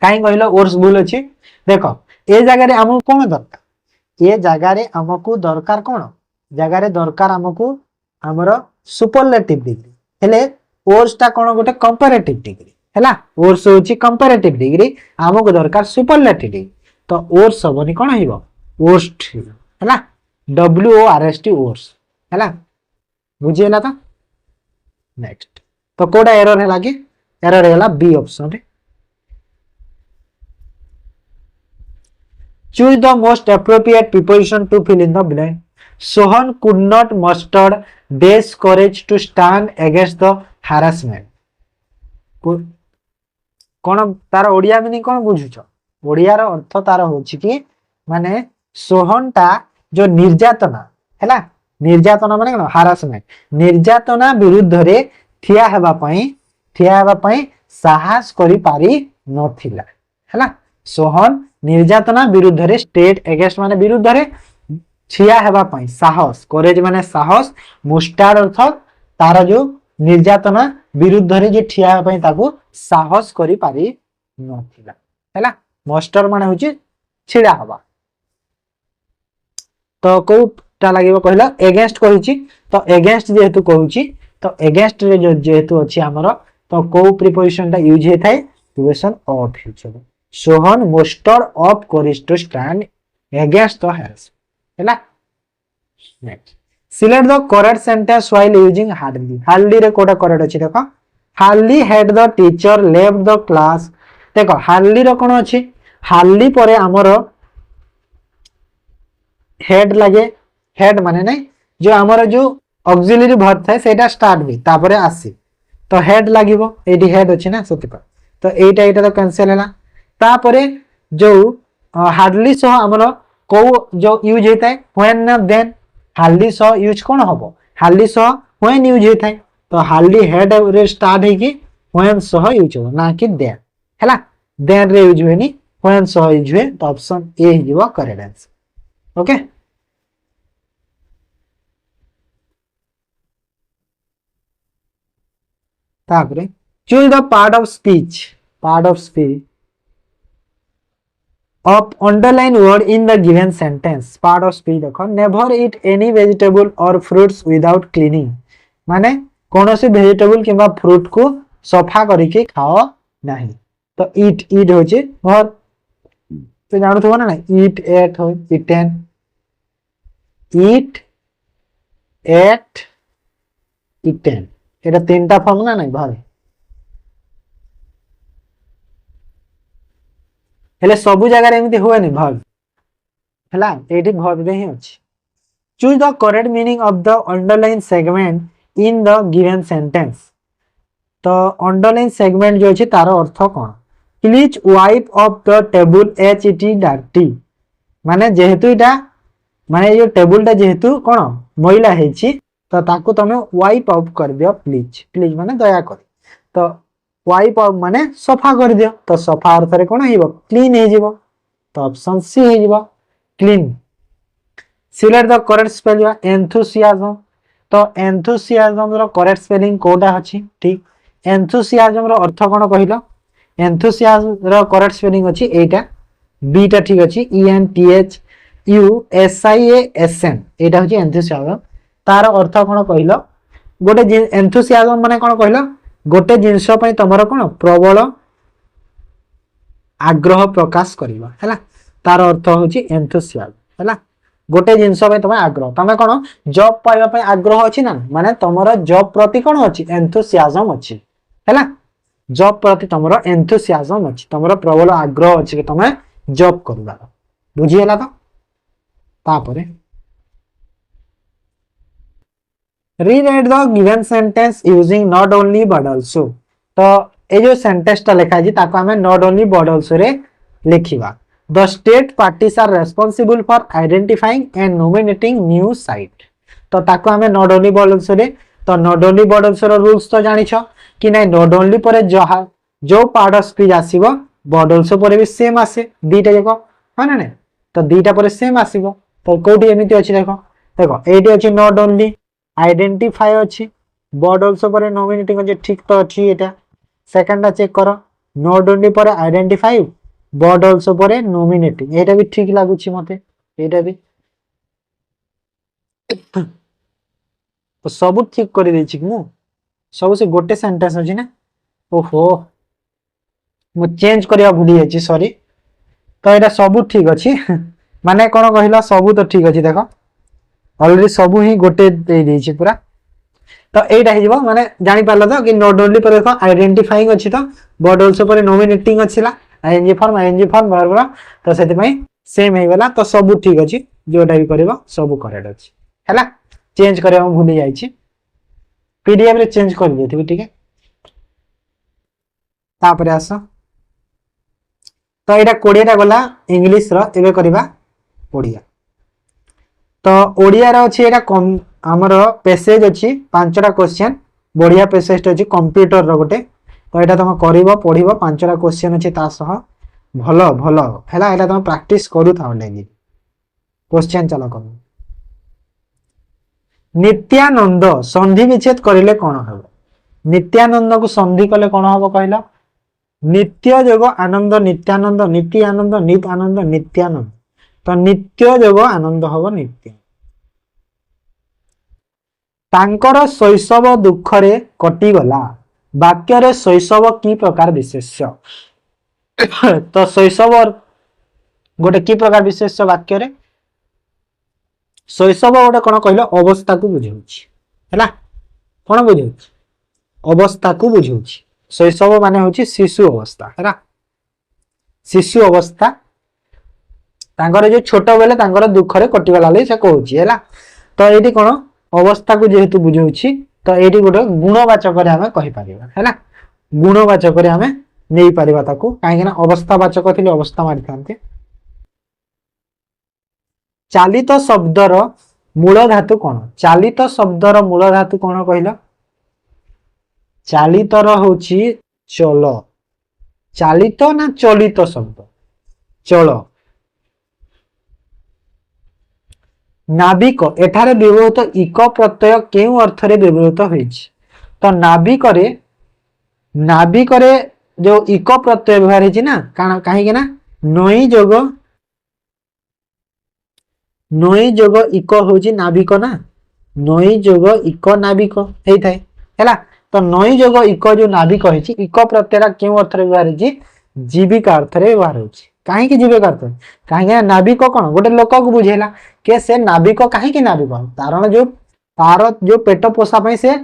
काई कहलो वर्स भूल अछि। देखो ए जगह रे हमहु कोन दरकार ए जगह रे हमकु दरकार कोन जगह रे दरकार हमकु हमरो सुपरलेटिव डिग्री हेले वर्स ता कोन गोटे कंपैरेटिव डिग्री हैला। वर्स होची कंपैरेटिव डिग्री हमकु दरकार सुपरलेटिव डिग्री। तो वर्स सबनी कोन हिबो वर्स्ट हैला WORST वर्स हैला बुझी हैला। तो नेक्स्ट तो कोडा एरर हैला कि एरर हैला बी ऑप्शन रे। Choose the most appropriate preposition to fill in the blank। Sohan could not muster dash courage to stand against the harassment। कौन तार ओडिया मीनिंग कौन बुझुछ ओडिया रो अर्थ तार होछि कि माने सोहन ता जो निर्यातना हैला निर्यातना माने कोन हरासमेंट निर्यातना विरुद्ध रे ठिया हेबा पई साहस करि पारी नथिला हैला। सोहन निर्यातना विरुद्ध रे स्टेट अगेंस्ट माने विरुद्ध रे ठिया हेबा पई साहस करेज माने साहस मुस्टार अर्थ तार जो निर्यातना विरुद्ध रे जे ठिया हेबा पई ताकू साहस करि पारी नथिला हैला। मस्टर माने होची छिडा हवा। तो कोटा लागिबो कहला एगेंस्ट कहूची तो एगेंस्ट जेहेतु कहूची तो एगेंस्ट रे जेहेतु अछि हमरो तो को प्रीपोजिशन टा यूज होता है प्रीपोजिशन ऑफ यूज हो सोहन मोस्टर ऑफ करिस to stand against the has हैला next select the correct sentence while using hardly hardly रे कोटा करेक्ट अछि देखो hardly had the teacher left the class देखो हार्डली रो कोन अछि हार्डली परे हमर हेड लगे हेड माने नहीं जो हमर जो ऑक्सिलरी वर्ब थाए सेटा स्टार्ट हुई तापरे आसी तो हेड लागिवो एडी हेड अछि ना सति पर तो एटा तो कैंसिल हैला तापरे जो हार्डली सह हमर को जो यूज होता है व्हेन ना देन हार्डली सह यूज कोन हबो हार्डली सह व्हेन यूज होता है तो हार्डली हेड रे स्टार्ट है कि व्हेन सह यूज हो ना कि देन हैला देन रे यूज होनी व्हेन सह यूज हुए तो ऑप्शन ए हिजो करेक्ट आंसर ओके तापरे choose the part of speech of underline word in the given sentence part of speech देखो never eat any vegetable or fruits without cleaning माने कौन सी vegetable किंबा fruit को सफा करके खाओ नहीं तो ईट ईट होचे बहुत तो जानू थो ना ईट एट हो इटेन ईट एट इटेन एटा तीनटा फॉर्म ना नहीं भाई हेले सबु जगह एमती हुए नहीं भाग हैला एटी भाग रे ही अछि choose the correct meaning of the underline segment in the given sentence तो अंडरलाइन सेगमेंट जो अछि तार अर्थ कोन please wipe off the table H T dirty माने जेहेतु इटा माने यो टेबल टा जेहेतु कोन मैला हेछि तो ताकू तमे वाइप ऑफ कर दियो प्लीज प्लीज माने दया कर तो वाइप ऑफ माने सफा कर दियो तो सफा अर्थ रे कोन हेबो क्लीन हे जिवो तो ऑप्शन सी हे जिवो clean select the correct spelling enthusiasm तो एंथुसियाज्म रो करेक्ट स्पेलिंग कोटा अछि ठीक एंथुसियाज्म रो अर्थ कोन कहिलो एंथुसियाज्म रो करेक्ट स्पेलिंग अछि एटा बी टा ठीक अछि E N T H U S I A S N एटा अछि एंथुसियाज्म तार अर्थ कोन कहिलो गोटे एंथुसियाज्म माने कोन कहिलो गोटे जिनस पई तमरो कोन प्रबल आग्रह प्रकाश करिवा हैला तार अर्थ होची एंथुसियाज्म हैला गोटे जिनस पई तमे आग्रह तमे कोन जॉब पाइबा पई आग्रह अछि ना माने तमरो जॉब प्रति कोन अछि एंथुसियाज्म अछि हैला जॉब प्रति तमरो एंथुसियाज्म अछि तमरो प्रबल आग्रह अछि कि तमे जॉब करबा बुझी हैला तो तापरे rewrite the given sentence using not only but also तो ए जो सेंटेंस ता लिखा जी ताको हमें नॉट ओनली बट आल्सो रे लिखिबा the state parties are responsible for identifying and nominating new site तो ताको हमें नॉट ओनली बट आल्सो रे तो नॉट ओनली बट आल्सो रो रूल्स तो जानि छ कि नै नॉट ओनली परे जहा जो पार्ट ऑफ स्पीच आसीबो बट आल्सो परे भी सेम आसे दीटा देखो है ना नै तो दीटा परे सेम आसीबो तो कोठी एमिति अछि देखो देखो एटी अछि नॉट ओनली आइडेंटिफाई अछि बट आल्सो पर नॉमिनेटिंग अछि ठीक तो अछि एटा सेकंड चेक करो नॉट ओनली पर आइडेंटिफाई बट आल्सो पर नॉमिनेटिंग एटा भी ठीक लागु छी मते एटा भी तो सब ठीक कर दै छी मु सब से गोटे सेंटेंस अछि ना ओहो मु चेंज करिया भूली जाछि सॉरी तो एटा सब ठीक अछि माने कोन कहिला सब तो ठीक अछि देखो ऑलरेडी सब ही गोटे दे दै छी पूरा तो एटा हिजबो माने जानि पारलो तो कि नॉट ओनली पर देखो आइडेंटिफाइंग अछि तो बट आल्सो पर नॉमिनेटिंग अछिला आईएनजी फॉर्म वर्ब तो सेति पई सेम हे गेला तो सब ठीक अछि जोटा भी करबो सब करेक्ट अछि हैला चेंज करबा भूली जाई छी पीडीएफ रे चेंज कर देथिबी ठीक है तापरे आसो तो एटा 20 टा गला इंग्लिश रो एबे करबा ओडिया तो ओडिया रो अछि एटा हमर पैसेज अछि 5टा क्वेश्चन बढ़िया पैसेज अछि कंप्यूटर रो गोटे तो एटा तुम करबो पढिबो 5टा क्वेश्चन अछि ता सह भलो भलो हैला एटा तुम प्रैक्टिस करू था ऑनलाइन क्वेश्चन चलो कर नित्यानंद संधि विच्छेद करिले कोन हबो नित्यानंद को संधि कले कोन हबो कहला नित्य जोग आनंद नित्यानंद नीति आनंद नित आनंद नित्यानंद तो नित्य जोग आनंद हबो नित्य तांकर शैशव दुख रे कटि गला वाक्य रे शैशव की प्रकार विशेष्य तो शैशव गोटे की प्रकार विशेष्य वाक्य रे शैशव गोटे कौन कहल अवस्था को बुझाऊँच है कौन बुझाऊँच अवस्था को बुझाऊँच शैशव माने होची शिशु अवस्था है शिशु अवस्था तांकर जो छोट बेले तांकर दुखरे कटिगला ले से कहूची है तो ये कौन अवस्था को जेहेतु बुझाऊँच तो ये गोटे गुणवाचक आम कहीपर है गुणवाचक आम नहीं पारिबा ताकू कहीं अवस्थावाचक थी अवस्था मारी था चालित शब्दर मूल धातु कौन चालित शब्दर मूल धातु कौन कहल चालितर होची चल चालित ना चलित शब्द चल नाविक एठारे व्यवहृत इक प्रत्यय केउ अर्थ रे व्यवहृत होइछ तो नाविक रे जो इक प्रत्यय व्यवहार है ना कहीं ना नई जोग इक होची नाविक ना नई जोग इक नाविक होता है तो नई जोग इक जो नाविक होइछि इक प्रत्यय केउ अर्थ रे व्यवहार है जीविका अर्थ रे व्यवहार होइछि कहीं जीविका अर्थ कहीं नाविक कौन गोटे लोक को बुझेला के से नाविक कहीं नाविक तार जो पेट पोषा से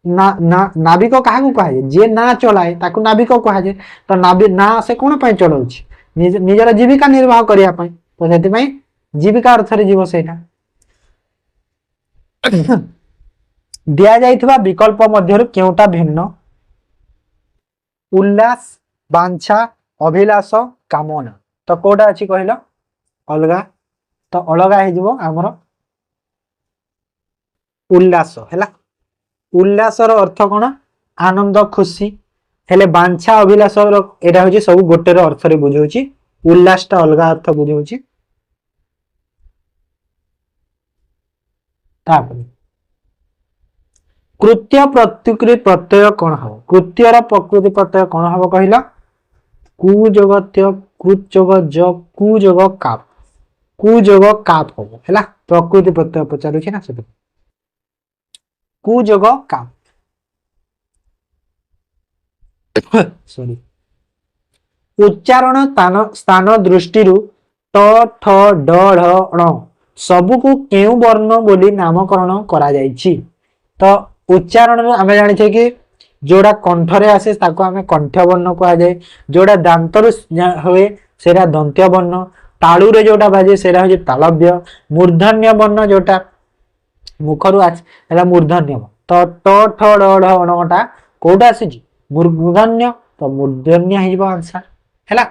नाविक क्या कहुए जी ना चलाए ताकू नाविक कहुए तो ना से कौन चलाऊँ निजर जीविका निर्वाह करने तो से जीविका अर्थ रे जीव से दिया जाइथिबा विकल्प मध्यरु केउटा भिन्न उल्लास बांछा अभिलाष कामना तो कोटा अच्छी कहल अलगा तो अलगा हो आमर उल्लास है उल्लासर अर्थ कौन आनंद खुशी हेले बांछा अभिलाष एटा हूँ सब गोटे अर्थ रे बुझाऊँ उल्लासटा अलगा अर्थ बुझाऊँ कृत्य प्रकृति प्रत्यय कौन हम कृत्यर प्रकृति प्रत्यय कौन हम कहला कुजगत्य कृतजग ज कुजग काप हम है प्रकृति प्रत्यय पचारुछि ना से कुजग काप सॉरी उच्चारण स्थान दृष्टि ट ठ ड ढ ण सबको केउ वर्ण बोली नामकरण करा जाइछि तो उच्चारण आम जानी कि जोड़ा कंठरे आसे ताको आमे कंठ वर्ण कहा जाए जोड़ा दांतर हुए सेरा दंत्य वर्ण तालू रे जोटा बाजे सेरा हो तालव्य मूर्धन्य वर्ण जोटा मुखरु आला मूर्धन्य तो ट ठ ड ढ णटा कोटा आसी मूर्धन्य तो मूर्धन्य हो आंसर है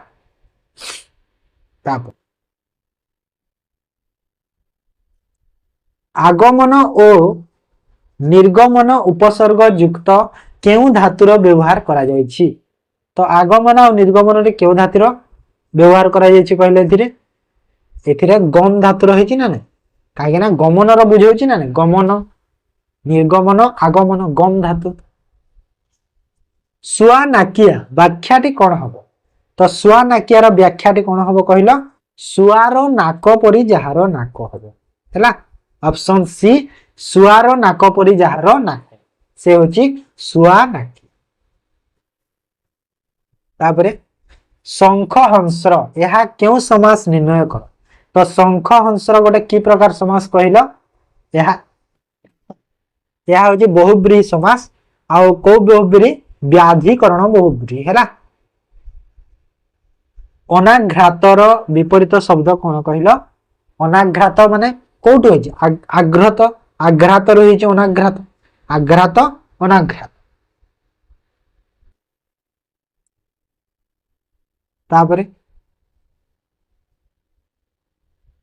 आगमन और निर्गमन उपसर्ग युक्त केउ धातुर व्यवहार करा जायछि तो आगमन और निर्गमन रे केउ धातुर व्यवहार करा जायछि कहले एथिरे गम धातुर होइछि ना काहे ना गमन रो बुझौछि ना गमन निर्गमन आगमन गम धातु सुआ नाकिया व्याख्याटी कौन हबो तो सुआ नाकिया रो व्याख्याटी कौन हबो कहलो सुआर नाक परी जहार नाक हबो हैला ऑप्शन सी सुआर नाक परी जहार नाक से होची सुआ नाकी तापरे शंख हंसर यह क्यों समास निर्णय कर तो शंख हंसर गोटे की प्रकार समास कहल यह होची बहुब्रीहि समास आउ को बहुब्रीहि व्याधिकरण बहुब्रीहि हैला अनाघ्रातर विपरीत शब्द कौन कहल अनाघ्रात माने कोटु होची आघ्रात आघ्रात रही अनाघ्रात आघ्रात अनाघ्रात तापरे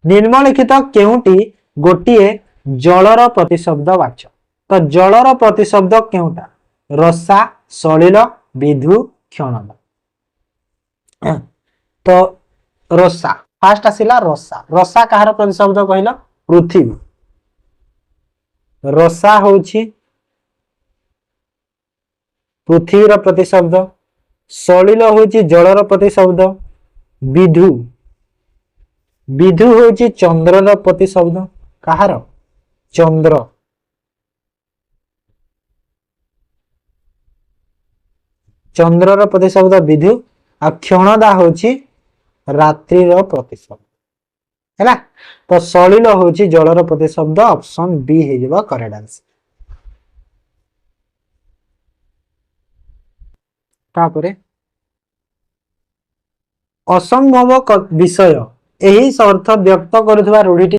निम्नलिखित केउटी गोटिए जलर प्रतिशब्द वाच्य तो जलर प्रतिशब्द केउटा रसा सलिल विधु क्षण तो रसा फास्ट आसिला रसा रसा कहार प्रतिशब्द कहल पृथ्वी रसा होची पृथ्वीर प्रतिशब्द सलिल होची जलर प्रतिशब्द विधु विधु होची चंद्रर प्रतिशब्द कहार चंद्र चंद्रर प्रतिशब्द विद्युत आ क्षणदा होची रात्रिर प्रतिशब्द हैला। तो सलिल होची जलर प्रतिशब्द ऑप्शन बी हे जबा करेक्ट आंसर। तापरे असंभव विषय एही अर्थ व्यक्त करुवा रूढ़ी